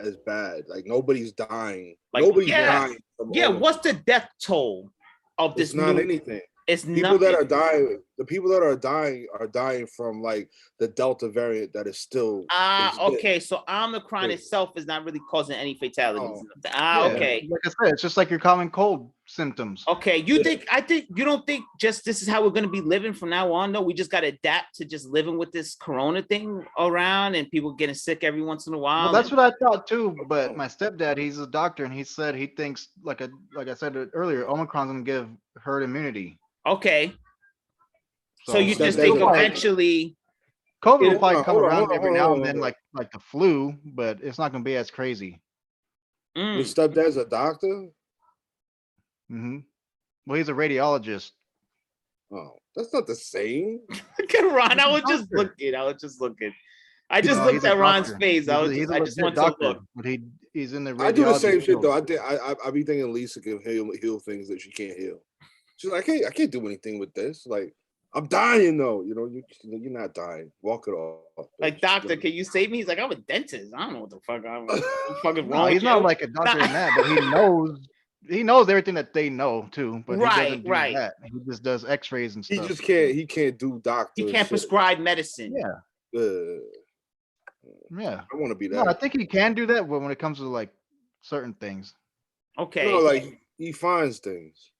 as bad. Like nobody's dying. Like, Nobody's yeah. dying. from Yeah, Omicron. what's the death toll of this It's not new? anything. It's People nothing. that are dying, the people that are dying from like the Delta variant that is still exists. Okay. So Omicron Yeah. itself is not really causing any fatalities. No. Yeah, Okay. Like I said, it's just like your common cold symptoms. Okay. Yeah. I think you don't think just this is how we're gonna be living from now on, though. We just gotta adapt to just living with this corona thing around and people getting sick every once in a while. Well, that's what I thought too. But my stepdad, he's a doctor, and he said he thinks, like I said earlier, Omicron's gonna give herd immunity. Okay. So you So just stepdad's think a doctor. eventually COVID Yeah, will probably come hold on, around hold on, every hold now on, and then, hold on. like the flu, but it's not gonna be as crazy. mm, Your stepdad's a doctor? hmm Well, he's a radiologist. Oh, that's not the same. look at Ron. I He's a was just doctor. looking. I was just looking. I just No, looked he's a at Ron's doctor. face. I He's a just legit went to doctor, look. but he's in the radiology I do the same shit field. though. I be thinking Lisa can heal things that she can't heal. She's like, I can't do anything with this. Like, I'm dying though. You know, you're not dying. Walk it off. Like, bitch. doctor, can you save me? He's like, I'm a dentist. I don't know what the fuck I'm fucking No, wrong. he's with not you. like a doctor in that, but he knows everything that they know too. But he Right, doesn't do right. that. He just does X-rays and He stuff. just can't do doctor. He can't shit. prescribe medicine. Yeah, yeah. I want to be No, that. I think he can do that, but when it comes to like certain things, Okay. No, like he finds things.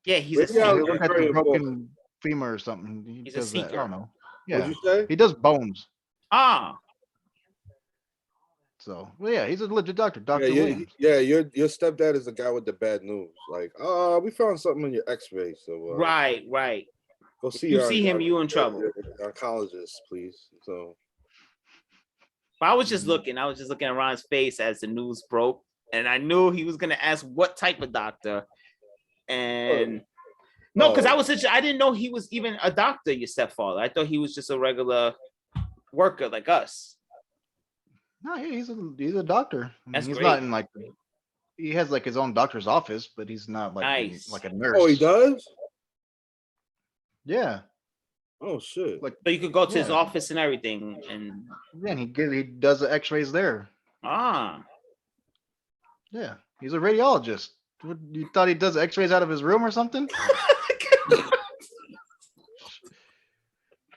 Yeah, he's a Yeah, he seeker. look at very the broken important. femur or something. He He's a does that. I seeker. don't know. What'd Yeah, you say? he does bones. Ah, So, well, yeah, he's a legit doctor, Doctor Yeah, Williams. your stepdad is the guy with the bad news. Like, we found something in your X-ray, so right. go If see you our- see him, our- you in trouble. our oncologist, please. So But I was just looking. I was just looking at Ron's face as the news broke, and I knew he was gonna ask what type of doctor. And no, because I didn't know he was even a doctor. Your stepfather. I thought he was just a regular worker like us. No, yeah, he's a doctor. I mean, That's he's great. not in like he has like his own doctor's office, but he's not like Nice. like a nurse. oh, he does. Yeah, Oh shit. Like- So you could go to his Yeah. office and everything. And yeah, and he does the X-rays there. ah, Yeah, he's a radiologist. What, you thought he does X-rays out of his room or something?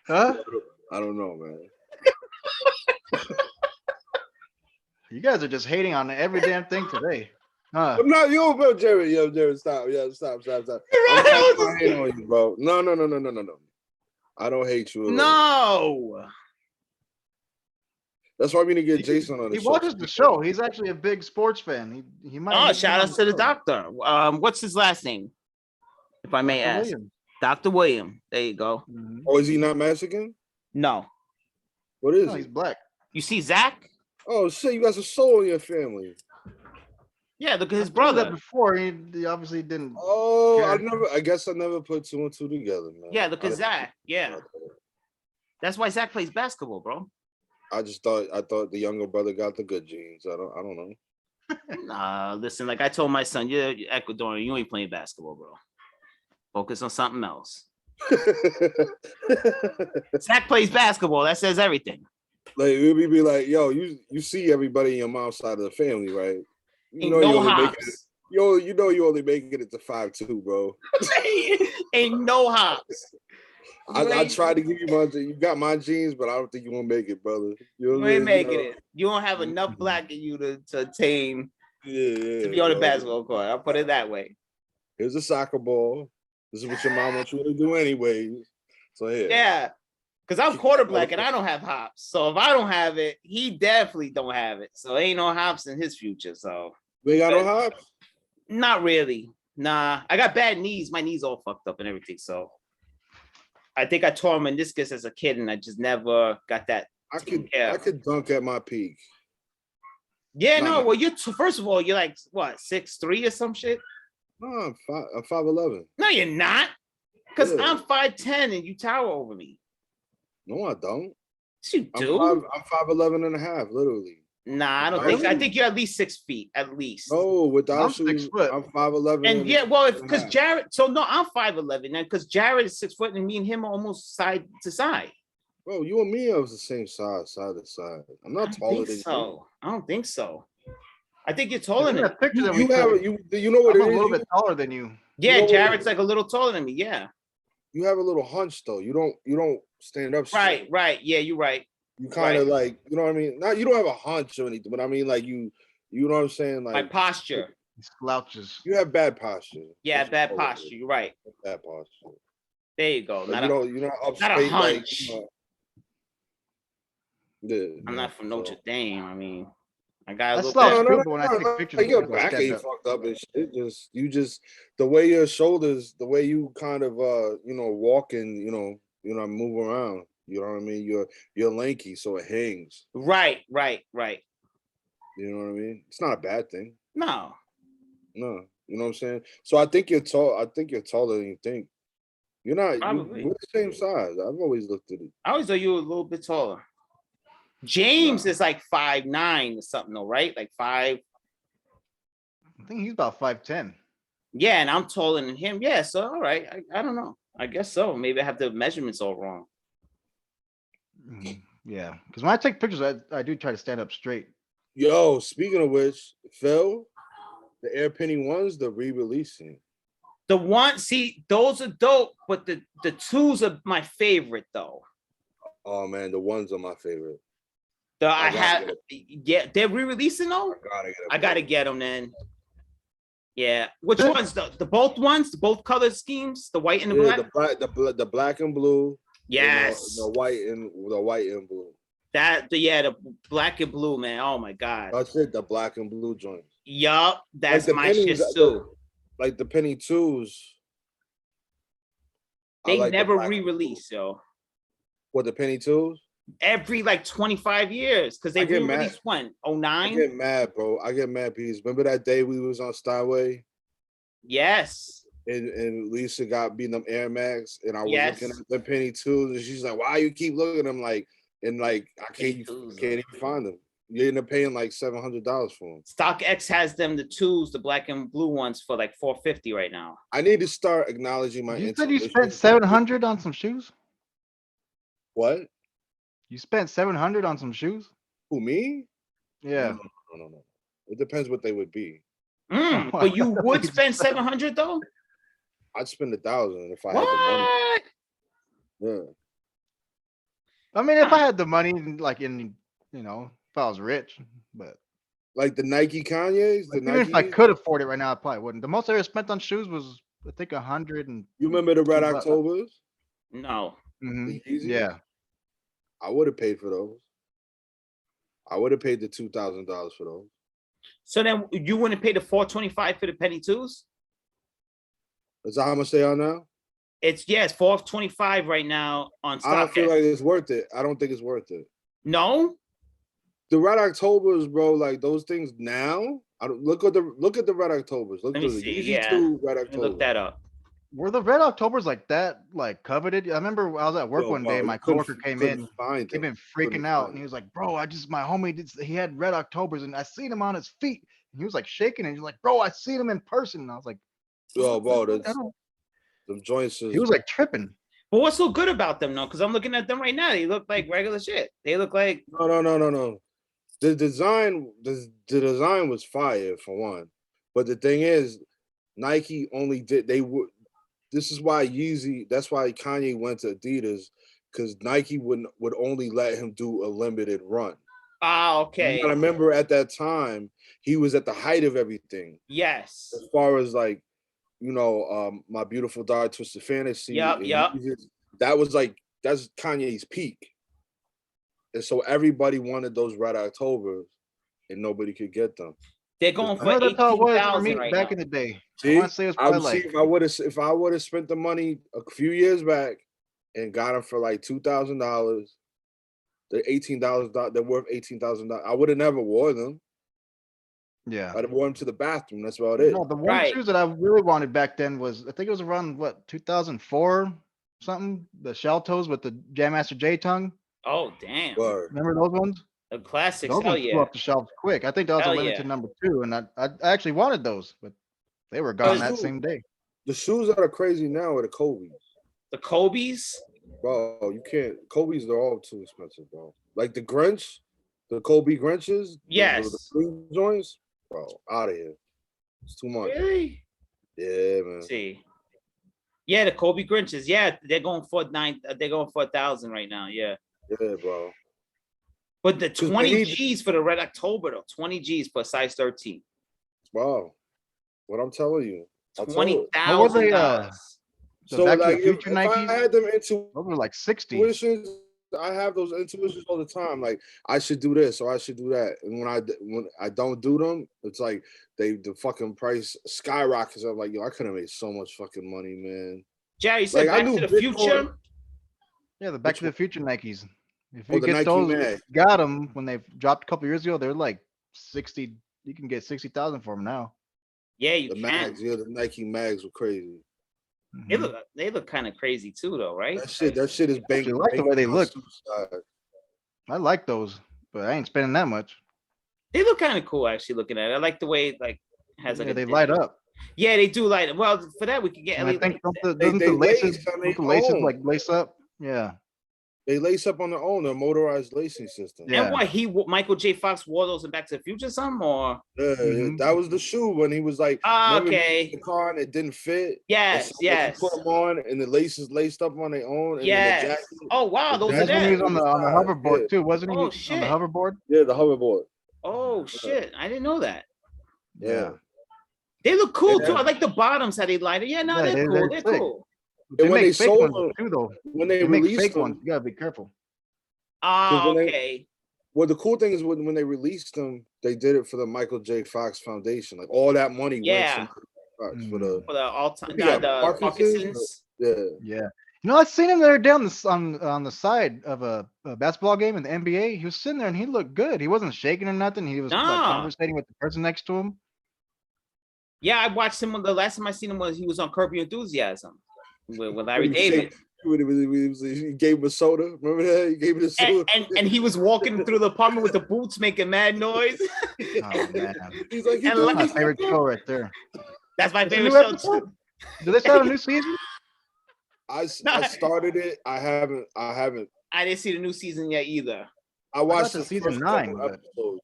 Huh? I don't know, man. You guys are just hating on every damn thing today. Huh? I'm not you, bro, Jerry. Yo, Jerry, stop. Yeah, stop. I'm not hating on you, bro. No. I don't hate you. No. That's why we need to get Jason on the He show. watches the show. He's actually a big sports fan. He might. Oh, need to shout come on outs to the show. doctor. What's his last name? If I may Dr. ask. Williams. Dr. William. There you go. Mhm. Oh, is he not Mexican? No. What is No, he? he's black. You see Zach? Oh shit, you got some soul in your family. Yeah, look at his I told that brother. before. He obviously didn't. Oh, Yeah. I guess I never put two and two together, man. Yeah, look I at didn't- Zach. Yeah. That's why Zach plays basketball, bro. I thought the younger brother got the good genes. I don't know. Nah, listen, like I told my son, you're Ecuadorian, you ain't playing basketball, bro. Focus on something else. Zach plays basketball. That says everything. Like we be like, yo, you see everybody in your mom's side of the family, right? You Ain't know you no only making it. hops. You know you only making it to 5'2", bro. Ain't no hops. I tried to give you you got my genes, but I don't think you won't make it, brother. You ain't making it. You don't have enough black in you to attain Yeah, to be on the bro. basketball court. I'll put it that way. Here's a soccer ball. This is what your mom wants you to do anyways. So here. Yeah. Because I'm quarterback and I don't have hops. So if I don't have it, he definitely don't have it. So ain't no hops in his future. So They got no hops? not really. Nah. I got bad knees. My knees all fucked up and everything. So I think I tore meniscus as a kid and I just never got that. I Yeah. could dunk at my peak. Yeah, Not no. much. Well, first of all, you're like what, 6'3" or some shit? No, I'm 5'11". No, you're not. Because Yeah. I'm 5'10" and you tower over me. No, I don't. Yes, you I'm do. I'm 5'11" and a half, literally. Nah, I don't Really? think. I think you're at least 6 feet, at least. No, without I'm shoes, 6 foot. I'm 5'11". And yeah, well, and a because half. Jared, so no, I'm 5'11", and because Jared is 6 foot, and me and him are almost side to side. Bro, you and me are the same size, side to side. I'm I not don't taller think than so. I don't think so. I think you're taller In than me. that picture that you. we took, You know what I'm it a is? little bit taller than you. Yeah, you know what Jared's it- like a little taller than me. Yeah. You have a little hunch though. You don't stand up straight. Right. Yeah, you're right. You kind of Right. like, you know what I mean? Not you don't have a hunch or anything, but I mean like you know what I'm saying? My Like posture. He slouches. you have bad posture. Yeah, That's bad all it is. posture. You're right. Bad posture. There you go. Like, Not you're not up not a straight, like, hunch. yeah. I'm not from Notre so- Dame. I mean, I got a That's little not bit. true. But when I take pictures, Like, your people back stand ain't up. fucked up and shit. You the way your shoulders, the way you kind of walk and move around. You know what I mean? You're lanky, so it hangs. Right. You know what I mean? It's not a bad thing. No. No, you know what I'm saying? So I think you're tall. I think you're taller than you think. You're not. Probably. We're the same size. I've always looked at it. I always thought you were a little bit taller. James is like 5'9" or something, though, right? Like 5. I think he's about 5'10". Yeah, and I'm taller than him. Yeah, so all right. I don't know. I guess so. Maybe I have the measurements all wrong. Mhm. Yeah, because when I take pictures, I do try to stand up straight. Yo, speaking of which, Phil, the Air Penny ones, they're re-releasing. The one, see, those are dope, but the twos are my favorite though. Oh man, the ones are my favorite. I gotta have, yeah, they're re-releasing though. I gotta get them then. Yeah, which ones? The both ones, the both color schemes, the white and the black. The black and blue. Yes, the white and blue. the black and blue, man. Oh my god. That's it. The black and blue joints. Yup, that's the my shit pennies, too. Like the penny twos. I They like the never black and blue. re-release, yo. What, the penny twos? Every like 25 years, because they I get mad. re-released when? I 09? get mad, bro. I get mad because remember that day we was on Steinway Yes. and Lisa got beating them Air Max and I was Yes. looking at the penny twos and she's like, why you keep looking at them? I can't even find them. You end up paying like $700 for them. StockX has them, the twos, the black and blue ones for like $450 right now. I need to start acknowledging my You said you intuition. spent 700 on some shoes. What? You spent 700 on some shoes. Who, me? Yeah. No. It depends what they would be. But you would spend 700 though? I'd spend 1,000 if I had the money. What? Yeah. I mean, if I had the money, like if I was rich, but Like the Nike Kanye's, the like, even if I Nike. could afford it right now, I probably wouldn't. The most I ever spent on shoes was, I think, 100 and You remember the Red $2. Octobers? No. Mhm. The Yeezys? Yeah. I would have paid for those. I would have paid the $2,000 for those. So then you wouldn't pay the 425 for the penny twos? Is that how much they are now? It's 425 right now on I don't feel StockX. like it's worth it. I don't think it's worth it. No? The Red Octobers, bro, like those things now. I don't look at the Red Octobers. Look Let at me the see, Yeezy yeah. 2 Red Let me October. look that up. Were the Red Octobers like that, like coveted? I remember I was at work Yo, one bro, day. you My couldn't- coworker you came couldn't in. find He'd them. been Couldn't freaking out, find and he was like, "Bro, my homie he had Red Octobers, and I seen him on his feet. And he was like shaking, and he's like, "Bro, I seen him in person." And I was like, Yo, bro, I don't- them joints is he was like tripping. But what's so good about them though? Because I'm looking at them right now. They look like regular shit. They look like no. The design was fire for one, but the thing is, Nike only did they would. This is why Yeezy. That's why Kanye went to Adidas because Nike would only let him do a limited run. okay. You gotta remember at that time he was at the height of everything. Yes. As far as like, My Beautiful Dark Twisted Fantasy. Yep. and Yeezus, that's Kanye's peak. And so everybody wanted those Red Octobers, and nobody could get them. They're going I for know that's how it was for 18,000 me right back now. in the day. I See, want to say it was I would probably see like if I would have spent the money a few years back and got them for like $2,000. They're $18. They're worth $18,000. I would have never wore them. yeah. I'd have worn them to the bathroom. That's about it. No, the one Right. shoes that I really wanted back then was, I think it was around 2004 something. The shell toes with the Jam Master J tongue. Oh damn. Word. Remember those ones? The classics. Those Hell ones flew yeah. off the shelves quick. I think that was a Hell limited yeah. number 2, and I actually wanted those, but they were gone that Shoes. same day. The shoes that are crazy now are the Kobe's. The Kobe's. Bro, you can't. Kobe's, they're all too expensive, bro. Like the Grinch, the Kobe Grinches. Yes. The green joints, bro, out of here. It's too much. Really? Yeah, man. Let's see. Yeah, the Kobe Grinches. Yeah, they're going for 1,000 right now. Yeah. Yeah, bro. But the 'Cause 20 they- G's for the Red October though. 20 G's for size 13. Wow. What I'm telling you. I'll tell you. What were they, $20,000. The So Back to the like Future if I Nikes? had them Those were like 60. intuitions, I have those intuitions all the time. Like I should do this or I should do that. And when I don't do them, it's like the fucking price skyrockets. I'm like, yo, I could have made so much fucking money, man. Jerry said Like, I Back knew to the Bitcoin- Future. Yeah, the Back Which to the Future Nikes. If Oh, you the get Nike those, Mag. got them when they dropped a couple years ago, they're like 60. You can get 60,000 for them now. Yeah, you The can. mags, yeah, the Nike mags were crazy. Mhm. They look kind of crazy too, though, right? That shit is bank. actually like the way they bank look. suicide. I like those, but I ain't spending that much. They look kind of cool, actually. Looking at it, I like the way it, like has like Yeah, a they light up. Yeah, they do light. Well, for that we could get. And I think doesn't They the laces, lace on don't the their laces own. like lace up? Yeah. They lace up on their own, their motorized lacing system. Yeah. And what Michael J. Fox wore those in Back to the Future, some or Yeah, Mhm. that was the shoe when he was like, remember he okay. was in the car and it didn't fit. Yes, And so yes. You put them on and the laces laced up on their own. And Yes. then the jacket, Oh wow, those are That's when he was them. on the hoverboard Yeah. too, wasn't he? Oh, On the shit. hoverboard. yeah, the hoverboard. Oh shit, I didn't know that. Yeah. They look cool Yeah. too. I like the bottoms how they light it. Yeah, no, Yeah, they're cool. they're They're sick. cool. They And when make they fake sold ones them, too, though. when they They make released fake them, ones. You gotta be careful. Oh, when they- okay. well, the cool thing is when they released them, they did it for the Michael J. Fox Foundation. Like all that money Yeah. went to Michael J. Fox for the For the all time, Yeah, the Parkinson's. Parkinson's. yeah. Yeah. You know, I seen him there down on the side of a basketball game in the NBA. He was sitting there and he looked good. He wasn't shaking or nothing. He was like Nah. conversating with the person next to him. Yeah, I watched him. The last time I seen him was he was on Curb Your Enthusiasm with Larry When he David, He gave him a soda. Remember that? He gave him a soda. and he was walking through the apartment with the boots making mad noise. Oh man, He's like, and that's my like- favorite show right there. That's my Is it favorite new show episode? too. Do they start a new season? I started it. I haven't. I didn't see the new season yet either. I watched to the season first 9, couple but- episodes.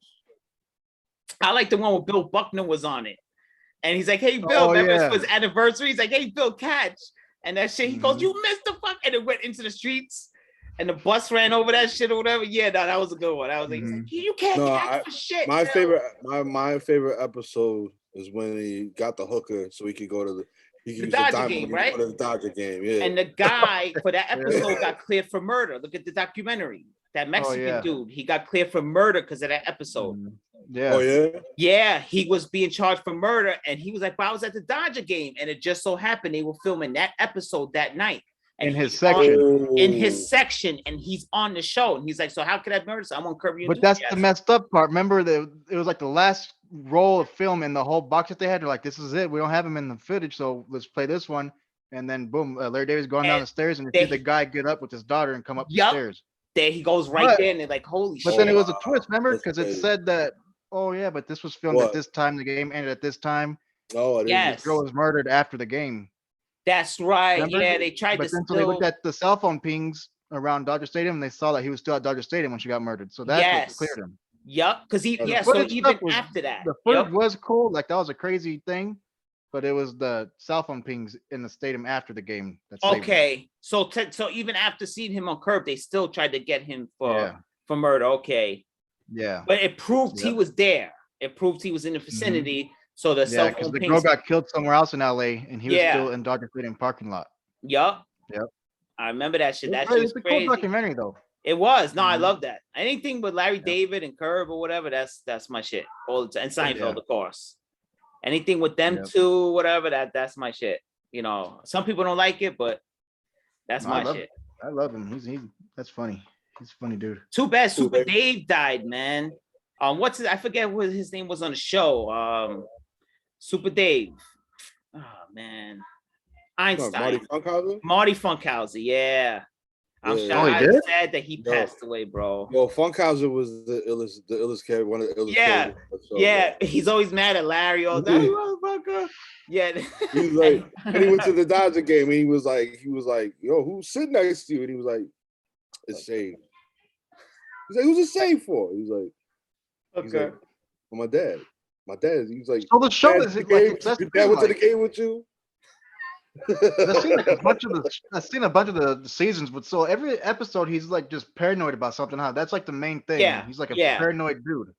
I like the one where Bill Buckner was on it. And he's like, "Hey, Bill, Oh, remember yeah. it was his anniversary?" He's like, "Hey, Bill, catch." And that shit, he goes, Mhm. "You missed the fuck," and it went into the streets, and the bus ran over that shit or whatever. Yeah, no, that was a good one. I was like, Mhm. "You can't No, catch for shit." my Bill." favorite, my favorite episode is when he got the hooker so he could go to he could The use the Dodger diamond game, money to right? go to the Dodger game. Yeah. And the guy for that Yeah. episode got cleared for murder. Look at the documentary. That Mexican yeah. dude, he got cleared for murder because of that episode. Mhm. Oh Yeah. yeah. Yeah, he was being charged for murder, and he was like, "Well, I was at the Dodger game," and it just so happened they were filming that episode that night. And In his he's on- section. in his section, and he's on the show, and he's like, "So how could I murder? So I'm on Curb Your But that's the Enthusiasm." messed up part. Remember that it was like the last roll of film in the whole box that they had. They're like, this is it. We don't have him in the footage, so let's play this one. And then boom, Larry David's going down And the stairs, and you see they- the guy get up with his daughter and come up the Yup. stairs. There he goes right But- there, and they're like, "Holy But shit!" then it was a Wow, twist, remember? that's Because it crazy. said that, oh yeah, but this was filmed What? at this time. The game ended at this time. Oh, I didn't. Yes. Girl was murdered after the game. That's right. Remember? Yeah, they tried But to then so they looked still. at the cell phone pings around Dodger Stadium, and they saw that he was still at Dodger Stadium when she got murdered. So that's Yes. what cleared him. Yup, because he And the yeah. So footage even stuff was- after that, The yup. footage was cool. Like that was a crazy thing, but it was the cell phone pings in the stadium after the game. That saved him. Okay, so so even after seeing him on Curb, they still tried to get him Yeah. for murder. Okay, Yeah. but it proved he Yep. was there. It proved he was in the vicinity. So the cell Yeah, because phone the pings. girl got killed somewhere else in LA, and he was Yeah. still in Dodger Stadium parking lot. Yup. Yep. I remember that shit. That It's shit was a cool crazy. documentary though. It was. No, I Mhm. love that. Anything with Larry Yep. David and Curb or whatever, that's my shit. All the time. And Seinfeld, Yeah. of course. Anything with them Yep. two, whatever, that's my shit. You know, some people don't like it, but that's No, I my love shit. I love him. He's that's funny. He's a funny dude. Too bad Too Super bad. Dave died, man. What's I forget what his name was on the show. Super Dave. Oh man. No, Marty Einstein. Funkhauser. Marty Funkhauser, yeah. I'm Yeah. sure Oh, he I'm did? sad that he No. passed away, bro. Well, Funkhauser was the illest character, one of the illest. Yeah, characters. So, Yeah, he's always mad at Larry all the time. Yeah. "You motherfucker." Yeah. He was like, when he went to the Dodger game, and he was like, "Yo, who's sitting next to you?" And he was like, "It's Shane." He's like, "Who's it Shane for?" He's like, Okay. "For my dad." My dad. He's like, So the show "Dad, is the like game- that's your the dad thing, went to the like, game with you." I've seen like a bunch of the I've seen a bunch of the seasons, but so every episode he's like just paranoid about something. Huh? That's like the main thing. Yeah, He's like a yeah. paranoid dude.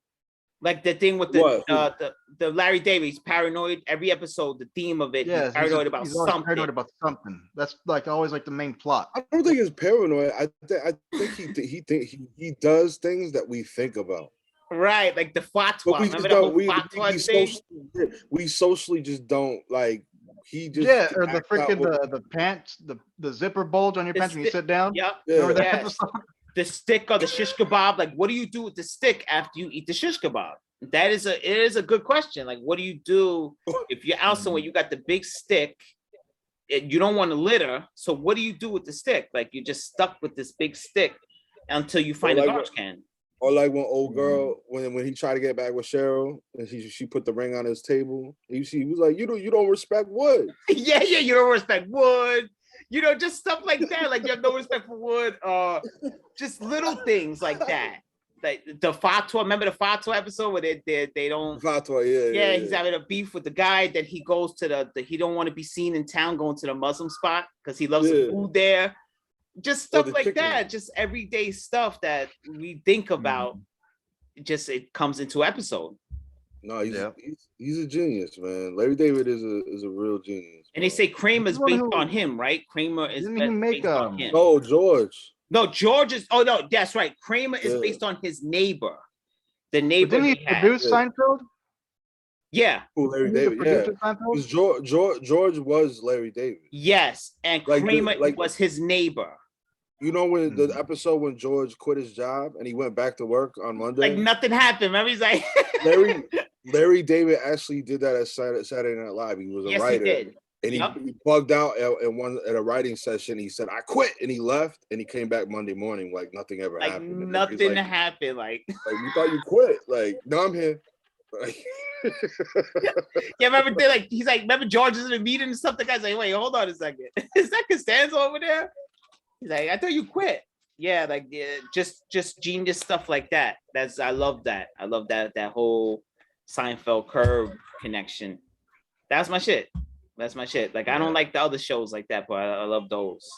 Like the thing with What? the Larry David, he's paranoid. Every episode, the theme of it, Yeah, he's paranoid about he's always something. paranoid about something. That's like always like the main plot. I don't think it's paranoid. I think he does things that we think about. Right, like the fatwa. But we Remember just the don't. whole fatwa thing? We socially just don't like. He just Yeah, or the acts out freaking what- the pants, the zipper bulge on your The pants when you sti- sit down. Yep. Yeah. Remember that Yes. episode? The stick or the shish kebab. Like, what do you do with the stick after you eat the shish kebab? It is a good question. Like, what do you do if you're out somewhere? You got the big stick. You don't want to litter. So what do you do with the stick? Like, you're just stuck with this big stick until you find a like garbage can. Or like when old girl when he tried to get back with Cheryl and she put the ring on his table. She was like, you don't respect wood. Yeah, you don't respect wood. Just stuff like that. Like, you have no respect for wood. Just little things like that. Like the fatwa. Remember the fatwa episode where they don't. Fatwa, yeah. Yeah, he's having a beef with the guy that he goes to the he don't want to be seen in town going to the Muslim spot because he loves the Yeah. food there. Just Or stuff the like chicken. that. Just everyday stuff that we think about. Just it comes into episode. No, he's, Yeah. he's a genius, man. Larry David is a real genius. And they bro. say Kramer's He's the one based who- on him, right? Kramer is Didn't he make, based on him. No, George. No, George is. Oh no, that's right. Kramer is Yeah. based on his neighbor. The But neighbor didn't he he had. produce Yeah. Seinfeld? Yeah. Who Larry Didn't he David? produce Yeah. Seinfeld? Because George was Larry David. Yes, and Like the- Kramer like- was his neighbor. You know when Mhm. the episode when George quit his job and he went back to work on Monday? Like nothing happened. Remember, he's like, Larry David actually did that at Saturday Night Live. He was a yes, he writer. did. And he, Yep. he bugged out at a writing session. He said, "I quit," and he left. And he came back Monday morning like nothing ever Like happened. And he's nothing like, happened. Like, you thought you quit? Like, no, I'm here. Like, yeah, remember they like he's like, remember George is in a meeting and stuff. The guy's like, wait, hold on a second. Is that Costanza over there? He's like, I thought you quit. Yeah, like just genius stuff like that. I love that. I love that whole Seinfeld Curb connection. That's my shit. That's my shit. Like I don't Yeah. like the other shows like that, but I love those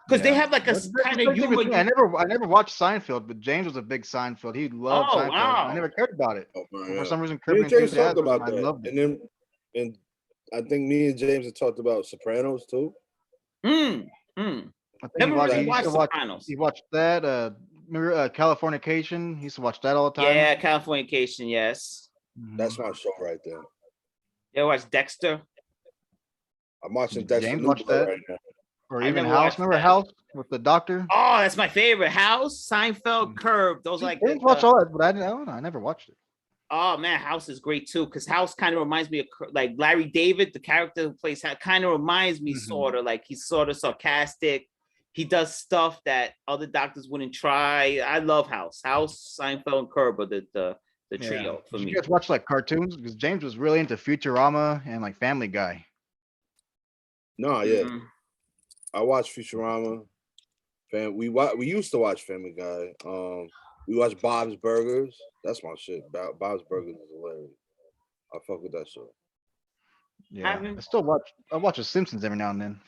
because they Yeah. have like a That's the kind same of thing humor. with me. I never watched Seinfeld, but James was a big Seinfeld. He loved Oh Seinfeld. I wow! never cared about it. Oh, man, But for yeah. some reason, Me Curb and Your James talked Enthusiasm, about I that, loved it. and then and I think me and James have talked about Sopranos too. Mm. I think Never really he used watched to watch. Sopranos. He watched that. Remember Californication? He used to watch that all the time. Yeah, Californication. Yes. Mhm. That's my show right there. You ever watch Dexter? I'm watching Did Dexter James New watch Blood that? right now. Or I even never House. watched Remember that. House with the doctor? Oh, that's my favorite. House, Seinfeld, Curb. Those like James watched all that, but I don't know. I never watched it. oh man, House is great too because House kind of reminds me of like Larry David, the character who plays kind of reminds me sort of like he's sort of sarcastic. He does stuff that other doctors wouldn't try. I love House, Seinfeld, and Curb are the trio for Did me. you guys watch like cartoons? Because James was really into Futurama and like Family Guy. No, yeah, Mhm. I watch Futurama. We used to watch Family Guy. We watch Bob's Burgers. That's my shit. Bob's Burgers is hilarious. I fuck with that show. Yeah, Haven't- I still watch. I watch The Simpsons every now and then.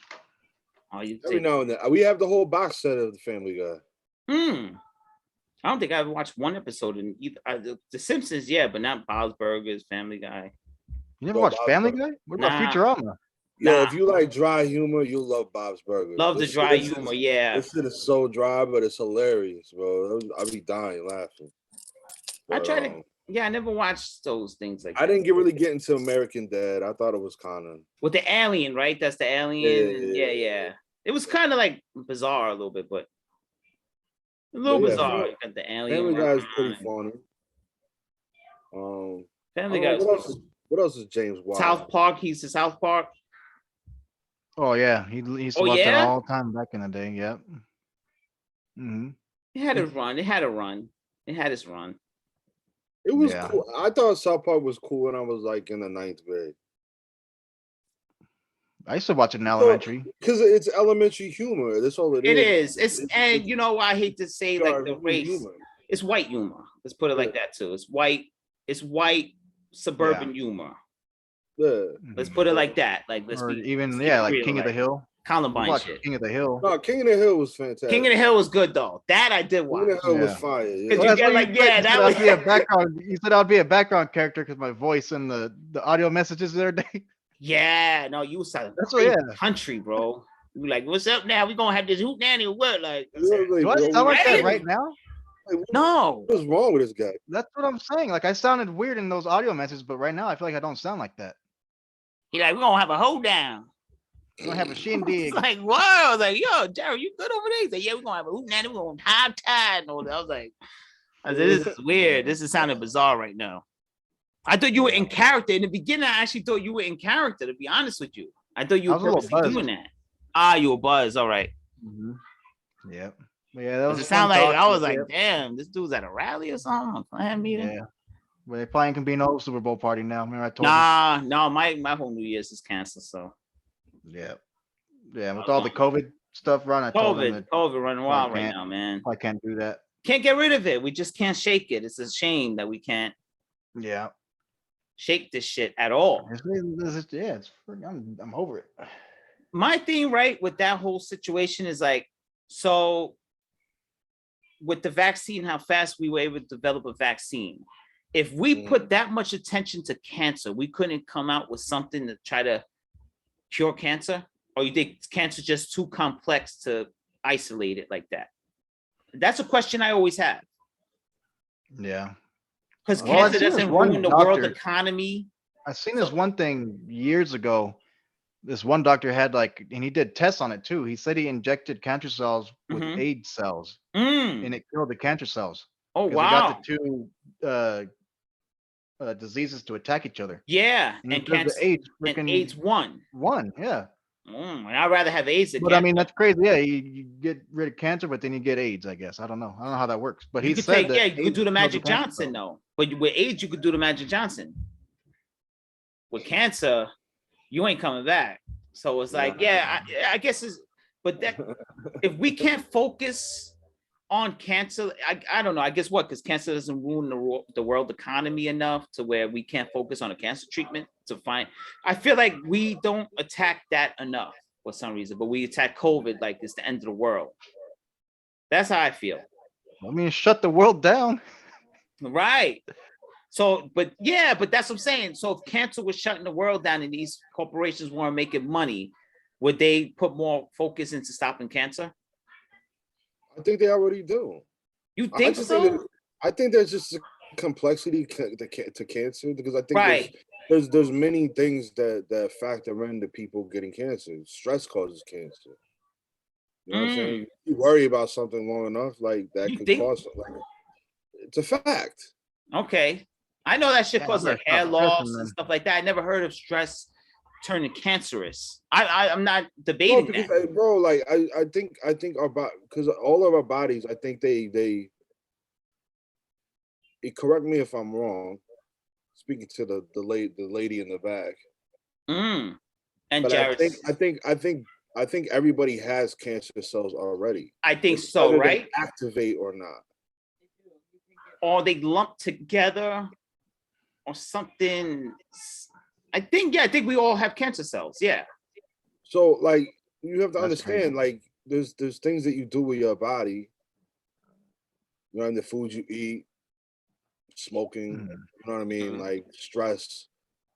Oh, you Every say, now and then, we have the whole box set of the Family Guy. I don't think I've watched one episode in either The Simpsons, yeah, but not Bob's Burgers, Family Guy. You never No, watched Bob's Family Burgers. Guy? What about Nah. Futurama? Yo, Nah. if you like dry humor, you'll love Bob's Burgers. Love the This dry shit is- humor, yeah. This shit is so dry, but it's hilarious, bro. I be dying laughing. I But, try to, yeah, I never watched those things like I that. didn't really get into American Dad. I thought it was kind of. With the alien, right? That's the alien. Yeah. Yeah. It was kind of like bizarre a little bit, but a little But yeah, bizarre. You got the alien. Family Guy is pretty running. funny. Family I Guy. don't know, what else is James watch? South Park. He's to South Park. Oh yeah, he used to Oh, watch that yeah? all the time back in the day. Yep. Hmm. It had a run. It had a run. It had its run. It was Yeah. cool. I thought South Park was cool when I was like in the 9th grade. I used to watch it in elementary. Because it's elementary humor. That's all it It is. is. It's and you know I hate to say like the race. humor. It's white humor. Let's put it like that too. It's white. It's white suburban humor. Yeah. Let's put it like that. Like let's Or be even let's keep yeah, it like real, King of the Hill. You Columbine watch shit. King of the Hill. No, King of the Hill was fantastic. King of the Hill was good though. That I did watch. King of the Hill was Yeah. fire. Cause Yeah. you that's get what like, said. yeah, You that said was I'd be a background. You said I'd be a background character because my voice and the audio messages the other day. yeah. No, you sound That's what- yeah. country, bro. You be like, what's up now? We gonna have this hoot nanny or what? Like, I said, Like, Do I bro, sound like that Hey! right now? no. What's wrong with this guy? That's what I'm saying. Like I sounded weird in those audio messages, but right now I feel like I don't sound like that. He like, we're gonna have a hold down. I don't have a It's shindig. like, wow. I was like, yo, Jared, you good over there? He said, yeah, we're gonna have a hoot nanny, we're gonna high tide and all that. I was like, this is weird. This is sounding bizarre right now. I thought you were in character. In the beginning, I actually thought you were in character, to be honest with you. I thought you I were was a little purposely buzzed. doing that. Ah, you were buzzed. All right. Yep. But yeah, that was Does it fun sound like I talking, was like, yep. damn, this dude's at a rally or something? A clan meeting? Yeah. But they probably can be no Super Bowl party now. Remember I told Nah, no, my whole New Year's is canceled. So you? Yeah. Yeah. With all the COVID stuff run, I told them that COVID running wild right can't. now, man. I can't do that. Can't get rid of it. We just can't shake it. It's a shame that we can't Yeah. shake this shit at all. Yeah, I'm over it. My thing, right, with that whole situation is like, so with the vaccine, how fast we were able to develop a vaccine. If we put that much attention to cancer, we couldn't come out with something to try to cure cancer? Or you think cancer is just too complex to isolate it like that? That's a question I always have. Yeah. Because Well, I've cancer seen this doesn't one ruin the world doctor- economy. I seen this one thing years ago. This one doctor had like, and he did tests on it too. He said he injected cancer cells with Mhm. AIDS cells, Mm. and it killed the cancer cells. Oh, 'Cause it wow. got the two diseases to attack each other. Yeah. And, And he said cancer the AIDS and freaking AIDS won. won. Yeah. And I'd rather have AIDS than But I cancer. mean, that's crazy. Yeah, you get rid of cancer, but then you get AIDS, I guess. I don't know how that works. But You he could said take, that yeah, you could AIDS do the killed Magic cancer Johnson cells. though. But with AIDS, you could do the Magic Johnson. With cancer, you ain't coming back. So it's like, yeah, I guess it's, but that if we can't focus on cancer, I don't know. I guess what, because cancer doesn't ruin the world economy enough to where we can't focus on a cancer treatment to find. I feel like we don't attack that enough for some reason, but we attack COVID like it's the end of the world. That's how I feel. I mean, shut the world down. Right. So, but yeah, but that's what I'm saying. So if cancer was shutting the world down and these corporations weren't making money, would they put more focus into stopping cancer? I think they already do. You I think just so? think I think there's just a complexity to cancer because I think Right. there's many things that factor into people getting cancer. Stress causes cancer. You know what I'm saying? You worry about something long enough, like that You could think? cause something. It's a fact. Okay. I know that shit Yeah, causes you like better hair stop stressing, loss and man. stuff like that. I never heard of stress turning cancerous. I'm not No, debating because that. bro, like I think our body, because all of our bodies, I think they correct me if I'm wrong. Speaking to the lady in the back, Mm. And but Jared's, I think everybody has cancer cells already. I think It's so, whether they right? activate or not. Or they lump together or something. I think we all have cancer cells. Yeah. So like you have to That's crazy. understand, like there's things that you do with your body, you know, and the food you eat, smoking, Mhm. you know what I mean, Mhm. like stress.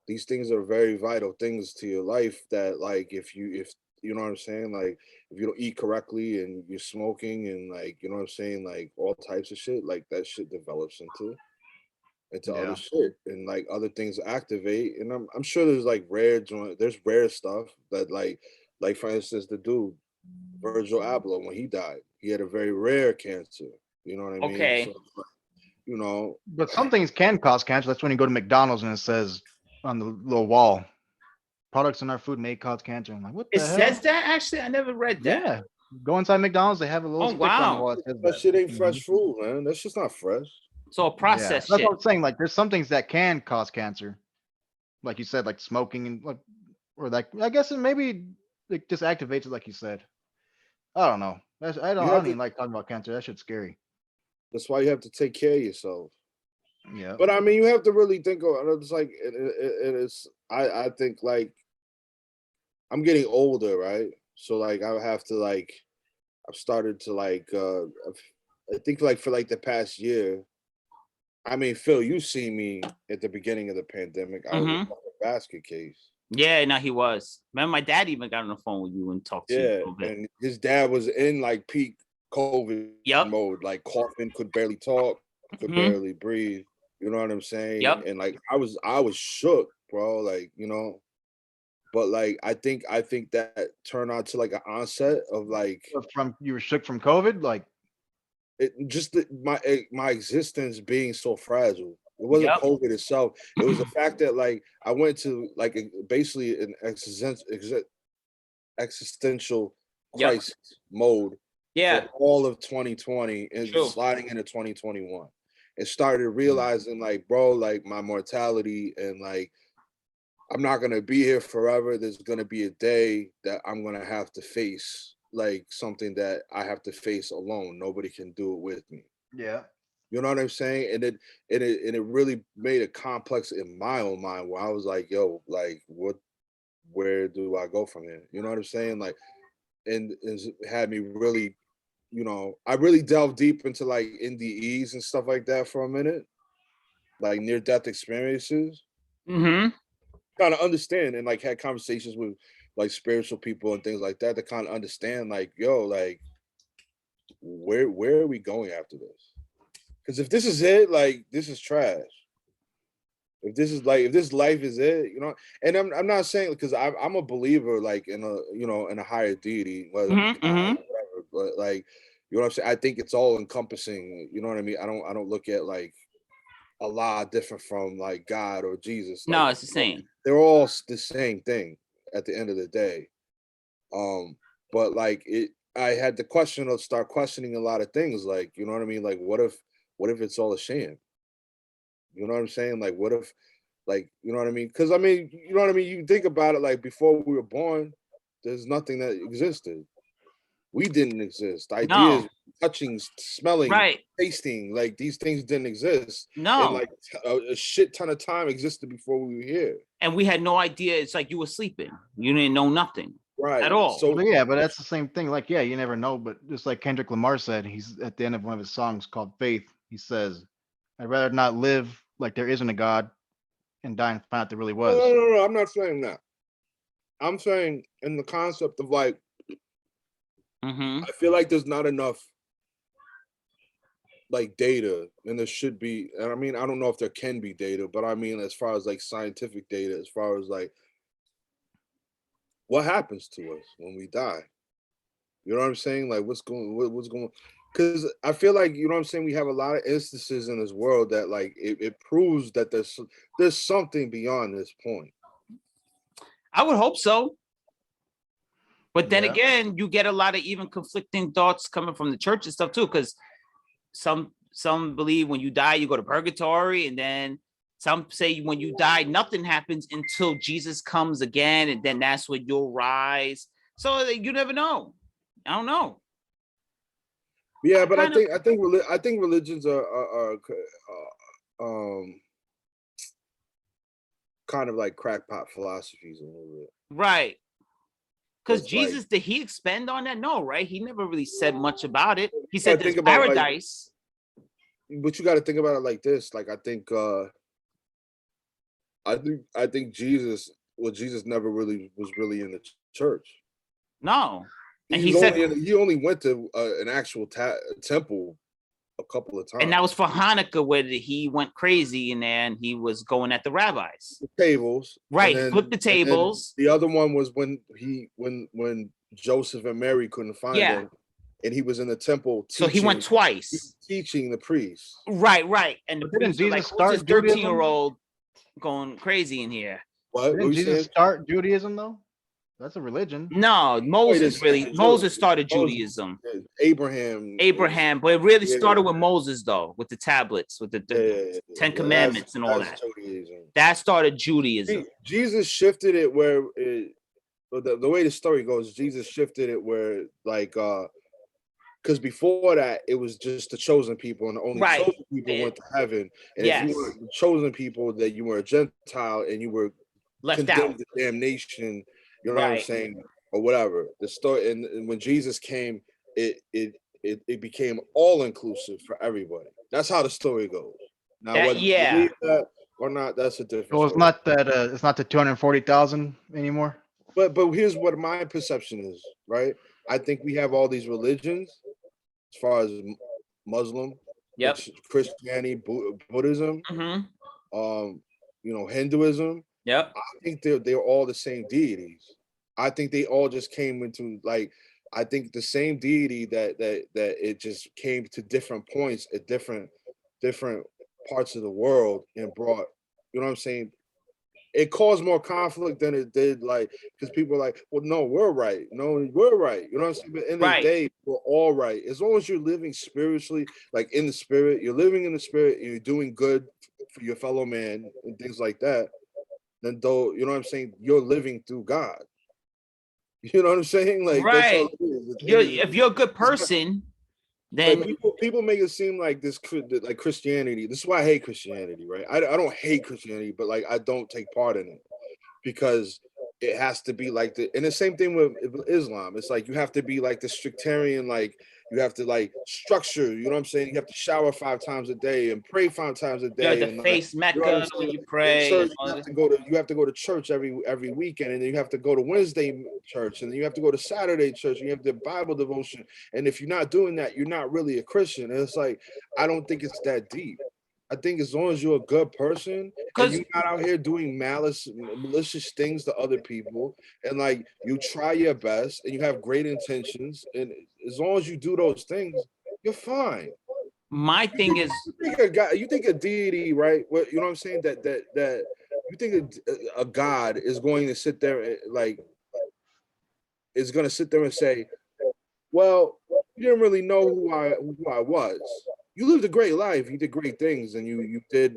These things are very vital things to your life that like if you know what I'm saying, like if you don't eat correctly and you're smoking and like you know what I'm saying, like all types of shit, like that shit develops into other Yeah. shit and like other things activate. And I'm sure there's like there's rare stuff that like for instance the dude Virgil Abloh when he died, he had a very rare cancer. You know what I mean? So Okay. you know, But some things can cause cancer. That's when you go to McDonald's and it says on the little wall, products in our food may cause cancer. I'm like, what It the hell? says that actually. I never read that. Yeah. Go inside McDonald's, they have a little Oh sticker on the wall wow. that says that that. shit ain't Mhm. fresh food, man. That's just not fresh. So a Yeah. process That's shit. what I'm saying. Like, there's some things that can cause cancer. Like you said, like smoking and like, or like, I guess it maybe it just activates it, like you said. I don't know. You I have don't to. even like talking about cancer. That shit's scary. That's why you have to take care of yourself. Yeah. But I mean, you have to really think of it's like it is. I think like I'm getting older, right? So like I have to like I've started to like I think like for like the past year. I mean, Phil, you see me at the beginning of the pandemic. I was a Mm-hmm. fucking basket case. Yeah, no, he was. Remember, my dad even got on the phone with you and talked to you a Yeah, little bit. and his dad was in like peak COVID Yep. mode, like coughing, could barely talk, could Mm-hmm. barely breathe. You know what I'm saying? Yep. And like I was shook, bro. Like, you know, but like I think that turned out to like an onset of like From you were shook from COVID, like it just my existence being so fragile. It wasn't Yep. COVID itself. It was the fact that like I went to like basically an existential Yep. crisis mode Yeah. for all of 2020 and True. sliding into 2021 and started Mm. realizing like bro, like my mortality and like I'm not gonna be here forever. There's gonna be a day that I'm gonna have to face like something that I have to face alone. Nobody can do it with me. yeah. You know what I'm saying? And it really made it complex in my own mind where I was like, yo, like where do I go from here? You know what I'm saying? Like and it's had me really, you know, I really delved deep into like NDEs and stuff like that for a minute, like near death experiences. Mm-hmm. Kind of understand and like had conversations with like spiritual people and things like that to kind of understand like yo like where are we going after this, because if this is it, like this is trash. If this is like if this life is it, you know. And I'm not saying because I'm a believer like in a, you know, in a higher deity, whether it be Mm-hmm. God or Mm-hmm. whatever, but like you know what I'm saying, I think it's all encompassing, you know what I mean. I don't look at like Allah different from like God or Jesus. Like No, it's the same. they're all the same thing at the end of the day. But like I had to start questioning a lot of things. Like, you know what I mean? Like, what if it's all a sham? You know what I'm saying? Like, what if, like, you know what I mean? Because I mean, you know what I mean? You think about it, like before we were born, there's nothing that existed. we didn't exist. Ideas, No. touching, smelling, Right. tasting, like these things didn't exist. And No. like a shit ton of time existed before we were here. And we had no idea. It's like you were sleeping. You didn't know nothing Right. at all. So But yeah, but that's the same thing. Like, yeah, you never know. But just like Kendrick Lamar said, he's at the end of one of his songs called Faith. He says, I'd rather not live like there isn't a God and die and find out there really was. no, I'm not saying that. I'm saying in the concept of like, Mm-hmm. I feel like there's not enough like data, and there should be. And I mean, I don't know if there can be data, but I mean, as far as like scientific data, as far as like what happens to us when we die. You know what I'm saying? Like what's going? Because I feel like, you know what I'm saying, we have a lot of instances in this world that like it proves that there's something beyond this point. I would hope so. But then Yeah. again, you get a lot of even conflicting thoughts coming from the church and stuff too, because some believe when you die, you go to purgatory, and then some say when you die, nothing happens until Jesus comes again, and then that's when you'll rise. So you never know. I don't know. Yeah, but kind I think religions are kind of like crackpot philosophies a little bit. Right. Because It's Jesus, like, did he expand on that? No, right? He never really said much about it. He said there's think about, like, paradise. but you got to think about it like this. Like I think Jesus, well, Jesus never really was really in the church. No. And He he said, he only went to an actual temple a couple of times. and that was for Hanukkah, where he went crazy in there and he was going at the rabbis. The tables, Right, and then- flip the and then tables. The other one was when Joseph and Mary couldn't find Yeah. him, and he was in the temple. So he went twice. teaching the priests. Right. And the But didn't priests were like, Jesus what's this start Judaism? 13-year-old going crazy in here? What? Didn't you Jesus saying? start Judaism though? That's a religion. No, Moses second. Moses started Moses. Judaism. Abraham, but it really Yeah. started with Moses, though, with the tablets, with the Ten Commandments and all that. Judaism. That started Judaism. Jesus shifted it where the way the story goes, Jesus shifted it where like because before that it was just the chosen people, and the only Right. chosen people went to heaven. And Yes. if you were the chosen people, that you were a Gentile and you were Left condemned out. to damnation, you know what I'm Right. saying, or whatever. The story, and when Jesus came, it became all inclusive for everybody. That's how the story goes. Now, whether you believe that or not, that's a different Well, it's story. not that. It's not the 240,000 anymore. But here's what my perception is, right? I think we have all these religions, as far as Muslim, Yep. Christianity, Buddhism, Mm-hmm. Hinduism. Yep. I think they're all the same deities. I think they all just came into like, I think the same deity that it just came to different points at different parts of the world and brought, you know what I'm saying? It caused more conflict than it did, like, because people are like, well, no, we're right. No, we're right. You know what I'm saying? But in the Right. day, we're all right. As long as you're living spiritually, like in the spirit, you're living in the spirit and you're doing good for your fellow man and things like that, then though, you know what I'm saying, you're living through God. You know what I'm saying? Like that's all Right. it is. If you're a good person, then Like people make it seem like this like Christianity. This is why I hate Christianity, right? I don't hate Christianity, but like I don't take part in it because it has to be like and the same thing with Islam. It's like you have to be like the sectarian, like you have to like structure, you know what I'm saying? You have to shower 5 times a day and pray 5 times a you day. have to and face Mecca when you pray. church, you have to go to church every weekend, and then you have to go to Wednesday church, and then you have to go to Saturday church, and you have the Bible devotion. And if you're not doing that, you're not really a Christian. And it's like, I don't think it's that deep. I think as long as you're a good person and you're not out here doing malicious things to other people, and like you try your best and you have great intentions, and as long as you do those things, you're fine. My thing is, You think a deity, right? What, you know what I'm saying? That you think a God is going to sit there is going to sit there and say, well, you didn't really know who I was. You lived a great life. You did great things, and you did,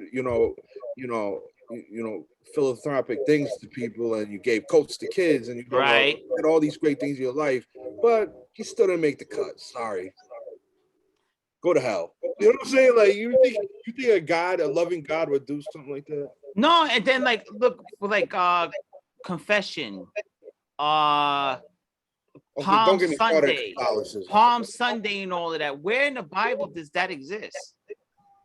philanthropic things to people, and you gave coats to kids, and you right. did all these great things in your life. But he still didn't make the cut. Sorry. Go to hell. You know what I'm saying? Like you think a God, a loving God, would do something like that? No, and then like look for like confession, Okay, Palm don't get me started on Sunday, Catholicism. Palm Sunday, and all of that. Where in the Bible does that exist?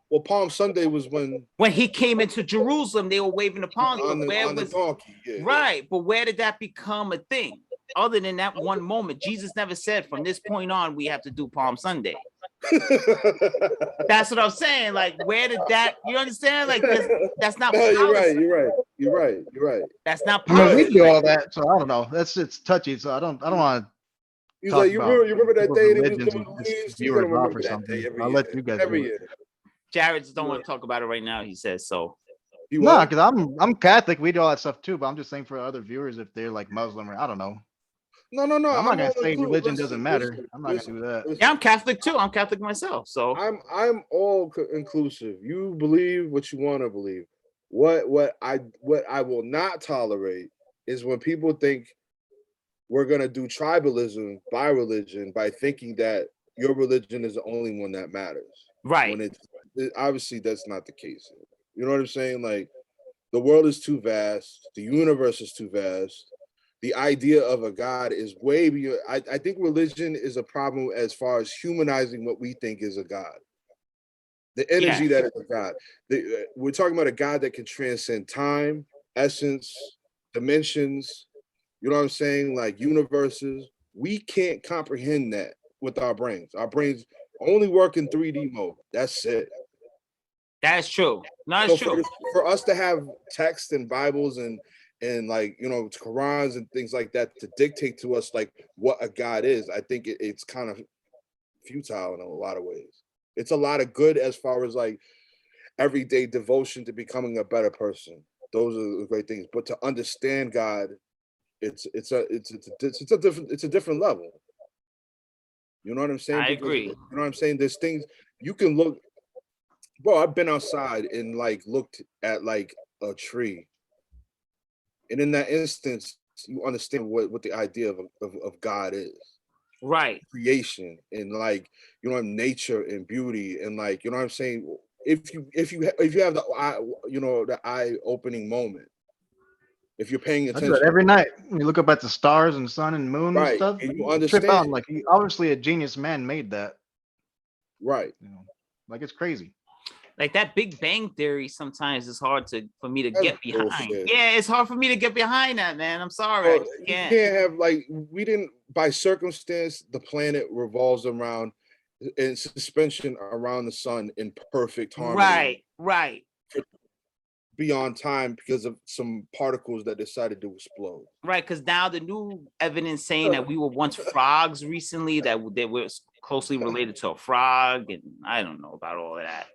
Well, Palm Sunday was when When he came into Jerusalem, they were waving the palms. on But the, where on the was donkey. Yeah. right? But where did that become a thing? Other than that one moment, Jesus never said from this point on we have to do Palm Sunday. That's what I'm saying. Like, where did that? You understand? Like, that's not. No, you're right. policy. You're right. That's not I mean, we policy. do all Like, that, so I don't know. It's touchy, so I don't want to He's talk like, you about remember that people's day that he was religions doing and the piss leaves? You're viewers gonna off or remember that something. day every I'll year. let you guys Every do it. year. Jared just don't want to talk about it right now. He says so. You No, what? because I'm Catholic. We do all that stuff too. But I'm just saying for other viewers, if they're like Muslim or I don't know. No. I'm not gonna all say inclusive. religion Listen, doesn't matter. listen, I'm not listen, gonna do that. listen. Yeah, I'm Catholic too. I'm Catholic myself. So I'm all inclusive. You believe what you want to believe. What I will not tolerate is when people think we're gonna do tribalism by religion by thinking that your religion is the only one that matters. right. When obviously that's not the case. You know what I'm saying? Like the world is too vast, the universe is too vast. The idea of a God is way beyond. I think religion is a problem as far as humanizing what we think is a God. The energy Yes. that is a God. We're talking about a God that can transcend time, essence, dimensions. You know what I'm saying? Like universes. We can't comprehend that with our brains. Our brains only work in 3D mode. That's it. That's true. No, So it's true. for us to have text and Bibles and like Qurans and things like that to dictate to us like what a God is, I think it's kind of futile in a lot of ways. It's a lot of good as far as like everyday devotion to becoming a better person. Those are the great things. But to understand God, it's a different level. You know what I'm saying? I Because agree. you know what I'm saying? There's things you can look. Bro, I've been outside and like looked at like a tree, and in that instance, you understand what the idea of God is. Right. Creation and like nature and beauty and like what I'm saying. If you have the eye, the eye opening moment, if you're paying I do that attention, every night. When you look up at the stars and sun and moon and right, stuff, and you you trip out. understand, Like obviously a genius man made that. right? Like it's crazy. Like that Big Bang Theory sometimes is hard for me to That's get behind. bullshit. Yeah, it's hard for me to get behind that, man. I'm sorry. I Well, just you can't. can't have like we didn't by circumstance. The planet revolves around in suspension around the sun in perfect harmony. Right. Beyond time because of some particles that decided to explode. Right, because now the new evidence saying that we were once frogs recently, that they were closely related to a frog, and I don't know about all of that.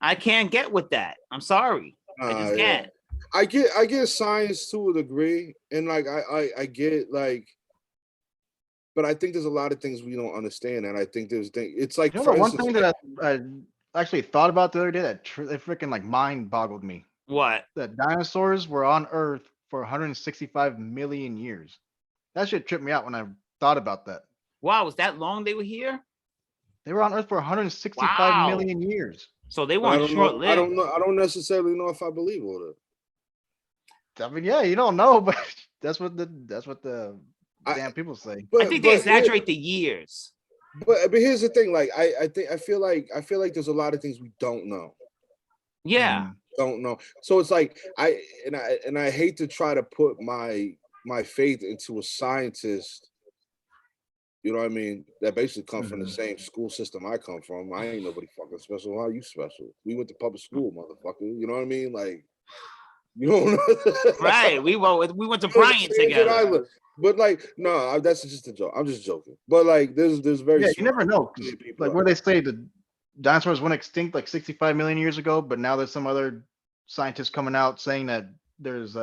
I can't get with that. I'm sorry. I just can't. I get science to a degree, and like I get like, but I think there's a lot of things we don't understand, and I think there's things. It's like You know for the one instance, thing that I actually thought about the other day that it freaking like mind boggled me. What? That dinosaurs were on Earth for 165 million years. That shit tripped me out when I thought about that. Wow, was that long they were here? They were on Earth for 165 Wow. million years. So they I weren't don't short know. lived. I don't know. I don't necessarily know if I believe all that. I mean, yeah, you don't know, but that's what the damn people say. I think they exaggerate the years. But here's the thing. Like I feel like there's a lot of things we don't know. Yeah. Don't know. So it's like I hate to try to put my faith into a scientist. You know what I mean? That basically comes from the same school system I come from. I ain't nobody fucking special. How you special? We went to public school, motherfucker. You know what I mean? Like, you don't know. Right. We went to Bryant together. But like, no, that's just a joke. I'm just joking. But like, there's very you never know. Like where out they say the dinosaurs went extinct like 65 million years ago, but now there's some other scientists coming out saying that there's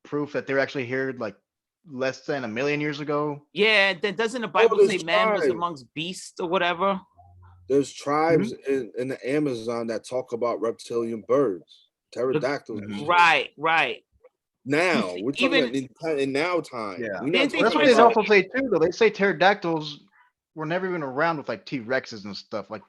proof that they're actually here like less than a million years ago. Yeah, then doesn't the Bible say man was amongst beasts or whatever? There's tribes in the Amazon that talk about reptilian birds, pterodactyls. Right. Now we're talking Even- about in now time. Yeah. We're not Didn't they Well, that's talking what they find about also say too, though. They say pterodactyls were never even around with like T-Rexes and stuff. Like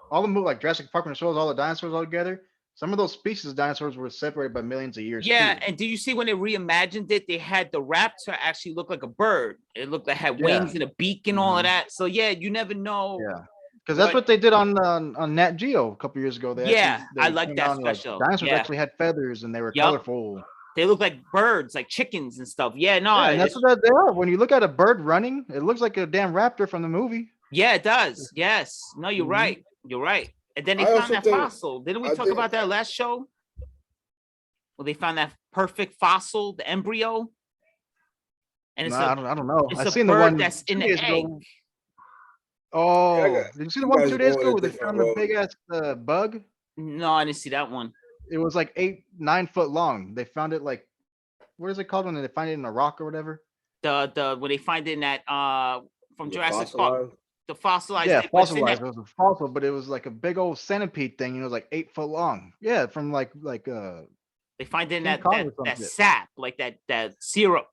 all the like Jurassic Park when it shows all the dinosaurs all together. Some of those species of dinosaurs were separated by millions of years. Yeah, too. and do you see when they reimagined it? They had the raptor actually look like a bird. It looked like had Yeah. wings and a beak and all of Mhm. that. So yeah, you never know. Yeah. Because that's But- what they did on Nat Geo a couple years ago. They Yeah, actually, I they like came that out and, like, special. dinosaurs Yeah. actually had feathers and they were Yup. colorful. They look like birds, like chickens and stuff. Yeah, no, Yeah, and that's it's- what they are. When you look at a bird running, it looks like a damn raptor from the movie. yeah, it does. Yes. No, you're Mhm. right. You're right. And then they I found also that think- fossil. Didn't we I talk think- about that last show? Well, they found that perfect fossil, the embryo. And it's Nah, a, I don't know. it's I a seen the bird one that's in 2 the days egg. ago. Oh, got- did you see the you one guys 2 days going ago a where they different found the road. big ass bug? No, I didn't see that one. It was like 8-9 foot long. They found it like, what is it called when they find it in a rock or whatever? The when they find it in that from the Jurassic Park, fossilized. the fossilized Yeah, egg, but it's in fossilized. that- It was a fossil, but it was like a big old centipede thing. And it was like 8 foot long. Yeah, from like They find it in King that Kong that, or some that shit. sap, like that syrup,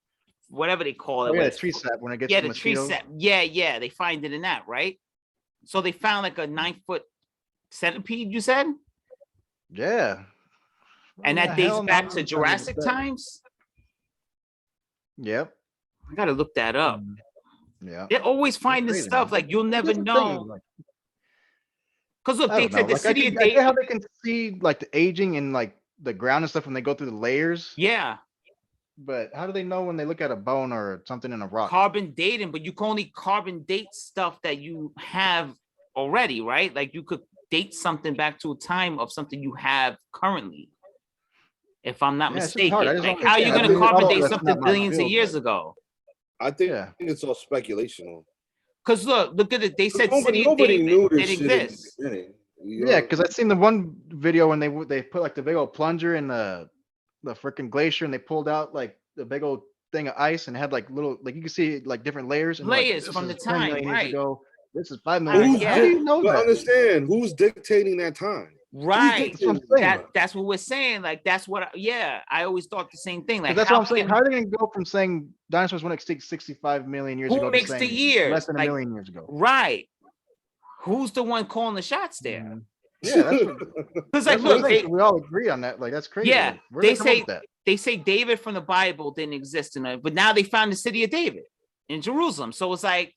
whatever they call it. oh where yeah, it's tree fu- sap when it gets Yeah, to the tree mosquitoes. sap. Yeah. They find it in that, right? So they found like a 9-foot centipede, you said? Yeah. And What that the dates hell back nonsense to is Jurassic that? times? Yep. I gotta look that up. Yeah. They're always finding crazy, stuff man. like you'll never That's the thing, know. like, Because look, I they don't know. said the Like, I city of get how David. they can see like the aging and like the ground and stuff when they go through the layers. Yeah, But how do they know when they look at a bone or something in a rock? carbon dating, but you can only carbon date stuff that you have already, right? Like you could date something back to a time of something you have currently. If I'm not Yeah, it's just hard. I mistaken, just like don't how are you understand. gonna I mean, carbon although date that's something not my billions of field, years but- ago? I think Yeah. it's all speculation. Because look at it. They said Nobody, city of nobody David knew this didn't shit in the exist. beginning. Yeah, because I seen the one video when they put like the big old plunger in the freaking glacier and they pulled out like the big old thing of ice and had like little like you can see like different layers and like, Layers this from is the 10 time, million right. years ago. This is 5 million. Who's years ago. How do you know But that? understand who's dictating that time? Right. That's what I'm saying. That's what we're saying. Like that's what. I always thought the same thing. 'Cause Like that's what how I'm saying. can- How are they going to go from saying dinosaurs went extinct 65 million years Who ago makes to the saying years? less than a Like- million years ago? Right. Who's the one calling the shots there? Mhm. Yeah, that's what, Because that's like, what I'm look, saying. So we all agree on that. Like that's crazy. Yeah, Like, where they did they come up say- with that? they say David from the Bible didn't exist in it, but now they found the city of David in Jerusalem. So it's like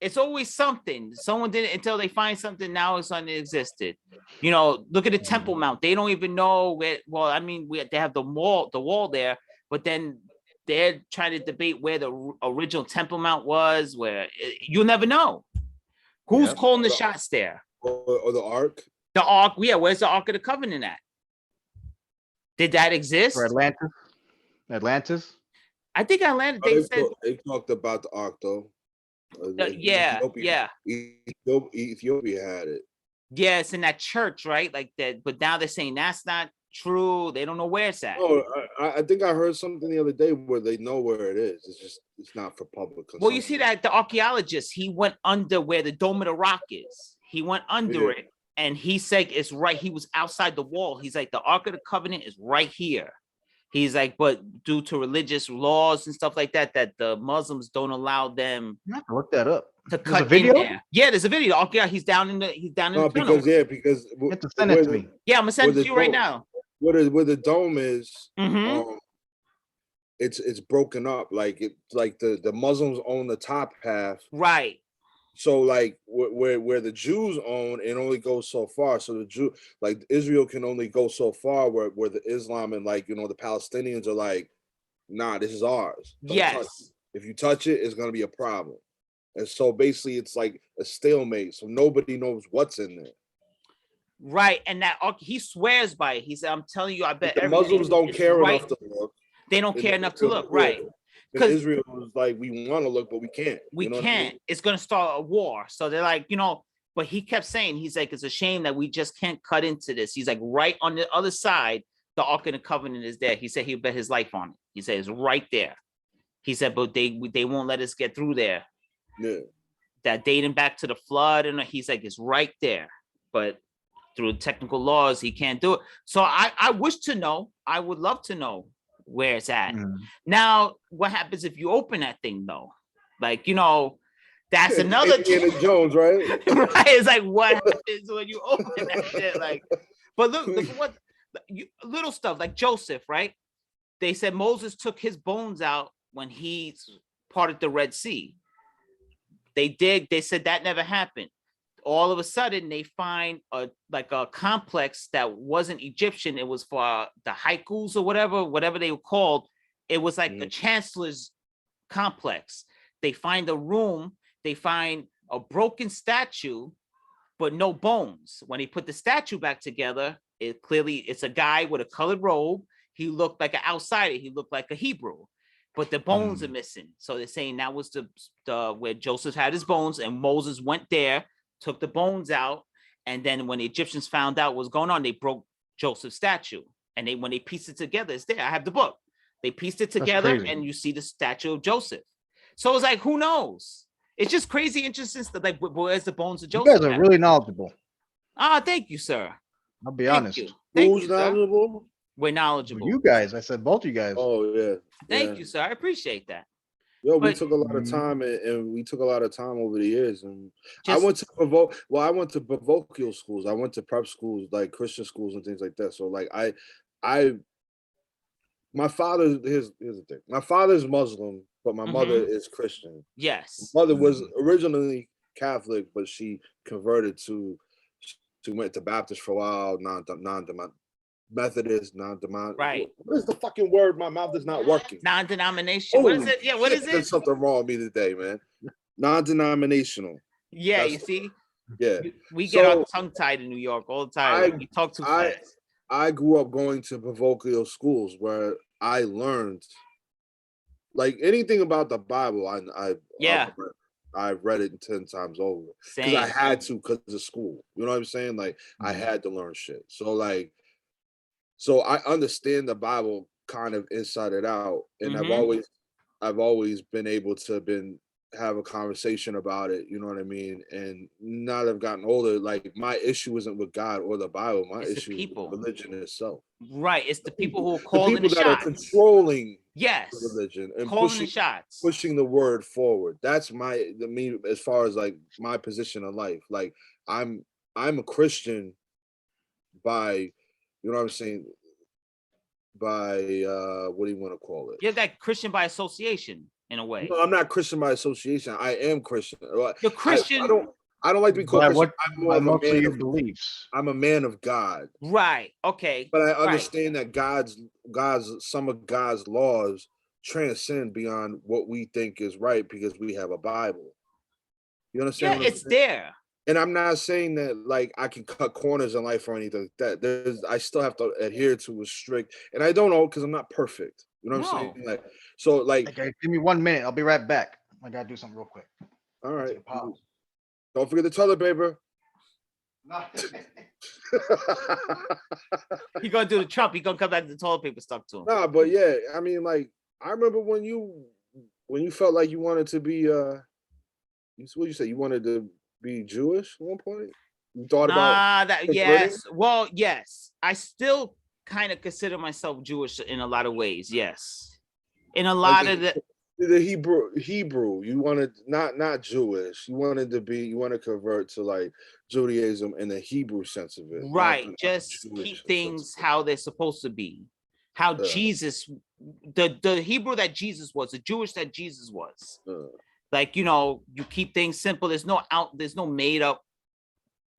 it's always something. Someone didn't until they find something. Now it's something that existed. You know, look at the Temple Mount. They don't even know where. Well, I mean, they have the wall there, but then they're trying to debate where the original Temple Mount was. Where you'll never know. Who's Yep. calling the shots there? or the Ark. The Ark. Yeah, where's the Ark of the Covenant at? Did that exist? For Atlantis? Atlantis? I think I landed. They said, They talked about the Ark though. yeah. Ethiopia had it. Yeah, it's in that church, right? Like that, but now they're saying that's not true. They don't know where it's at. Oh, I think I heard something the other day where they know where it is. It's not for public consumption. Well, you see that the archaeologist, he went under where the Dome of the Rock is. He went under Yeah. it, and he said it's right. He was outside the wall. He's like, the Ark of the Covenant is right here. He's like, but due to religious laws and stuff like that, that the Muslims don't allow them You have to look that up. to There's a cut video? in there. Yeah, there's a video. Okay, he's down in the No, tunnel. because You have to send it to me. Yeah, I'm gonna send it where to the you right dome- now. where the dome is, Mhm. it's broken up. Like the Muslims own the top half. Right. So like where the Jews own, it only goes so far. So the Jew, like Israel, can only go so far. Where the Islam and the Palestinians are like, nah, this is ours. Don't touch it. Yes. If you touch it, it's gonna be a problem. And so basically, it's like a stalemate. So nobody knows what's in there. Right. And that he swears by it. He said, I'm telling you, I bet The everything Muslims don't is care right. enough to look. They don't care enough to look. Right. And 'Cause- Israel was like, we want to look, but we can't. We You know what I mean? can't. It's gonna start a war. So they're like, but he kept saying, he's like, it's a shame that we just can't cut into this. He's like, right on the other side, the Ark of the Covenant is there. He said he'll bet his life on it. He said it's right there. He said, but they won't let us get through there. Yeah. That dating back to the flood, and he's like, it's right there. But through technical laws, he can't do it. So I wish to know. I would love to know where it's at. Mm. Now, what happens if you open that thing though? Like, you know, that's another Indiana Jones, right? right. It's like what happens when you open that shit? Like, but look what little stuff like Joseph, right? They said Moses took his bones out when he parted the Red Sea. They said that never happened. All of a sudden, they find a complex that wasn't Egyptian. It was for the haikus or whatever they were called. It was like a chancellor's complex. They find a room. They find a broken statue, but no bones. When he put the statue back together, it's a guy with a colored robe. He looked like an outsider. He looked like a Hebrew, but the bones are missing. So they're saying that was the where Joseph had his bones, and Moses went there, took the bones out, and then when the Egyptians found out what was going on, they broke Joseph's statue. And when they pieced it together, it's there. I have the book. They pieced it together, and you see the statue of Joseph. So it's like, who knows? It's just crazy interesting stuff. Like, where's the bones of Joseph? You guys are really knowledgeable. Thank you, sir. I'll be honest. Who's knowledgeable? We're knowledgeable. You guys, I said both of you guys. Oh yeah. Thank you, sir. I appreciate that. Yo, we took a lot of time, and we took a lot of time over the years. And I went to parochial schools. I went to prep schools, like Christian schools and things like that. So like my father, here's the thing. My father's Muslim, but my mother is Christian. Yes. My mother was originally Catholic, but she converted she went to Baptist for a while, Methodist, right. What is the fucking word? My mouth is not working. Non-denomination. What is it? Yeah, what is it? There's something wrong with me today, man. Non-denominational. Yeah, you see? Yeah. We get our tongue tied in New York all the time. We talk too fast. I grew up going to parochial schools where I learned like anything about the Bible. I've read it 10 times over because I had to because of school. You know what I'm saying? Like I had to learn shit. So I understand the Bible kind of inside and out, and I've always been able to have a conversation about it. You know what I mean? And now that I've gotten older, like my issue isn't with God or the Bible. My issue is with religion itself. Right. It's the people who are calling the shots. Are controlling the religion and pushing the word forward. That's me as far as like my position in life. Like I'm a Christian by, you know what I'm saying? By what do you want to call it? You're that Christian by association in a way. No, I'm not Christian by association. I am Christian. You're Christian. I don't like to be called Christian. I'm more of a man of beliefs. I'm a man of God. Right. Okay. But I understand that some of God's laws transcend beyond what we think is right because we have a Bible. You understand? Yeah, it's there. And I'm not saying that like I can cut corners in life or anything like that. I still have to adhere to a strict, and I don't know because I'm not perfect. You know what I'm saying? Like, so like, okay, give me 1 minute. I'll be right back. I gotta do something real quick. All right. Don't forget the toilet paper. He gonna do the Trump. He gonna come back to the toilet paper stuck to him. Nah, but yeah, I mean, like, I remember when you felt like you wanted to be what you say? You wanted to be Jewish at one point? You thought about that? Yes. Well, yes. I still kind of consider myself Jewish in a lot of ways. Yes. In a lot of the Hebrew. You wanted not Jewish. You want to convert to like Judaism in the Hebrew sense of it. Right. Just keep things how they're supposed to be. How Jesus, the Hebrew that Jesus was, the Jewish that Jesus was. Like, you know, you keep things simple. There's no made up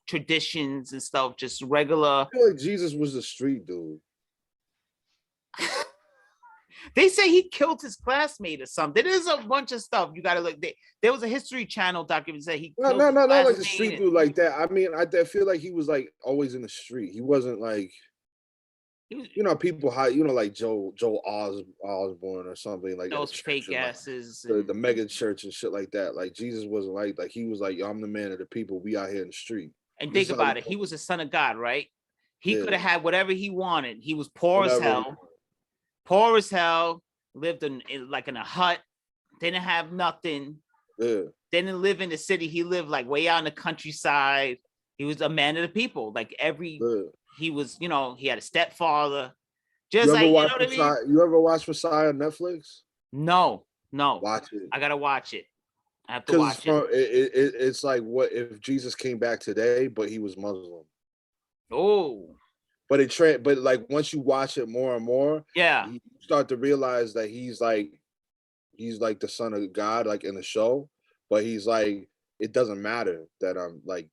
traditions and stuff, just regular. I feel like Jesus was a street dude. They say he killed his classmate or something. There's a bunch of stuff you gotta look. There was a History Channel document that he not like a street dude like that. I mean, I feel like he was like always in the street. He wasn't like, you know, people like Joel Osborne or something like those fake asses, like the mega church and shit like that. Like Jesus wasn't like he was like, yo, I'm the man of the people. We out here in the street. And think about it. He was the son of God, right? He could have had whatever he wanted. He was poor as hell. Lived in a hut. Didn't have nothing. Yeah. Didn't live in the city. He lived like way out in the countryside. He was a man of the people. Like he was, you know, he had a stepfather. Just You like, ever you know watch what I mean? Messiah? You ever watch Messiah on Netflix? No, no. Watch it. I gotta watch it. I have to Because watch it. it's like what if Jesus came back today, but he was Muslim. Oh, But like once you watch it more and more, yeah. you start to realize that he's like the son of God, like in the show. But he's like, it doesn't matter that I'm like,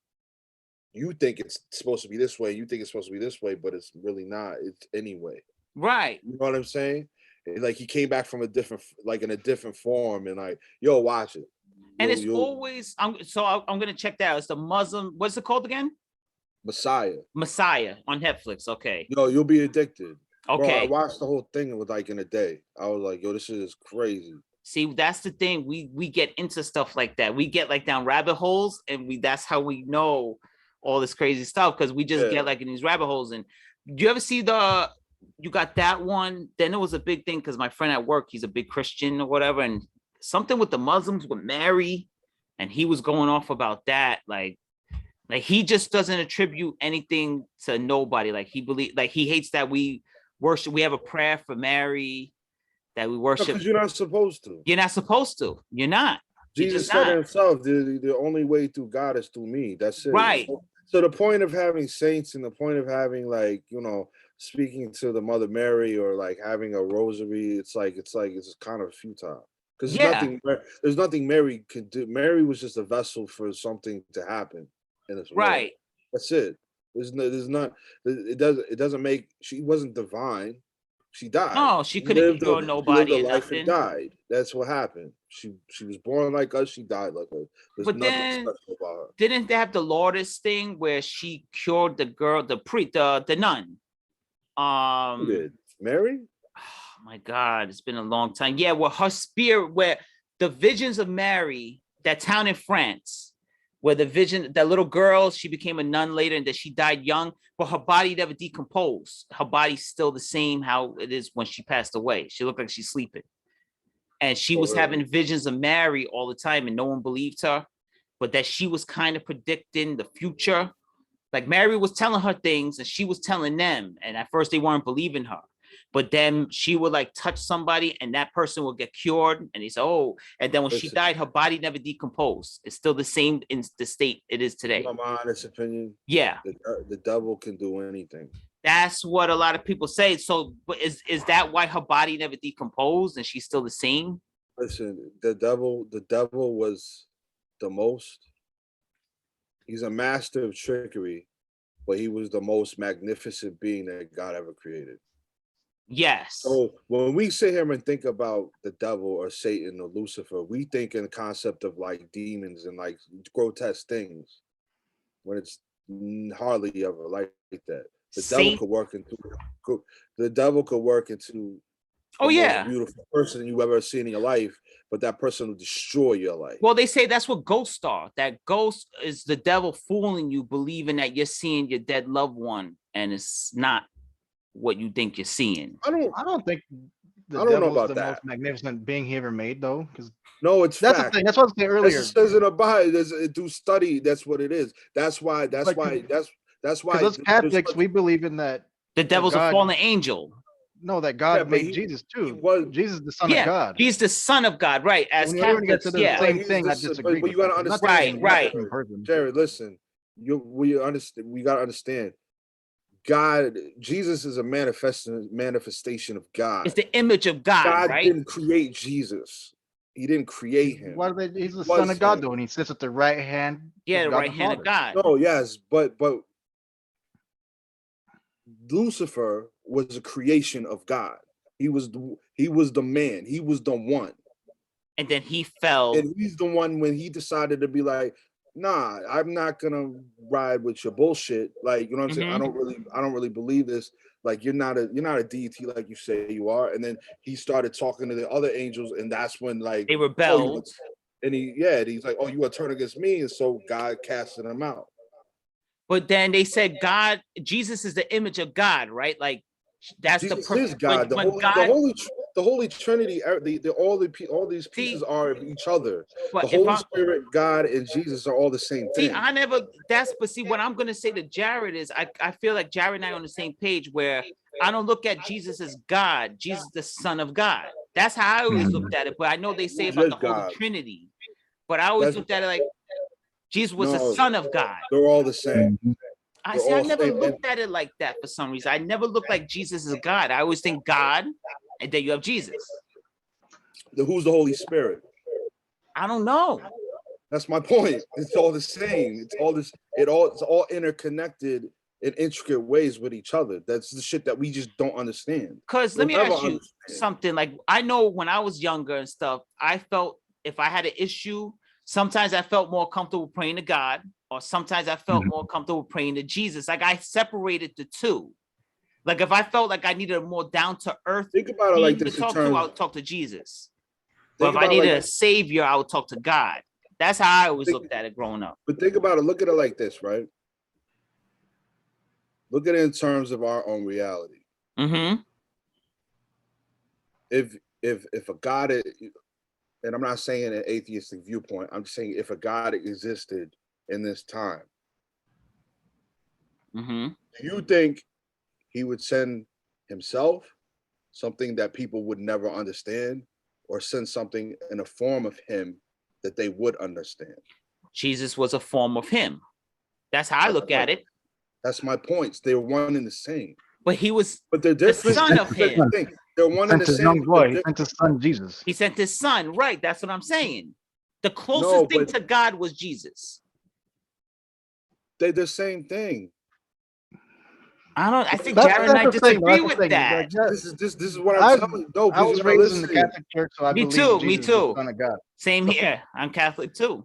you think it's supposed to be this way, you think it's supposed to be this way, but it's really not. It's anyway. Right. You know what I'm saying? Like he came back from a different, like in a different form, and like, yo, watch it. And it's You'll always I'm gonna check that out. It's the Muslim, what's it called again? Messiah. Messiah on Netflix. Okay. Yo, you'll be addicted. Bro, I Okay. watched the whole thing with like in a day. I was like, yo, this shit is crazy. See, that's the thing. We get into stuff like that. We get like down rabbit holes, and that's how we know all this crazy stuff, because we just get like in these rabbit holes. And do you ever see you got that one? Then it was a big thing because my friend at work, he's a big Christian or whatever, and something with the Muslims with Mary, and he was going off about that. Like he just doesn't attribute anything to nobody. Like he hates that we worship. We have a prayer for Mary, that we worship. Because you're not supposed to. You're not supposed to. You're not. Jesus said himself, the only way through God is through me. That's it. Right. So the point of having saints and the point of having like, speaking to the Mother Mary or like having a rosary, it's kind of futile. Because there's nothing Mary could do. Mary was just a vessel for something to happen in this world. Right. That's it. It doesn't make, she wasn't divine. She died. No, she couldn't cure nobody. She lived a life and died. That's what happened. She was born like us. She died like us. There's but nothing then, special about her. Didn't they have the Lourdes thing where she cured the girl, the nun? Who did? Mary? Oh my God, it's been a long time. Yeah, well, her spirit, where the visions of Mary, that town in France, where that little girl, she became a nun later and that she died young, but her body never decomposed. Her body's still the same how it is when she passed away. She looked like she's sleeping. And she was having visions of Mary all the time, and no one believed her, but that she was kind of predicting the future. Like Mary was telling her things and she was telling them. And at first they weren't believing her. But then she would like touch somebody and that person will get cured. And he said, oh, and then when she died, her body never decomposed. It's still the same in the state it is today. My honest opinion. Yeah. The devil can do anything. That's what a lot of people say. So is that why her body never decomposed and she's still the same? Listen, the devil was the most, he's a master of trickery, but he was the most magnificent being that God ever created. Yes. So when we sit here and think about the devil or Satan or Lucifer, we think in the concept of like demons and like grotesque things, when it's hardly ever like that. The devil could work into oh yeah, most beautiful person you ever seen in your life, but that person will destroy your life. Well, they say that's what ghosts are. That ghost is the devil fooling you, believing that you're seeing your dead loved one, and it's not what you think you're seeing. I don't think the devil is the most magnificent being he ever made, though. Because no, that's the thing. That's what I said earlier. It says in a Bible, do study. That's what it is. That's why. Because us Catholics, we believe in that the devil's a fallen angel. No, that God made Jesus too. Jesus, the Son of God. He's the Son of God, right? As Catholics, same thing. I disagree. But you got to understand, right? Jared, listen. We understand. We got to understand. God, Jesus is a manifestation of God. It's the image of God. God right? didn't create Jesus. He didn't create him. He's the Son of God, though, and he sits at the right hand. Yeah, the right hand of God. Oh yes, but Lucifer was a creation of God. He was the man. He was the one. And then he fell. And he's the one when he decided to be like, nah, I'm not gonna ride with your bullshit. Like, you know what I'm saying? I don't really believe this. Like, you're not a deity like you say you are. And then he started talking to the other angels, and that's when like they rebelled. And he's like, oh, you are turning against me, and so God casted him out. But then they said Jesus is the image of God, right? Like that's Jesus the perfect is God. The the Holy Trinity, all these See, pieces are of each other. but The if Holy I Spirit, God, and Jesus are all the same see, thing. I never but see what I'm gonna say to Jared is I feel like Jared and I are on the same page where I don't look at Jesus as God, Jesus the Son of God. That's how I always looked at it. But I know they say about the Just Holy God. Trinity, but I always That's looked at it like Jesus was the no, Son of God. they're all the same. I They're see. I all never same. And looked at it like that for some reason. I never looked like Jesus is God. I always think God, and then you have Jesus. who's the Holy Spirit? I don't know. That's my point. It's all the same. It's all interconnected in intricate ways with each other. That's the shit that we just don't understand. Because We'll let me never ask you understand. something. Like I know when I was younger and stuff, I felt if I had an issue, sometimes I felt more comfortable praying to God, or sometimes I felt more comfortable praying to Jesus. Like I separated the two. Like if I felt like I needed a more down to earth Think about it like to this in talk to, I terms. would talk to Jesus. But Think if I about it needed like a savior, I would talk to God. That's how I always Think- looked at it growing up. But think about it. Look at it like this, right? Look at it in terms of our own reality. Mm-hmm. If a God, and I'm not saying an atheistic viewpoint, I'm just saying if a God existed in this time, Mm-hmm. do you think he would send himself, something that people would never understand, or send something in a form of him that they would understand? Jesus was a form of him. That's how I look at it. That's my points. They're one and the same, But he was but they're the different. son of That's the him. thing. They're one and Sent the his same. young but boy. they're He different. sent his son Jesus. He sent his son. Right. That's what I'm saying. The closest No, thing but- to God was Jesus. They're the same thing. I think That's Jared and I the thing. disagree That's the with thing. that. Like, yeah, This is what I'm I telling you. No, I because was you're not raised in the listening. Catholic Church, so I Me believe too, Jesus me is the too. Son of God. Same here. I'm Catholic too.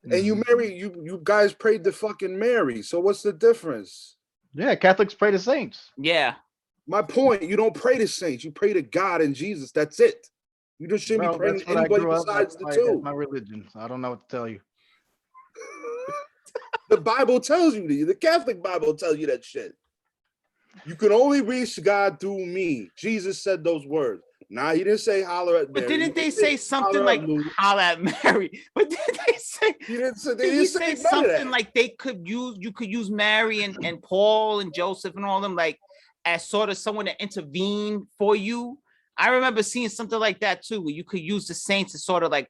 And you marry you guys prayed to fucking Mary. So what's the difference? Yeah, Catholics pray to saints. Yeah. My point, you don't pray to saints, you pray to God and Jesus. That's it. You just shouldn't Bro, be praying that's to what I anybody grew up. besides That's the that's two. my religion. So I don't know what to tell you. The Bible tells you that. The Catholic Bible tells you that shit. You can only reach God through me. Jesus said those words. Nah, he didn't say holler at Mary. But didn't they say something holler like at Luke. holla at Mary? But didn't they say He didn't say, they did he didn't say say none of something that. like you could use Mary and Paul and Joseph and all them like as sort of someone to intervene for you? I remember seeing something like that too, where you could use the saints as sort of like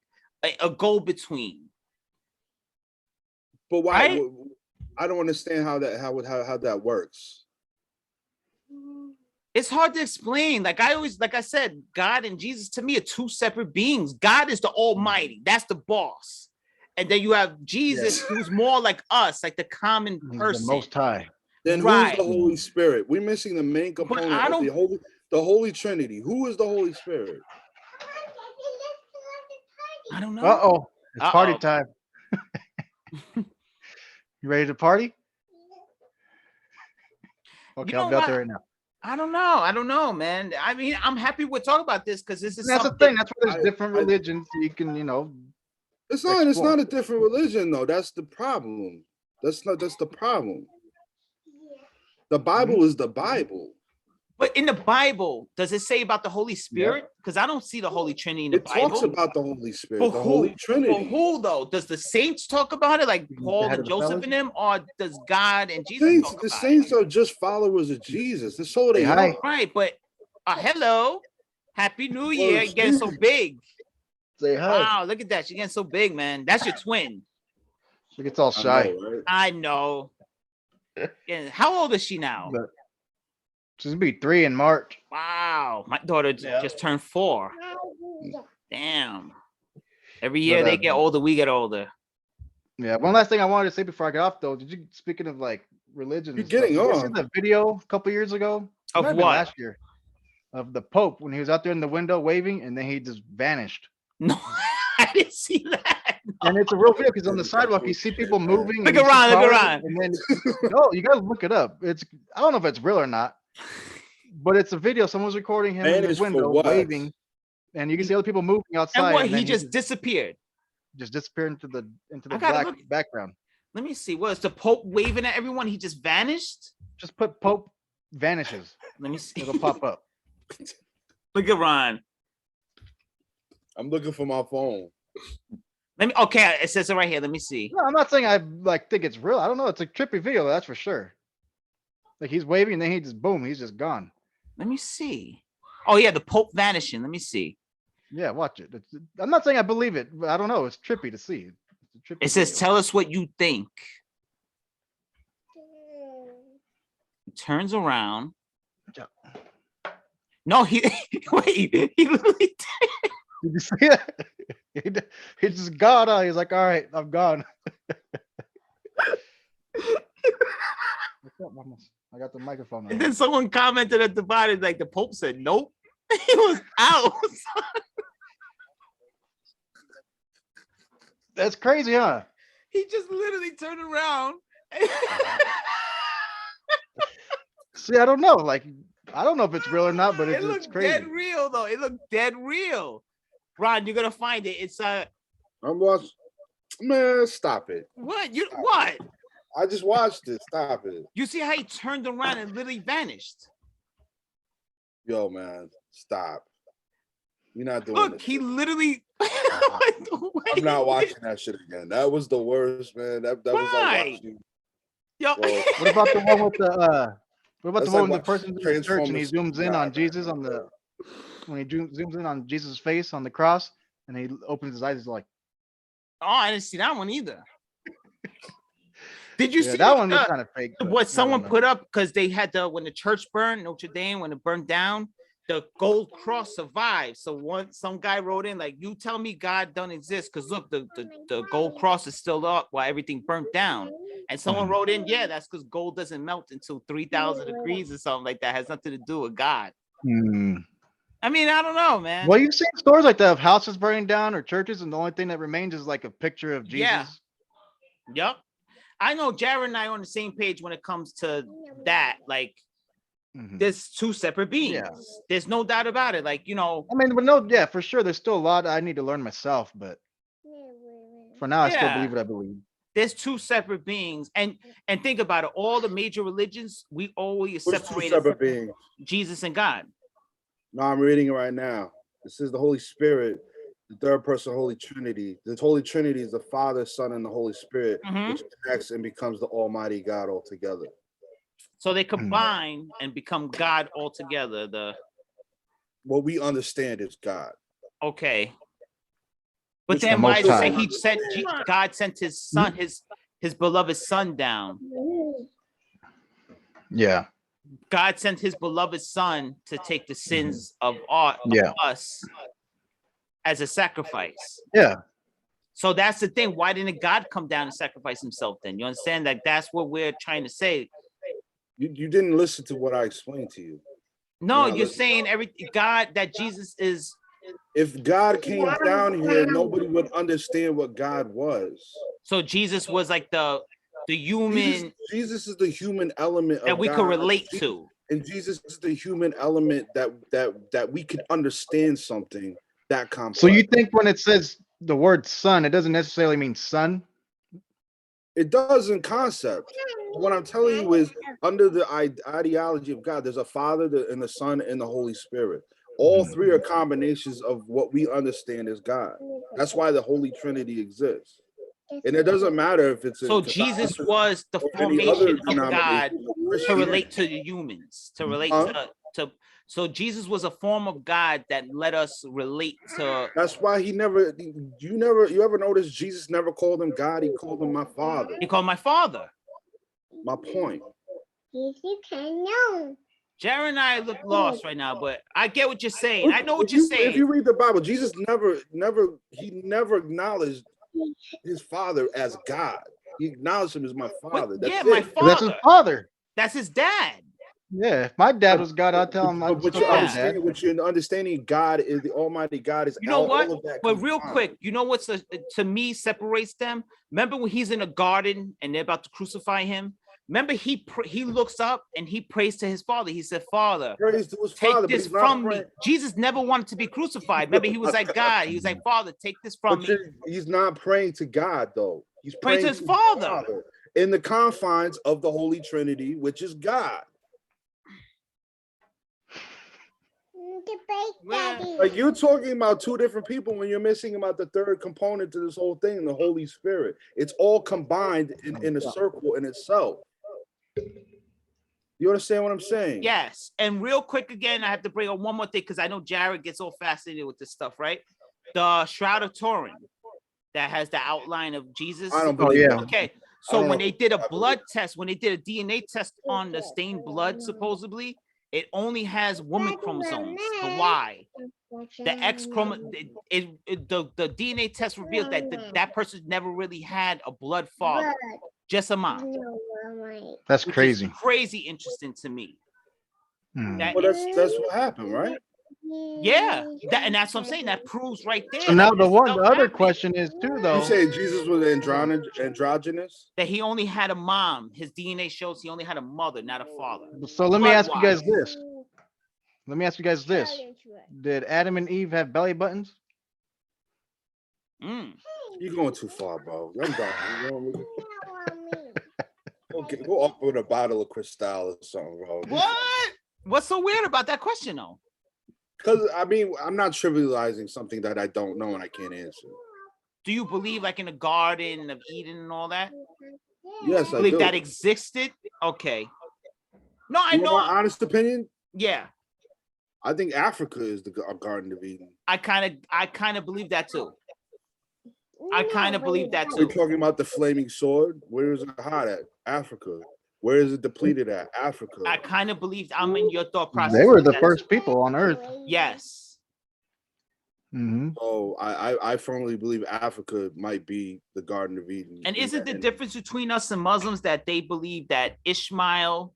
a go-between. But why? Right? I don't understand how that works. It's hard to explain. Like I said, God and Jesus to me are two separate beings. God is the Almighty, that's the boss. And then you have Jesus, who's more like us, like the common He's person. the Most High. Then Right. who's the Holy Spirit? We're missing the main But component I of don't- the Holy Trinity. Who is the Holy Spirit? I don't know. Uh-oh. It's party Uh-oh. time. You ready to party? Okay, You I'll know be out what? there right now. I don't know, man. I mean, I'm happy we're talking about this because this is That's the something. thing. That's why there's different religions. You can, It's not Explore. a different religion, though. That's the problem. That's the problem. The Bible is the Bible. But in the Bible, does it say about the Holy Spirit? Because I don't see the Holy Trinity in the It Bible. talks about the Holy Spirit, But the who? Holy For Trinity. who though? Does the saints talk about it, like The Paul head and of the Joseph fellas? and them, or does God and Jesus Saints, talk the about saints are just followers of Jesus. That's all they Say hi. are. it? Right, but hello, Happy New Well, Year! You're getting so excuse big. say hi. Wow, look at that! She's getting so big, man. That's your twin. She gets all I shy. know, right? I know. Yeah, how old is she now? But she's gonna be 3 in March. Wow, my daughter Yeah. just turned 4. Damn. Every year they But, get older, we get older. Yeah. One last thing I wanted to say before I get off, though. Speaking of like religion, You're and stuff, getting did you guys see on. the video a couple years ago? It Of might have been what? last year. Of the Pope when he was out there in the window waving, and then he just vanished. No, I didn't see that. And it's a real video because on the sidewalk you see people moving. Look and you see around, look cars, around. And then no, you gotta look it up. I don't know if it's real or not, but it's a video. Someone's recording him in Vanished his for window what? waving, and you can see other people moving outside. And what? then He just disappeared. just disappeared into the I gotta black look. background. Let me see. What is the Pope waving at everyone? He just vanished. Just put Pope vanishes. Let me see. It'll pop up. Look at Ron. I'm looking for my phone. Let me. Okay, it says it right here. Let me see. No, I'm not saying I like think it's real. I don't know. It's a trippy video, that's for sure. Like he's waving, and then he just boom, he's just gone. Let me see. Oh yeah, the Pope vanishing. Let me see. Yeah, watch it. I'm not saying I believe it, but I don't know. It's trippy to see. It's a trippy It says, video. "Tell us what you think." He turns around. Yeah. No, he wait. He literally. Did you see that? He just gone. He's like, all right, I'm gone. What's up, mamas? I got the microphone. And on. then someone commented at the bottom, like the Pope said, "Nope." He was out. That's crazy, huh? He just literally turned around. See, I don't know. Like, I don't know if it's real or not, but it it's looked crazy. dead real though. It looked dead real. Ron, you're gonna find it. It's I'm watching. Man, stop it. what? You what? I just watched it. Stop it. You see how he turned around and literally vanished? Yo, man, stop. You're not doing Look, this. he literally. I'm not watching that shit again. That was the worst, man. That was like Why? watching. Yo. Well, What about the one with the what about That's the one like with the watching person in the church and he Transformers zooms in die, on man. Jesus on the when he zooms in on Jesus' face on the cross and he opens his eyes, he's like, Oh, I didn't see that one either. Did you yeah, see that one was kind of fake. but what I someone don't know. put up because they had when the church burned, Notre Dame, when it burned down, the gold cross survived. So some guy wrote in like, "You tell me God don't exist because look, the gold cross is still up while everything burnt down." And someone wrote in, "Yeah, that's because gold doesn't melt until 3,000 degrees or something like that. Has nothing to do with God." Hmm. I mean, I don't know, man. Well, you've seen stories like that of houses burning down or churches, and the only thing that remains is like a picture of Jesus. Yeah. Yep. I know Jared and I are on the same page when it comes to that. Like, Mhm. there's two separate beings. Yeah. There's no doubt about it. Like, I mean, but no, yeah, for sure. There's still a lot I need to learn myself, but for now, I still Yeah. believe what I believe. there's two separate beings. And think about it. All the major religions, we always What's two separated separate beings? Jesus and God. No, I'm reading it right now. This is the Holy Spirit, the third person Holy Trinity. The Holy Trinity is the Father, Son, and the Holy Spirit, Mhm. which connects and becomes the Almighty God altogether. So they combine and become God altogether. What we understand is God. Okay. But Which then the why Most does it say High. God sent his son, his beloved son down? Yeah. God sent his beloved son to take the sins of Yeah. us as a sacrifice. Yeah. So that's the thing. Why didn't God come down and sacrifice himself then? You understand that that's what we're trying to say. You didn't listen to what I explained to you. No, Yeah, you're listen. saying that Jesus is. If God came down here, nobody would understand what God was. So Jesus was like the human Jesus is the human element that of we God. could relate to. And Jesus is the human element that we could understand something that complex. So you think when it says the word son, it doesn't necessarily mean son? It does in concept. What I'm telling you is under the ideology of God, there's a Father and the Son and the Holy Spirit. All three are combinations of what we understand as God. That's why the Holy Trinity exists. And it doesn't matter if it's So Jesus was the or any other formation of God denomination of to Christianity. relate to the humans, to relate Huh? to. So Jesus was a form of God that let us relate to. That's why you ever notice Jesus never called him God, he called him my Father. He called my father. My point. Jared and I look lost right now, but I get what you're saying. I know what you're If saying. you read the Bible, Jesus never acknowledged his father as God. He acknowledged him as my father. That's yeah, it. my But that's his father. father. That's his dad. Yeah. If my dad was God, I'd tell him I'm But still call him Yeah. dad. what you're understanding, God is the Almighty God is You know what? all of that. But real combined. quick, you know what's to me separates them? Remember when he's in a garden and they're about to crucify him? Remember he looks up and he prays to his father. He said, "Father, Praise to his take father, but this he's not from me." praying. Jesus never wanted to be crucified. Remember, he was like God. He was like, "Father, take this from me." He's not praying to God though. He's Praying praying to his father. in the confines of the Holy Trinity, which is God. Well, Like you're talking about two different people when you're missing about the third component to this whole thing, the Holy Spirit. It's all combined in a circle in itself. You understand what I'm saying? yes. And real quick again, I have to bring up one more thing because I know Jared gets all fascinated with this stuff, right? The Shroud of Turin that has the outline of Jesus. I don't Oh, believe yeah. that. Okay. I So don't when know. they did a I believe blood test, when they did a DNA test on the stained blood, supposedly, it only has woman chromosomes, the Y. The X chromosome, the DNA test revealed that that person never really had a blood father, just a mom. That's Which crazy. is crazy interesting to me. Hmm. That Well, that's what happened, right? yeah, and that's what I'm saying. That proves right there. So now that the this one, stuff the other happened, question is too, You though. say Jesus was androgynous? that he only had a mom. His DNA shows he only had a mother, not a father. So let me ask you guys Blood-wise. this. Let me ask you guys this. Did Adam and Eve have belly buttons? Mm. You're going too far, bro. I'm done. Go up with a bottle of Cristal or something, bro. What? What's so weird about that question, though? Because I mean, I'm not trivializing something that I don't know and I can't answer. Do you believe like in the Garden of Eden and all that? Yes, I Believe do. that existed? Okay. No, I You know know. my honest opinion? Yeah, I think Africa is the Garden of Eden. I kind of believe that too. I kind of believe that We're too. talking about the flaming sword. Where is it hot at? Africa. Where is it depleted at? Africa. I kind of believe I'm in your thought process. They were with the that first too. people on Earth. Yes. Hmm. So I firmly believe Africa might be the Garden of Eden. And isn't the difference between us and Muslims that they believe that Ishmael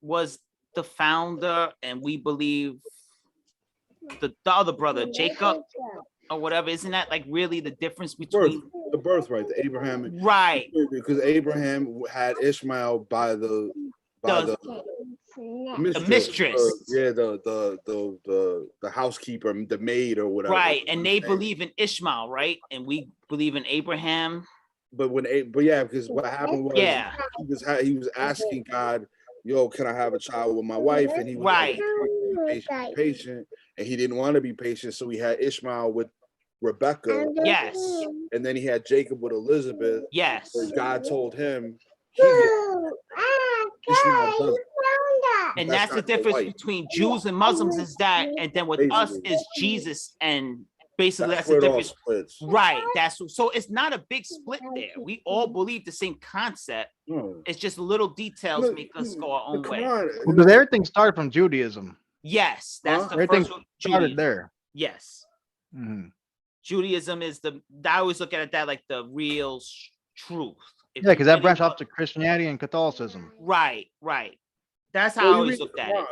was the founder and we believe the other brother, Jacob or whatever? Isn't that like really the difference between the birthright, the Abraham? right? Because Abraham had Ishmael by the mistress. The housekeeper, the maid or whatever. Right. And they believe in Ishmael, right? And we believe in Abraham. Because what happened was Yeah. he was asking God, yo, can I have a child with my wife? And he was Right. like, patient, and he didn't want to be patient, so he had Ishmael with Rebecca. Yes. And then he had Jacob with Elizabeth. Yes. And God told him Ishmael doesn't. And that's the difference between Jews and Muslims is that, and then with us is Jesus, and basically that's the difference. Right. That's so it's not a big split there. We all believe the same concept. No. It's just little details make us go our own way. Because everything started from Judaism. Yes, that's the Everything first one. started there. Yes. Mhm. Judaism is I always look at it that like the real truth. Yeah, because that branched off to Christianity and Catholicism. Right. That's how I always looked at it.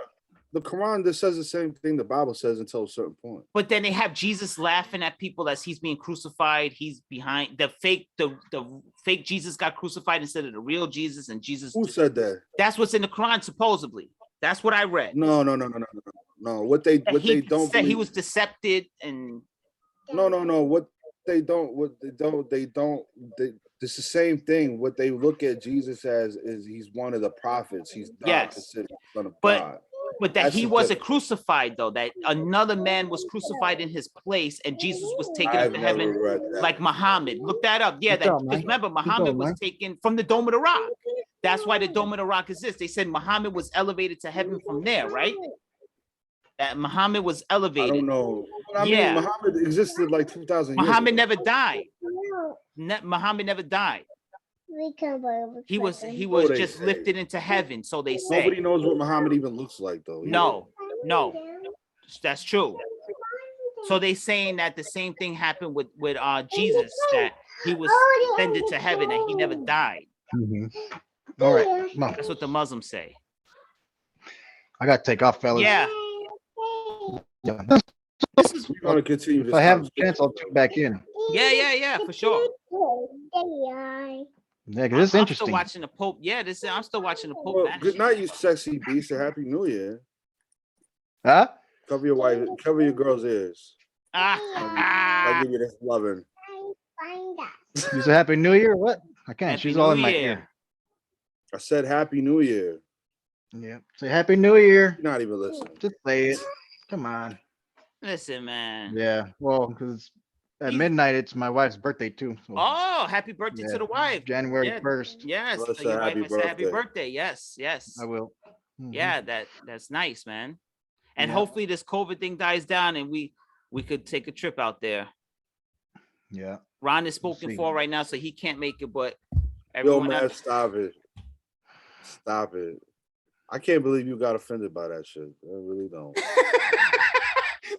The Quran just says the same thing the Bible says until a certain point. But then they have Jesus laughing at people as he's being crucified. He's behind the fake Jesus got crucified instead of the real Jesus, and Jesus. Who said that? That's what's in the Quran, supposedly. That's what I read. No. What they don't said he believe- was decepted and No. It's the same thing. What they look at Jesus as is he's one of the prophets. He's not considered the son of God. But that That's he the wasn't difference. crucified, though, that another man was crucified in his place and Jesus was taken I've up to never heaven read that. like Muhammad. Look that up. Yeah, Keep that going, man. because remember, Keep Muhammad going, was man. taken from the Dome of the Rock. That's why the Dome of the Rock exists. They said Muhammad was elevated to heaven from there, right? That Muhammad was I elevated. don't know. But I Yeah. mean, Muhammad existed like 2,000 years Muhammad ago. never died. Muhammad never died. He was So they just say. lifted into heaven, so they say. Nobody knows what Muhammad even looks like, though. No, that's true. So they saying that the same thing happened with Jesus, that he was ascended to heaven and he never died. Mhm. All right, come on. That's what the Muslims say. I got to take off, fellas. Yeah, Yeah. this is We're going to continue If this I have a conversation. chance, I'll tune back in. yeah, for sure. Yeah, because it's I'm still interesting. watching the Pope. Yeah, I'm still watching the Pope. Well, vanish. good night, you sexy beast, and Happy New Year. Huh? Cover your girl's ears. I'll Ah, give you this loving. You say Happy New Year? What? I can't. Happy She's all New in my Year. ear. I said Happy New Year. Yeah. Say Happy New Year. You're not even listening. Just say it. Come on. Listen, man. Yeah. Well, because at He's- midnight it's my wife's birthday too. So Oh, happy birthday yeah, to the wife. January Yeah, 1st. yes. Let's Tell your say wife happy I said happy birthday. birthday. Yes, yes. I will. Mhm. Yeah, that's nice, man. And Yeah. hopefully this COVID thing dies down and we could take a trip out there. Yeah. Ron is We'll spoken see. for right now, so he can't make it, but Yo, everyone man, else. stop it. Stop it. I can't believe you got offended by that shit. I really don't.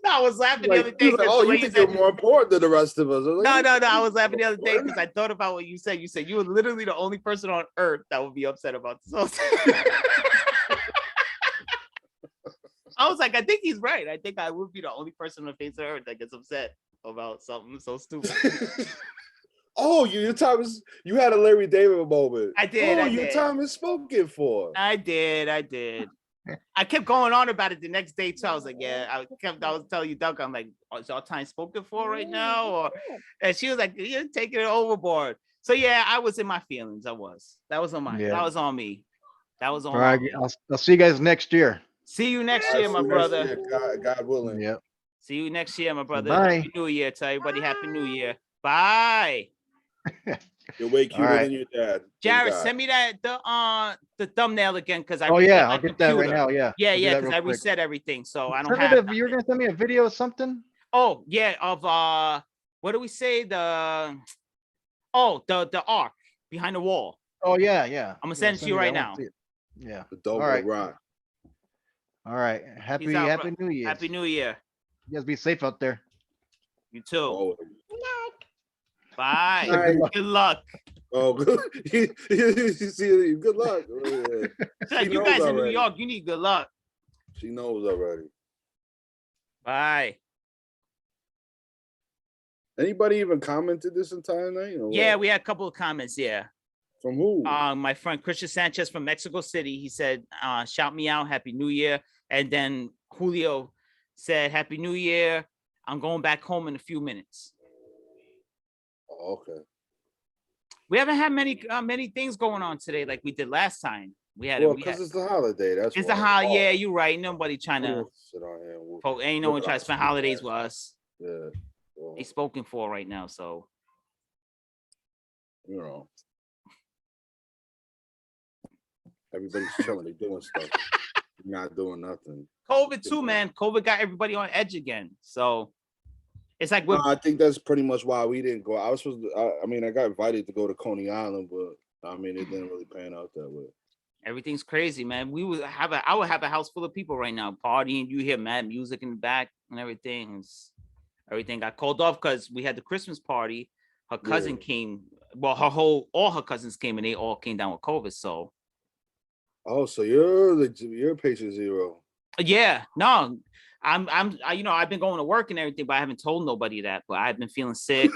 No, I was laughing the Like, other he day. was like, 'cause oh, the way you think you're more important than the rest of us? I was No, like, no, no. I was laughing the other day because I thought about what you said. You said you were literally the only person on earth that would be upset about this. I was like, I think he's right. I think I would be the only person on the face of earth that gets upset about something so stupid. oh, your time is. You had a Larry David moment. I did, Oh, I your did. time is spoken for. I did. I kept going on about it the next day too. I was like, yeah. I was telling you, Doug, I'm like, oh, is our time spoken for right now? Or and she was like, you're taking it overboard. So yeah, I was in my feelings. I was. That was on my. Yeah. That was on me. That was on All right. me. I'll see you guys next year. See you next All year, right, my see you next brother. year, God willing. Yep. See you next year, my brother. Bye. Happy New Year. Tell everybody Happy New Year. Bye. You're way All cuter right. than your dad. Thank Jared, God. send me that the thumbnail again because I Oh reset yeah, my I'll get that right computer. now. Yeah. Yeah, I'll do yeah, that because real I quick. reset everything, so I don't Send me have. you were gonna send me a video of something? Oh yeah, of what do we say? The arc behind the wall. Oh yeah. I'm gonna send it to you me that. right I wanna now. see it. Yeah. The dog All right. will rock. All right. Peace Happy out, bro. New Year. Happy New Year. You guys be safe out there. You too. Oh, Bye. Bye. Good luck. oh good. You see, good luck. Oh, yeah. It's like She you knows guys in New already. York, you need good luck. She knows already. Bye. Anybody even commented this entire night? Or Yeah, what? we had a couple of comments. Yeah. From who? My friend Christian Sanchez from Mexico City. He said, shout me out, Happy New Year. And then Julio said, Happy New Year. I'm going back home in a few minutes. Oh, okay. We haven't had many things going on today like we did last time. Well, because it's the holiday. That's it's why. the holiday. Yeah, you're right. Nobody trying I to don't sit on here and ain't no one look trying out to spend for you holidays guys. with us. Yeah. Well, They spoken for right now, so you know. Everybody's chilling. They doing stuff. Not doing nothing. COVID too, man. COVID got everybody on edge again. So it's like we're No, I think that's pretty much why we didn't go. I was supposed to. I mean, I got invited to go to Coney Island, but I mean, it didn't really pan out that way. everything's crazy, man. I would have a house full of people right now partying. You hear mad music in the back and everything. Everything got called off because we had the Christmas party. Her cousin came. Well, all her cousins came and they all came down with COVID. So Oh, so you're patient zero. yeah, no, I've been going to work and everything, but I haven't told nobody that. But I've been feeling sick.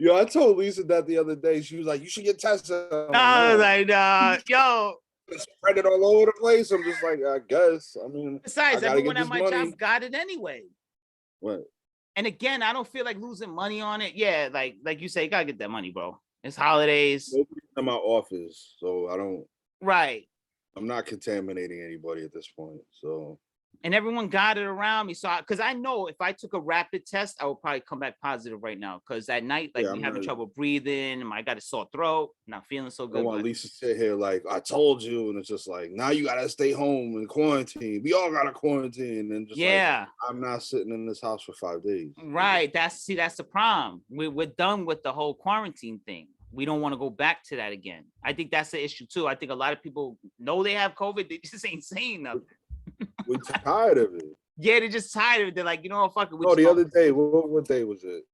Yo, I told Lisa that the other day. She was like, "You should get tested." I'm I was like, like, yo. spread it all over the place. I'm just like, I guess. I mean, Besides, I gotta everyone get at this my money. job got it anyway. What? And again, I don't feel like losing money on it. Yeah, like you say, you gotta get that money, bro. It's holidays, Nobody's in my office, so I don't. right? I'm not contaminating anybody at this point. So And everyone got it around me. So, because I know if I took a rapid test, I would probably come back positive right now. Because at night, like Yeah, we I'm having not- trouble breathing, and I got a sore throat, not feeling so I good. don't want but- Lisa to sit here like I told you, and it's just like now you gotta stay home and quarantine. We all gotta quarantine, and just yeah, like, I'm not sitting in this house for 5 days. right. That's the problem. We're done with the whole quarantine thing. We don't want to go back to that again. I think that's the issue too. I think a lot of people know they have COVID, they just ain't saying nothing. We're tired of it. Yeah, they're just tired of it. They're like, you know what, fuck it. Oh, the other day, what day was it?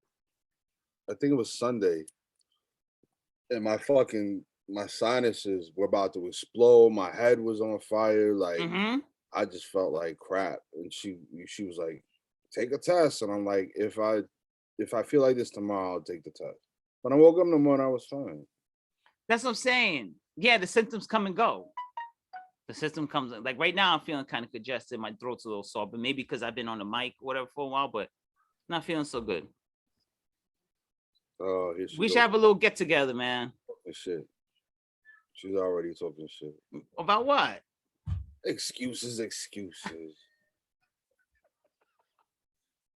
I think it was Sunday. And my sinuses were about to explode. My head was on fire. Like I just felt like crap. And she was like, take a test. And I'm like, if I feel like this tomorrow, I'll take the test. When I woke up in the morning, I was fine. That's what I'm saying. Yeah, the symptoms come and go. The system comes like right now. I'm feeling kind of congested. My throat's a little sore, but maybe because I've been on the mic, or whatever, for a while. But not feeling so good. Oh, We should have a little get together, man. Shit. She's already talking shit. About what? Excuses.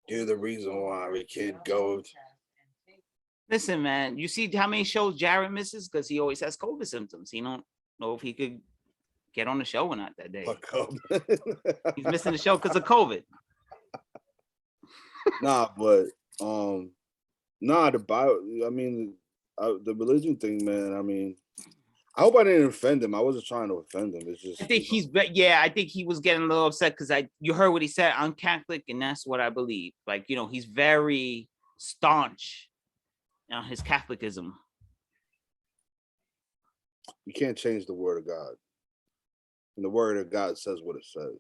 You're the reason why we can't go. Listen, man, you see how many shows Jared misses because he always has COVID symptoms. He don't know if he could get on the show or not that day. Fuck up. He's missing the show because of COVID. Nah, but the Bible. I mean, the religion thing, man. I mean, I hope I didn't offend him. I wasn't trying to offend him. It's just I think I think he was getting a little upset because you heard what he said. I'm Catholic, and that's what I believe. Like, you know, he's very staunch on his Catholicism. You can't change the word of God, and the word of God says what it says.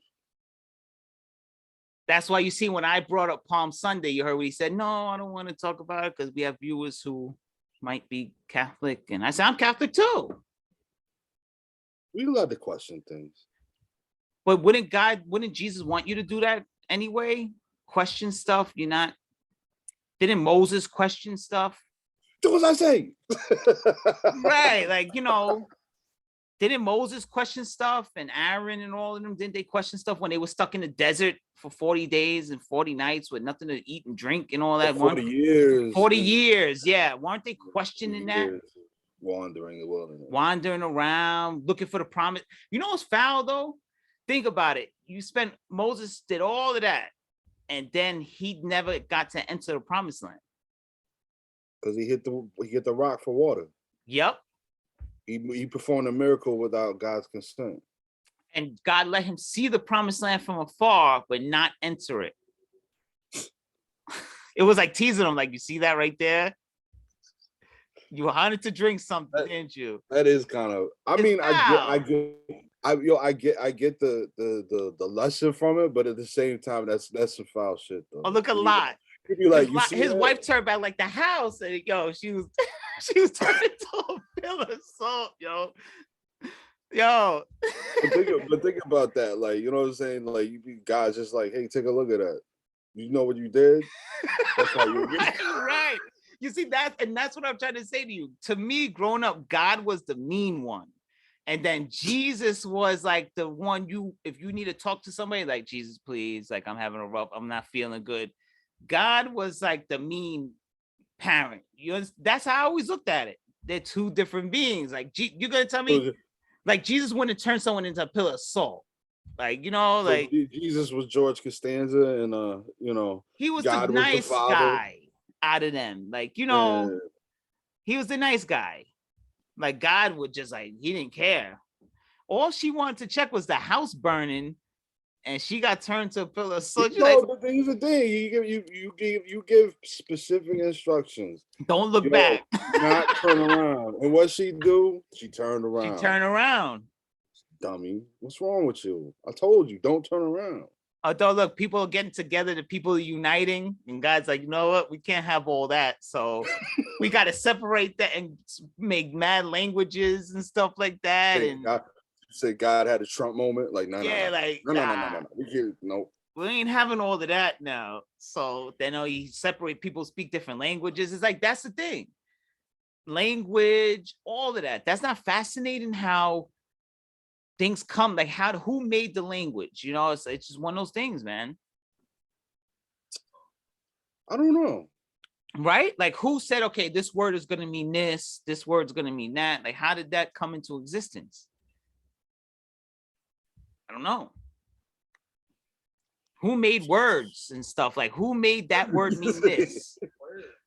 That's why you see when I brought up Palm Sunday, you heard what he said. No, I don't want to talk about it because we have viewers who might be Catholic, and I said I'm Catholic too. We allowed to question things. But wouldn't Jesus want you to do that anyway? Question stuff. Didn't Moses question stuff? Do what I say. Right. Like, you know, didn't Moses question stuff and Aaron and all of them? Didn't they question stuff when they were stuck in the desert for 40 days and 40 nights with nothing to eat and drink and all that? 40 years. 40 years. Yeah. Weren't they questioning that? Wandering the wilderness. Wandering around, looking for the promise. You know what's foul though? Think about it. Moses did all of that, and then he never got to enter the promised land. Because he hit the rock for water. Yep. He performed a miracle without God's consent. And God let him see the promised land from afar, but not enter it. It was like teasing him, like, you see that right there? You wanted to drink something, didn't you? That is kind of. I mean, I get the lesson from it, but at the same time, that's some foul shit though. Oh, look a lot. Like, his wife turned back like the house, and she was turned into a pillar of salt, yo. But think about that, like, you know what I'm saying? Like, you guys just like, hey, take a look at that. You know what you did? That's how you get. Right. You see that, and that's what I'm trying to say to you. To me, growing up, God was the mean one, and then Jesus was like the one if you need to talk to somebody, like, Jesus, please, like, I'm not feeling good. God was like the mean parent. That's how I always looked at it. They're two different beings. Like, you're gonna tell me, like, Jesus wouldn't turn someone into a pillar of salt. Like, you know, like, Jesus was George Costanza, and you know, he was God the nice was the guy out of them. Like, you know, he was the nice guy. Like, God would just, like, he didn't care. All she wanted to check was the house burning, and she got turned to a pillar of salt. But here's the thing: you give specific instructions. Don't look back. Not turn around. And what she do? She turned around. She turned around. Dummy, what's wrong with you? I told you, don't turn around. Although, look, people are getting together, the people are uniting, and God's like, you know what? We can't have all that. So we got to separate that and make mad languages and stuff like that. And God had a Trump moment. Like, no. We can't, nope. We ain't having all of that now. So then you separate people, speak different languages. It's like, that's the thing. Language, all of that. That's not fascinating how things come, like, who made the language? You know, it's just one of those things, man. I don't know. Right? Like, who said, okay, this word is going to mean this word's going to mean that? Like, how did that come into existence? I don't know. Who made words and stuff? Like, who made that word mean this?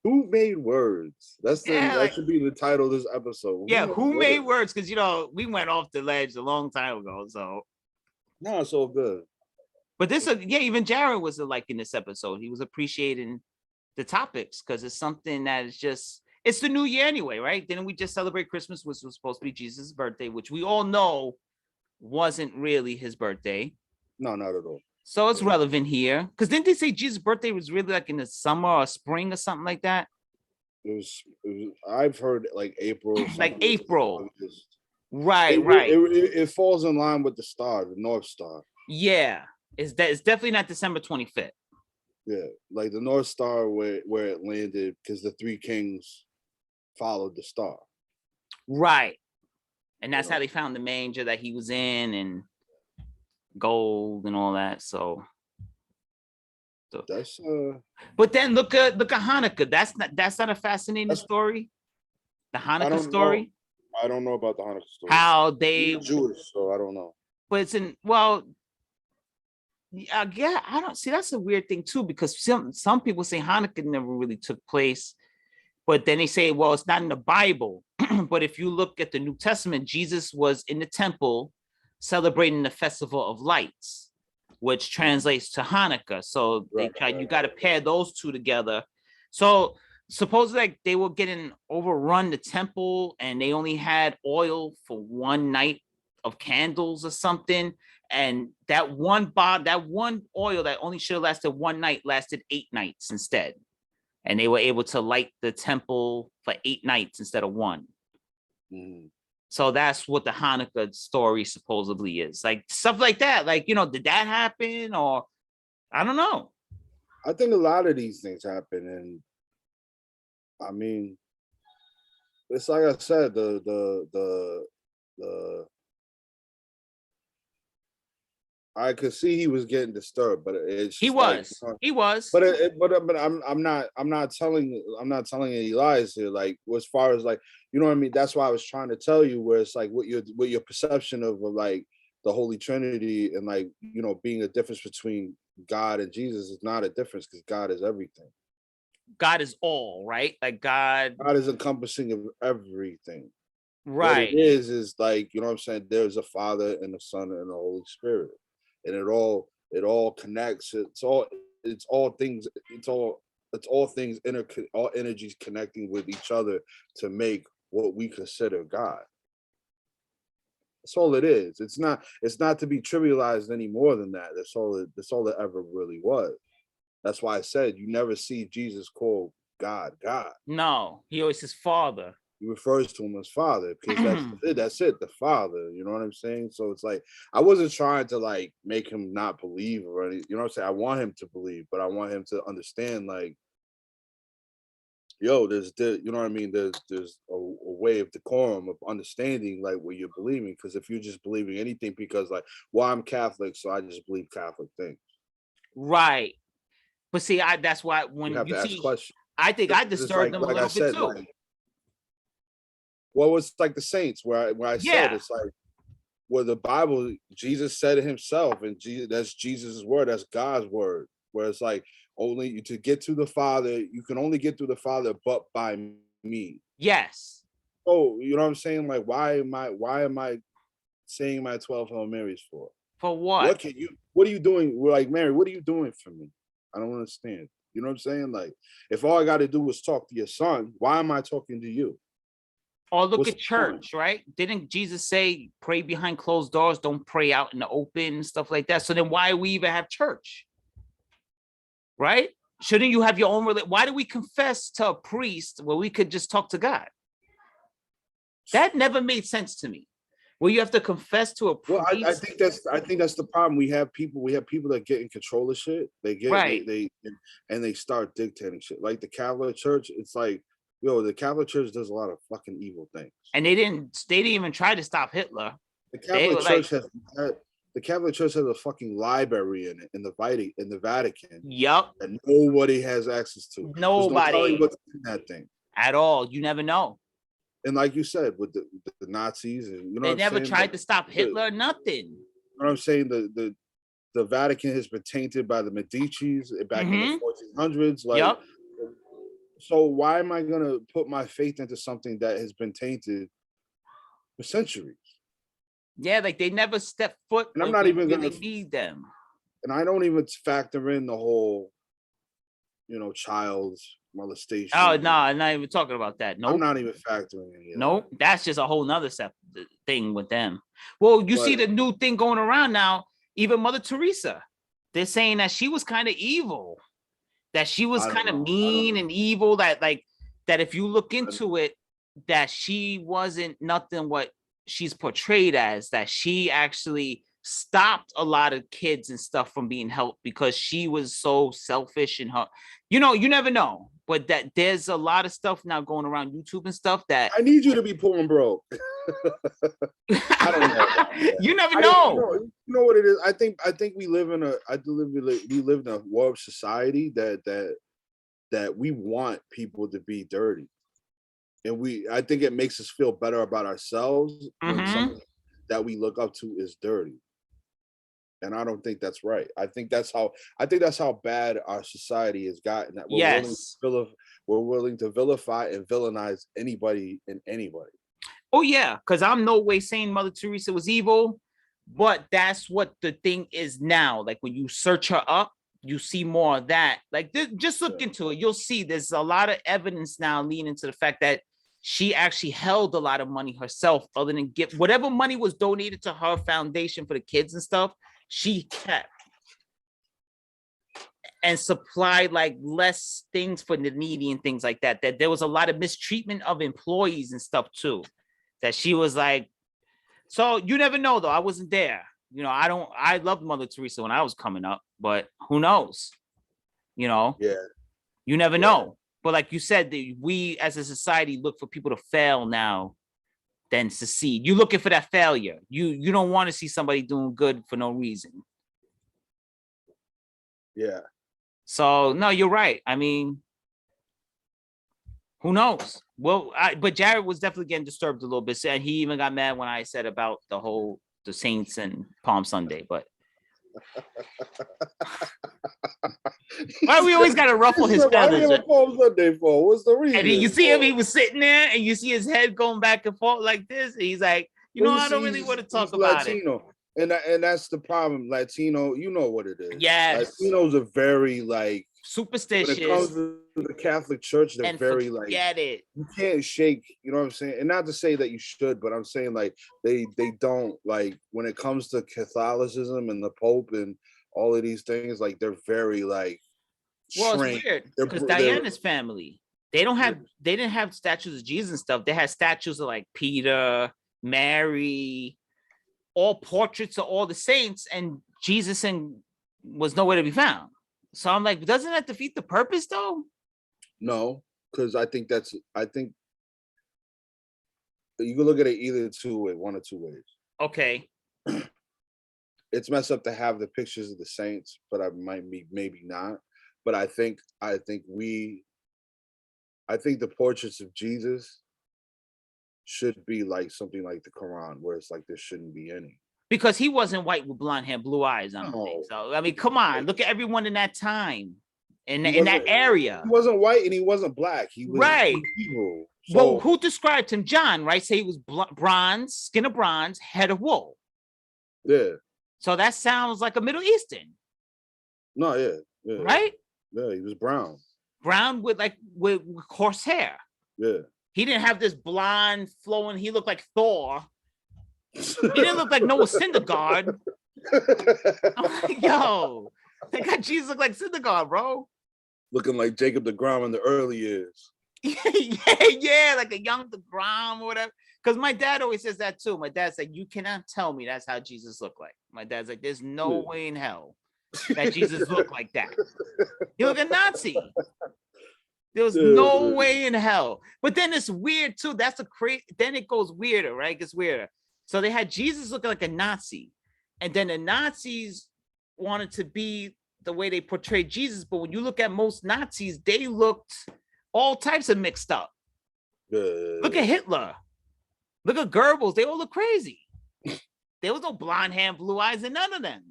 Who made words? That should be the title of this episode. Who made words? Because, you know, we went off the ledge a long time ago. So no, it's all good. But even Jared was like in this episode. He was appreciating the topics because it's something that is just, it's the new year anyway, right? Didn't we just celebrate Christmas, which was supposed to be Jesus' birthday, which we all know wasn't really his birthday. No, not at all. So it's relevant here. Because didn't they say Jesus' birthday was really like in the summer or spring or something like that? It was I've heard like April. Like April. Right. It falls in line with the star, the North Star. Yeah. It's definitely not December 25th. Yeah. Like the North Star where it landed because the three kings followed the star. Right. And that's how they found the manger that he was in, and gold and all that. So That's but then look at Hanukkah. That's not a fascinating story. The Hanukkah story. I don't know about the Hanukkah story. How they I'm Jewish, so I don't know. But it's yeah, I don't see. That's a weird thing too, because some people say Hanukkah never really took place, but then they say, well, it's not in the Bible. But if you look at the New Testament, Jesus was in the temple celebrating the festival of lights, which translates to Hanukkah. So you got to pair those two together. So suppose like they were getting overrun the temple and they only had oil for one night of candles or something. And that one oil that only should have lasted one night lasted 8 nights instead. And they were able to light the temple for 8 nights instead of 1. Mm. So that's what the Hanukkah story supposedly is. Like stuff like that. Like, did that happen? Or I don't know. I think a lot of these things happen. And I mean, it's like I said, the I could see he was getting disturbed, but it's he was. But I'm not telling any lies here. Like, as far as like, you know what I mean? That's why I was trying to tell you, where it's like what your perception of like the Holy Trinity and like, being a difference between God and Jesus is not a difference, because God is everything. God is all, right? Like God is encompassing of everything. Right. What it is like, you know what I'm saying? There's a Father and a Son and the Holy Spirit. And it all connects. It's all things, all energies connecting with each other to make what we consider God. That's all it is. It's not to be trivialized any more than that. That's all it ever really was. That's why I said you never see Jesus call God God. No, he always says Father. He refers to him as Father, because that's it, the Father. You know what I'm saying? So it's like, I wasn't trying to like make him not believe or anything. You know what I'm saying? I want him to believe, but I want him to understand, like, you know what I mean? There's a way of decorum, of understanding like what you're believing. Because if you're just believing anything because like, well, I'm Catholic, so I just believe Catholic things. Right. But see, that's why when you have to ask questions. I think I disturbed them a little bit too. Like, well, it's like the saints where I said it's like, where the Bible, Jesus said it himself, and that's Jesus' word, that's God's word. Where it's like, only to get to the Father, you can only get to the Father but by me. Yes. Oh, you know what I'm saying? Like, why am I saying my 12 Hail Marys for? For what? What are you doing? We're like, Mary, what are you doing for me? I don't understand. You know what I'm saying? Like, if all I got to do is talk to your son, why am I talking to you? Or look at church, right? Didn't Jesus say, pray behind closed doors, don't pray out in the open and stuff like that? So then why do we even have church? Right? Shouldn't you have your own religion? Why do we confess to a priest where we could just talk to God? That never made sense to me. Well, you have to confess to a priest. Well, I think that's the problem. We have people that get in control of shit. They start dictating shit. Like the Catholic Church, it's like, the Catholic Church does a lot of fucking evil things. And they didn't even try to stop Hitler. The Catholic Church has a fucking library in the Vatican. Yup. That nobody has access to. Nobody. There's no what's in that thing. At all. You never know. And like you said, with the Nazis, and they never tried to stop Hitler, nothing. You know what I'm saying? The Vatican has been tainted by the Medicis back in the 1400s. Like, yep. So why am I gonna put my faith into something that has been tainted for centuries? Yeah, like they never step foot. And I'm not even gonna need them. And I don't even factor in the whole, child molestation. Oh no, I'm not even talking about that. No, I'm not even factoring in. Nope, that's just a whole nother thing with them. Well, you see the new thing going around now. Even Mother Teresa, they're saying that she was kind of evil. That she was kind of mean and evil, that if you look into it, that she wasn't nothing what she's portrayed as, that she actually stopped a lot of kids and stuff from being helped because she was so selfish and her, you never know, but that there's a lot of stuff now going around YouTube and stuff that I need you to be poor and broke. I don't know. You never I know. you know what it is. I think we live in a world society that we want people to be dirty, and I think it makes us feel better about ourselves when Mhm. someone that we look up to is dirty. And I don't think that's right. I think that's how bad our society has gotten, that Yes. we're willing to vilify and villainize anybody and anybody. Oh yeah, because I'm no way saying Mother Teresa was evil, but that's what the thing is now. Like when you search her up, you see more of that. Like just look Yeah. into it. You'll see there's a lot of evidence now leaning to the fact that she actually held a lot of money herself, other than get whatever money was donated to her foundation for the kids and stuff, she kept and supplied like less things for the needy and things like that. That there was a lot of mistreatment of employees and stuff too. That she was like, so you never know though. I wasn't there. You know, I loved Mother Teresa when I was coming up, but who knows? You know, Yeah. you never Yeah. know. But like you said, we as a society look for people to fail now than succeed. You're looking for that failure. You don't want to see somebody doing good for no reason. Yeah. So no, you're right. I mean, who knows? Well, but Jared was definitely getting disturbed a little bit, and he even got mad when I said about the Saints and Palm Sunday. But why we always gotta ruffle his feathers? Why Palm Sunday for? What's the reason? And you see him, he was sitting there, and you see his head going back and forth like this. And he's like, I don't really want to talk about Latino. And that's the problem. Latino, you know what it is. Yes. Latinos are very like superstitious. When it comes to the Catholic Church, they're very like it. You can't shake, you know what I'm saying? And not to say that you should, but I'm saying like they don't like when it comes to Catholicism and the Pope and all of these things, like they're very like well, it's weird because Diana's family, they didn't have statues of Jesus and stuff. They had statues of like Peter, Mary, all portraits of all the saints, and Jesus was nowhere to be found. So I'm like, doesn't that defeat the purpose though? No, because I think you can look at it one or two ways. Okay. It's messed up to have the pictures of the saints, but I might be maybe not. But I think the portraits of Jesus should be like something like the Quran, where it's like there shouldn't be any. Because he wasn't white with blonde hair, blue eyes. I don't think so. I mean, come on, look at everyone in that time, in that area. He wasn't white and he wasn't black. He was right. Hebrew. So, well, who described him? John, right? Say he was bronze, skin of bronze, head of wool. Yeah. So that sounds like a Middle Eastern. No, yeah. Right? Yeah, he was brown. Brown with coarse hair. Yeah. He didn't have this blonde flowing. He looked like Thor. He didn't look like Noah Syndergaard. Yo, they got Jesus look like Syndergaard, bro. Looking like Jacob deGrom in the early years. yeah, like a young deGrom or whatever. Because my dad always says that too. My dad's like, you cannot tell me that's how Jesus looked like. My dad's like, there's no way in hell that Jesus looked like that. He looked a Nazi. There was no way in hell. But then it's weird too. That's a crazy. Then it goes weirder, right? It gets weirder. So they had Jesus looking like a Nazi, and then the Nazis wanted to be the way they portrayed Jesus. But when you look at most Nazis, they looked all types of mixed up. Look at Hitler. Look at Goebbels. They all look crazy. There was no blonde hair, blue eyes, and none of them.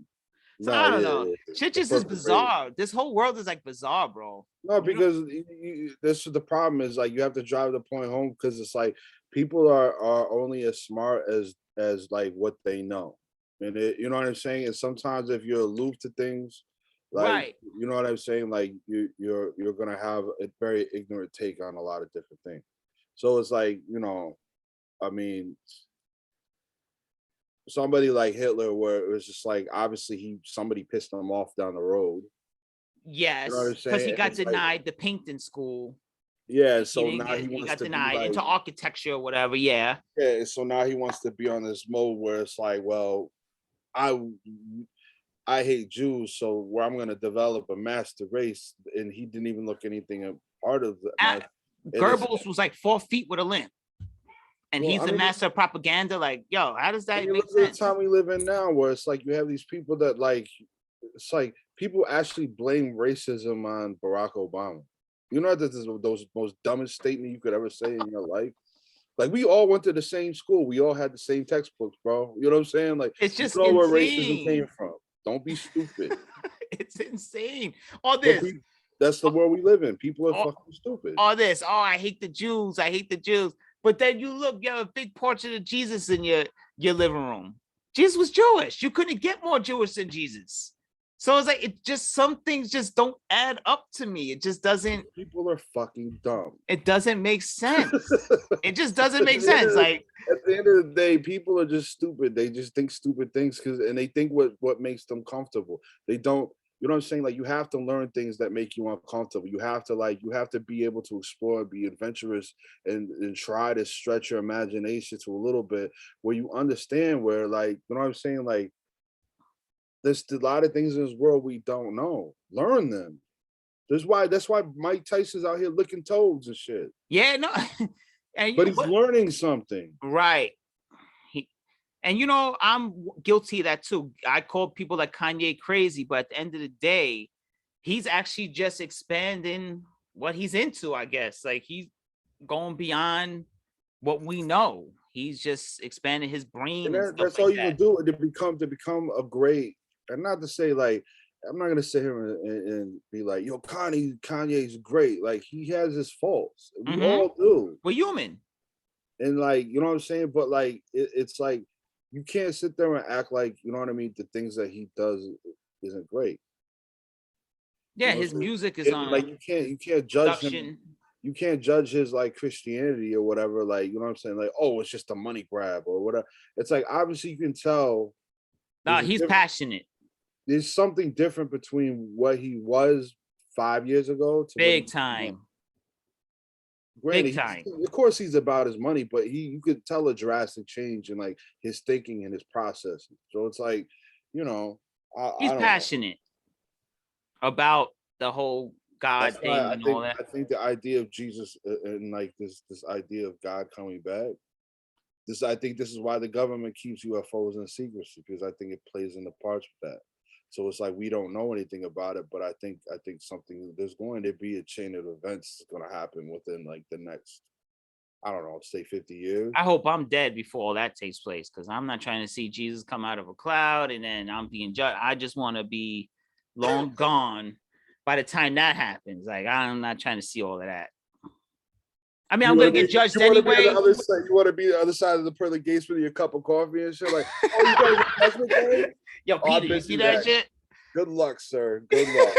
So I don't know. Shit just is bizarre. Crazy. This whole world is like bizarre, bro. No, because this is the problem is like you have to drive the point home because it's like people are only as smart as like what they know. And you know what I'm saying? And sometimes if you're aloof to things, like you know what I'm saying, like you're gonna have a very ignorant take on a lot of different things. So it's like, you know, I mean, somebody like Hitler, where it was just like obviously somebody pissed him off down the road. Yes, because he got denied the Pinkerton school. Yeah, so now he got denied into architecture or whatever. Yeah. Yeah, so now he wants to be on this mode where it's like, well, I hate Jews, so where I'm gonna develop a master race, and he didn't even look anything a part of that. Goebbels was like 4 feet with a limp. and Well, he's I the mean, master of propaganda. Like, yo, how does that you make look at the sense? time we live in now, where it's like you have these people that like, it's like people actually blame racism on Barack Obama. You know, this is those most dumbest statement you could ever say in your life. Like we all went to the same school, we all had the same textbooks, bro. You know what I'm saying? Like It's you just know where racism came insane. from. Don't be stupid. It's insane. All But this, that's the world we live in. People are all, fucking stupid. all this. Oh, I hate the Jews. I hate the Jews. But then you look, you have a big portrait of Jesus in your living room. Jesus was Jewish. You couldn't get more Jewish than Jesus. So it's like it just some things just don't add up to me. It just doesn't. People are fucking dumb. It doesn't make sense. It just doesn't make At the end sense. of Like At the end of the day, people are just stupid. They just think stupid things and they think what makes them comfortable. They don't, you know what I'm saying? Like you have to learn things that make you uncomfortable. You have to be able to explore, be adventurous, and try to stretch your imagination to a little bit where you understand where, like, you know what I'm saying? Like there's a lot of things in this world we don't know. Learn them. That's why Mike Tyson's out here licking toads and shit. yeah, no, and But he's learning something. right. And I'm guilty of that too. I call people like Kanye crazy, but at the end of the day, he's actually just expanding what he's into, I guess. Like he's going beyond what we know. He's just expanding his brain and stuff That's like all you that. can do to become a great, and not to say like I'm not gonna sit here and be like, yo, Kanye's great. Like he has his faults. We all do. We're human. And like, you know what I'm saying? But like it's like you can't sit there and act like, you know what I mean, the things that he does isn't great. Yeah, You know his music is on like you can't judge him. production. You can't judge his like Christianity or whatever, like you know what I'm saying? Like, oh, it's just a money grab or whatever. It's like obviously you can tell No, he's passionate. there's something different between what he was 5 years ago to Big time. Granted, Big time. of course he's about his money, but you could tell a drastic change in like his thinking and his process. So it's like, you know, He's I don't passionate about the whole God thing I and all that. I think the idea of Jesus and like this idea of God coming back, I think this is why the government keeps UFOs in secrecy, because I think it plays into parts with that. So it's like we don't know anything about it, but I think something, there's going to be a chain of events that's going to happen within like the next, I don't know, say 50 years. I hope I'm dead before all that takes place, because I'm not trying to see Jesus come out of a cloud and then I'm being judged. I just want to be long gone by the time that happens. Like I'm not trying to see all of that. I mean, I'm gonna get judged anyway. You want to be the other side of the pearly gates with your cup of coffee and shit. Like, oh, you guys are judgment day? Yo, Peter, you see that shit? Good luck, sir. Good luck.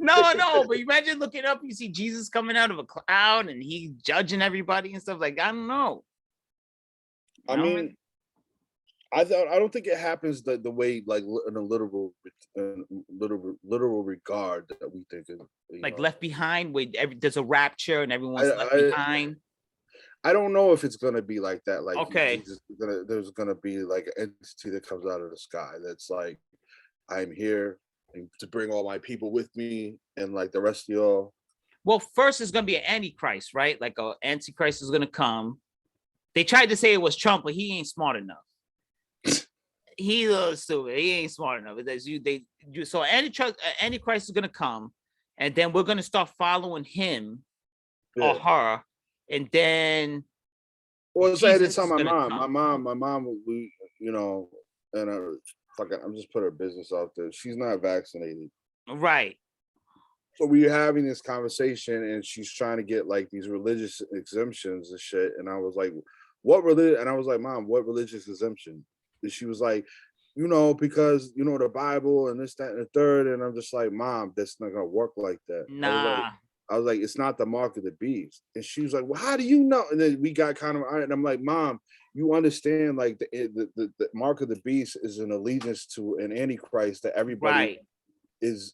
No, but imagine looking up, you see Jesus coming out of a cloud and he judging everybody and stuff. Like, I don't know. I mean, I don't think it happens the way like in a literal regard that we think of. Like Left Behind, where there's a rapture and everyone's left behind. I don't know if it's gonna be like that. Like, okay, there's gonna be like an entity that comes out of the sky that's like, I'm here to bring all my people with me, and like the rest of y'all. Well, first it's gonna be an antichrist, right? Like an antichrist is gonna come. They tried to say it was Trump, but he ain't smart enough. He's a little stupid. He ain't smart enough. So antichrist is gonna come, and then we're gonna start following him or her, and then. Well, I had to tell my mom, we, you know, and I'm just put her business out there. She's not vaccinated, right? So we were having this conversation, and she's trying to get like these religious exemptions and shit. And I was like, "What religion?" And I was like, "Mom, what religious exemption?" And she was like, "You know, because you know the Bible and this, that, and the third." And I'm just like, "Mom, that's not gonna work like that." Nah. I was like, "It's not the mark of the beast." And she was like, "Well, how do you know?" And then we got kind of on it, and I'm like, "Mom, you understand? Like the mark of the beast is an allegiance to an antichrist that everybody is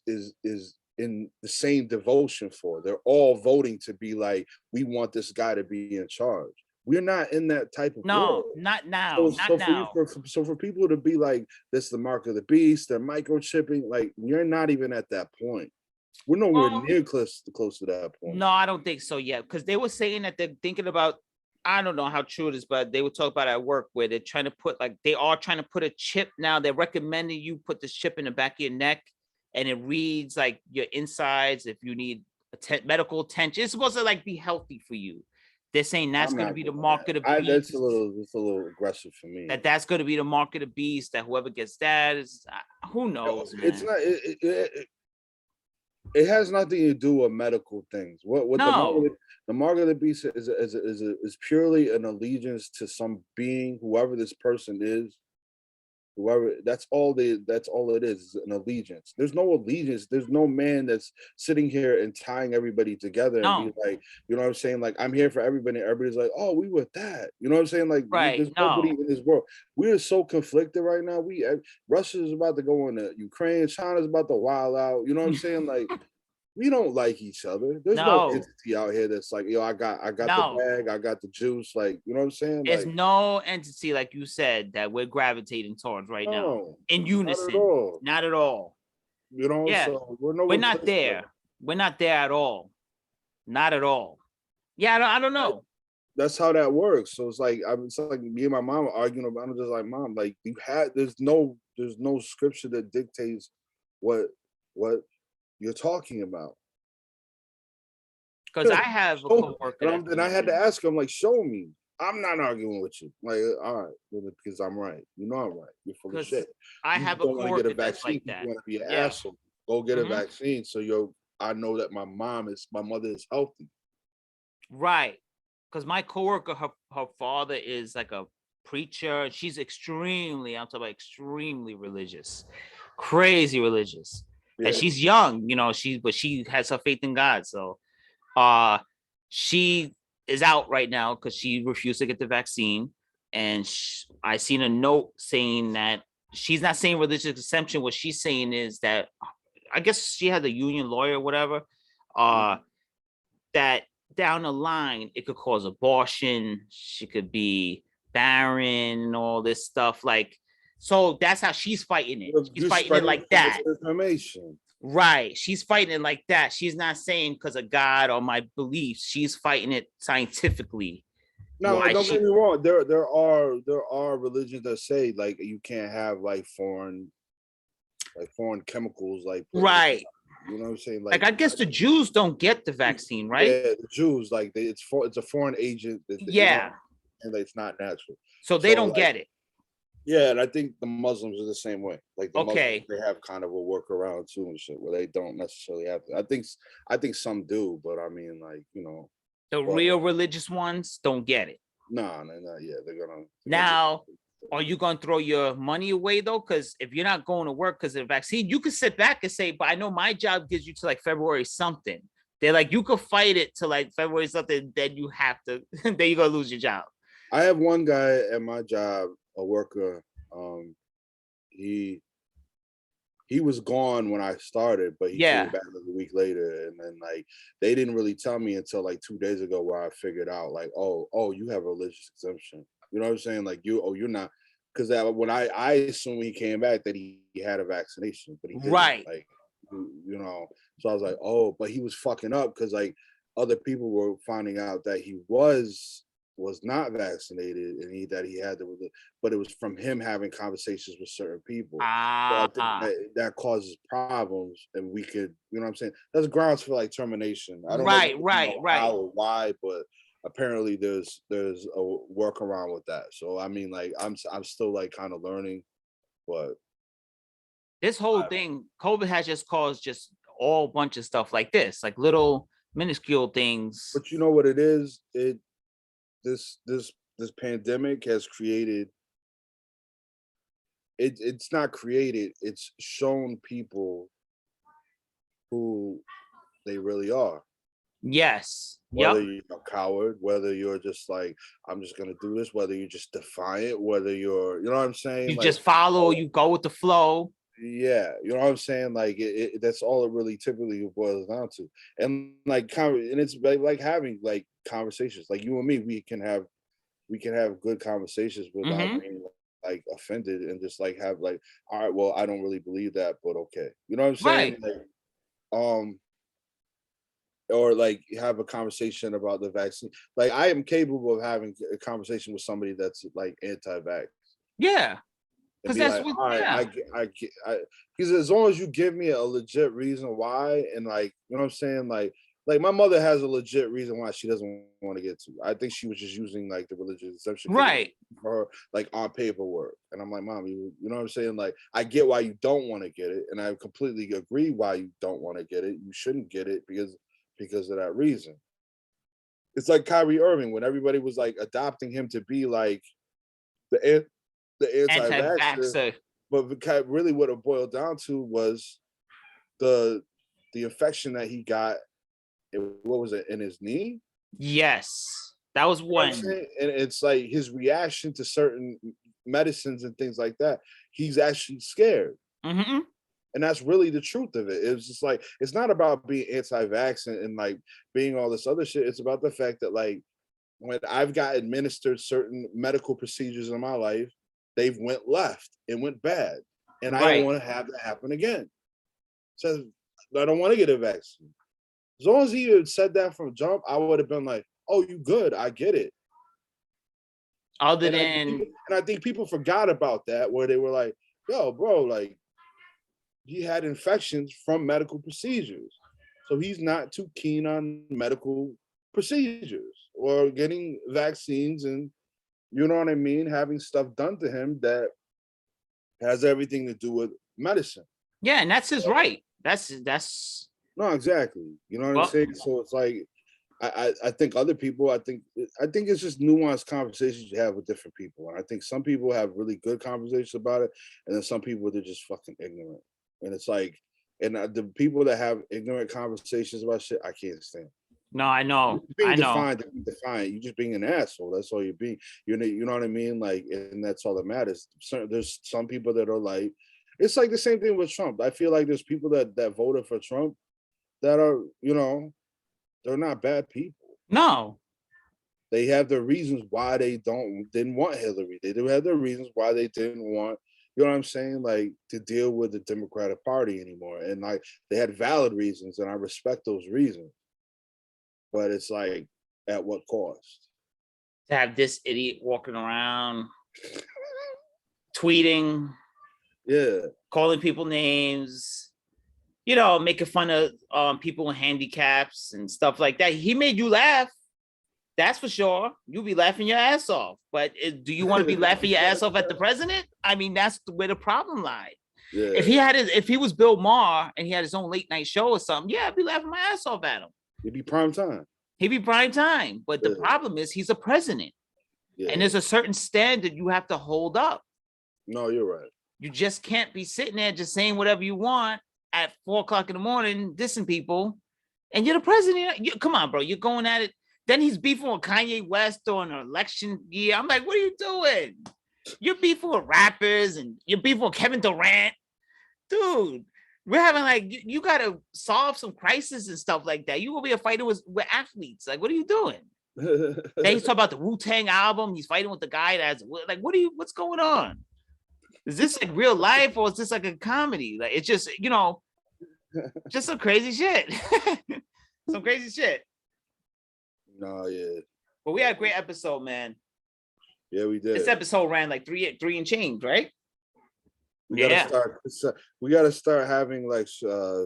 in the same devotion for. They're all voting to be like, we want this guy to be in charge. We're not in that type of world. Not now. So for people to be like, this is the mark of the beast, they're microchipping, like we're not even at that point. We're nowhere near close to that point. No, I don't think so yet. Because they were saying that they're thinking about I don't know how true it is, but they would talk about it at work where they're trying to put they are trying to put a chip now. They're recommending you put this chip in the back of your neck, and it reads like your insides if you need medical attention. It's supposed to like be healthy for you. They're saying that's I'm going to not be the doing mark that. of the beast. It's a little aggressive for me. That's going to be the mark of the beast. That whoever gets that is who knows. It's Man. not. It has nothing to do with medical things. What No. the mark of the beast is purely an allegiance to some being, whoever this person is, whoever. That's all it is an allegiance. There's no allegiance. There's no man that's sitting here and tying everybody together and No. be like, you know what I'm saying? Like, I'm here for everybody. Everybody's like, oh, we with that. You know what I'm saying? Like, Right. there's No. nobody in this world. We are so conflicted right now. Russia's about to go into Ukraine. China's about to wild out. You know what I'm saying? Like, we don't like each other. There's no No. entity out here that's like, yo, I got No. the bag, I got the juice. Like, you know what I'm saying? There's Like, no entity, like you said, that we're gravitating towards right now no, in unison. not at all. Not at all. You know, Yeah. so we're not there. We're not there at all. Not at all. Yeah, I don't know. That's how that works. So it's like me and my mom are arguing about it. I'm just like, Mom, like there's no scripture that dictates what you're talking about. Because I have a coworker. And I had to ask him, like, show me. I'm not arguing with you. Like, all right, because I'm right. You know I'm right. You're full of shit. I You have a don't want to coworker get a that's vaccine. like that. You want to be an Yeah. asshole. Go get a vaccine. So I know that my mother is healthy. Right. Because my coworker, her father is like a preacher. She's extremely religious, crazy religious. Yeah. And she's young, you know, but she has her faith in God. So she is out right now because she refused to get the vaccine. And I seen a note saying that she's not saying religious exemption. What she's saying is that I guess she had a union lawyer or whatever, that down the line it could cause abortion. She could be barren and all this stuff. Like, so that's how she's fighting it. She's fighting it like that. Information. Right. She's fighting it like that. She's not saying because of God or my beliefs. She's fighting it scientifically. No, don't get me wrong. There are religions that say like you can't have like foreign chemicals, like right. You know what I'm saying? Like I guess the Jews don't get the vaccine, right? Yeah, the Jews, like it's a foreign agent. Yeah, and it's not natural. So they don't get it. Yeah, and I think the Muslims are the same way. Like the okay, Muslims, they have kind of a workaround too and shit, where they don't necessarily have to. I think some do, but I mean, like, you know, the real religious ones don't get it. No, yeah, they're gonna. Now, are you gonna throw your money away though? Because if you're not going to work because of the vaccine, you can sit back and say, "But I know my job gives you to like February something." They're like, you could fight it to like February something, then you have to. Then you're gonna lose your job. I have one guy at my job, a worker. He was gone when I started, but he came back like a week later, and then like they didn't really tell me until like 2 days ago where I figured out like, oh, you have a religious exemption. You know what I'm saying? Like you're not, because when I assumed when he came back that he had a vaccination, but he didn't. Right. Like, you know, so I was like, oh, but he was fucking up because like other people were finding out that he was not vaccinated and that he had but it was from him having conversations with certain people. So I think that causes problems, and we could, you know what I'm saying? There's grounds for like termination. I don't know how or why, but apparently there's a workaround with that. So I mean, like I'm still like kind of learning, but this whole thing, COVID has just caused just all bunch of stuff like this, like little minuscule things. But you know what it is? This pandemic has created it's not created, it's shown people who they really are. Yes. Whether you're a coward, whether you're just like, I'm just gonna do this, whether you're just defiant, whether you're, you know what I'm saying? You like, just follow, you go with the flow. Yeah, you know what I'm saying? Like that's all it really typically boils down to. And like and it's like having like conversations. Like you and me, we can have good conversations without being like offended, and just like have like, all right, well, I don't really believe that, but okay. You know what I'm saying? Right. Like, or like have a conversation about the vaccine. Like I am capable of having a conversation with somebody that's like anti-vax Yeah, and because be that's like, what. all right, Yeah, because as long as you give me a legit reason why, and like, you know what I'm saying, like my mother has a legit reason why she doesn't want to get to. I think she was just using like the religious exemption right. for her, like on paperwork. And I'm like, Mom, you know what I'm saying? Like, I get why you don't want to get it, and I completely agree why you don't want to get it. You shouldn't get it because of that reason. It's like Kyrie Irving when everybody was like adopting him to be like the anti-vaxxer, Anti-vaxxer. but really what it boiled down to was the infection that he got. What was it in his knee? Yes, that was You know what I'm one. saying? And it's like his reaction to certain medicines and things like that. He's actually scared. Mm-hmm. And that's really the truth of it. It's just like it's not about being anti-vax and like being all this other shit. It's about the fact that like when I've got administered certain medical procedures in my life, they've went left and went bad. And I don't Right. want to have that happen again. So I don't want to get a vaccine. As long as he had said that from jump, I would have been like, oh, you good. I get it. Other And than I think people forgot about that, where they were like, yo, bro, like he had infections from medical procedures. So he's not too keen on medical procedures or getting vaccines and, you know what I mean, having stuff done to him that has everything to do with medicine. yeah, and that's his right. That's No, exactly. You know what Well- I'm saying? So it's like I think other people, I think it's just nuanced conversations you have with different people. And I think some people have really good conversations about it, and then some people they're just fucking ignorant. And it's like, and the people that have ignorant conversations about shit, I can't stand. no, I know. Being I know. defined to be defined. You're just being an asshole. That's all you're being. You know what I mean? Like, and that's all that matters. There's some people that are like, it's like the same thing with Trump. I feel like there's people that voted for Trump that are, you know, they're not bad people. No. They have their reasons why they didn't want Hillary. They do have their reasons why they didn't want, you know what I'm saying, like to deal with the Democratic Party anymore. And like they had valid reasons, and I respect those reasons. But it's like, at what cost? To have this idiot walking around tweeting, Yeah. calling people names, you know, making fun of people with handicaps and stuff like that. He made you laugh. That's for sure. You'll be laughing your ass off. But do you want to be laughing your ass off at the president? I mean, that's where the problem lied. Yeah. If he was Bill Maher and he had his own late night show or something, yeah, I'd be laughing my ass off at him. It'd be prime time. He'd be prime time. But the Yeah. problem is he's a president. Yeah. And there's a certain standard you have to hold up. No, you're right. You just can't be sitting there just saying whatever you want at 4:00 in the morning, dissing people. And you're the president. Come on, bro. You're going at it. Then he's beefing with Kanye West during an election year. I'm like, what are you doing? You're beefing with rappers and you're beefing with Kevin Durant. Dude, we're having like, you got to solve some crisis and stuff like that. You will be a fighter with athletes. Like, what are you doing? Then he's talking about the Wu-Tang album. He's fighting with the guy that's like, what's going on? Is this like real life or is this like a comedy? Like, it's just, you know, just some crazy shit. Some crazy shit. No, yeah. But we had a great episode, man. Yeah, we did. This episode ran like three and change, right? We gotta Yeah. we gotta start having like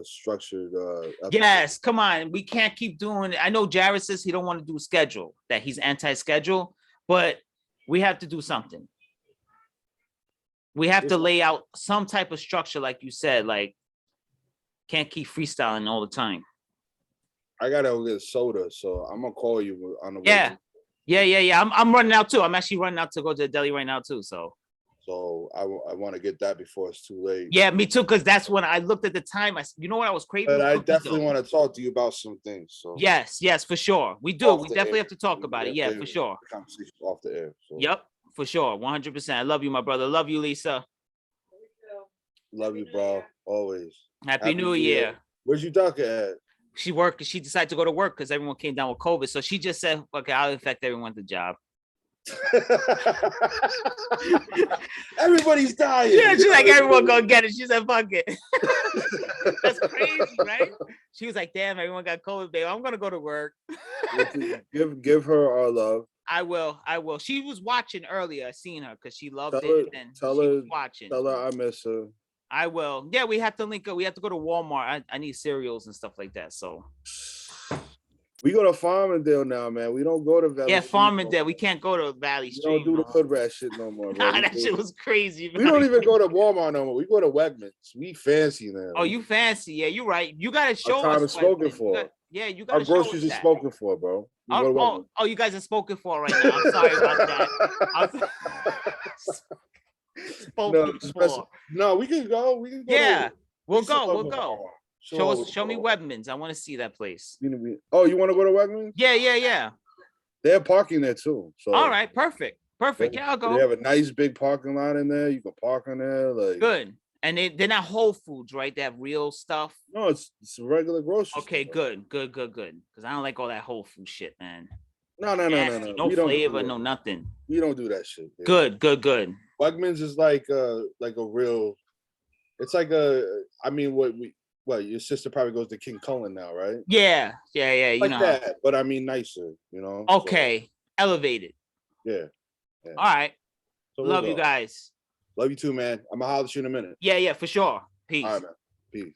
structured episodes. Yes, come on. We can't keep doing it. I know Jared says he don't want to do schedule, that he's anti-schedule, but we have to do something. We have to lay out some type of structure, like you said, like can't keep freestyling all the time. I gotta go get soda, so I'm gonna call you on the way. Yeah. I'm running out too. I'm actually running out to go to the deli right now too. So I want to get that before it's too late. yeah, me too. Because that's when I looked at the time. You know what I was craving? But I Cookies, definitely though. want to talk to you about some things. So Yes, for sure. We do. Off We the definitely air. have to talk about it. Yeah, for sure. Conversation off the air. So. Yep, for sure. 100%. I love you, my brother. Love you, Lisa. Love you, bro. Always. Happy New Year. Where's your doctor at? She decided to go to work because everyone came down with COVID. So she just said, okay, I'll infect everyone at the job. Everybody's dying. Yeah, she's like, everyone gonna get it. She said, fuck it. That's crazy, right? She was like, damn, everyone got COVID, babe. I'm gonna go to work. Give her our love. I will. She was watching earlier. I seen her because she loved Tell it. her- And tell she her- was watching. Tell her I miss her. I will. Yeah, we have to link up. We have to go to Walmart. I need cereals and stuff like that. So We go to Farmingdale now, man. We don't go to Valley. yeah, Street Farmingdale. no We more. can't go to Valley We Street. don't do the no. hood rat shit no more, bro. Nah, that shit was crazy. We don't even go to Walmart no more. We go to Wegmans. We fancy now. Oh, you fancy? Yeah, you're right. You gotta show time us. is spoken Wegmans. for. Yeah, you Our gotta show us groceries are that. spoken for, bro. We go to Oh, you guys are spoken for right now. I'm sorry about that. Spoken for. No, we can go. We can go. Yeah, we'll show go. them We'll go. Walmart. Show me Webmans. I want to see that place. Oh, you want to go to Wegmans? Yeah. They have parking there too. So All right, perfect. Yeah, I'll They go. have a nice big parking lot in there. You can park in there. Like Good. And they're not Whole Foods, right? They have real stuff. no, it's a regular grocery. Okay, store. good. Because I don't like all that Whole Food shit, man. No. Nasty, no We don't do flavor, that. no nothing. We don't do that shit. man. Good. Wegmans is like a real. It's like I mean, what your sister probably goes to King Cullen now, right? Yeah. You Like know. that, but I mean nicer. You know. So, Okay, elevated. yeah. All right. So we'll Love you go. guys. Love you too, man. I'm gonna holler at you in a minute. Yeah, for sure. Peace. All right, man. Peace.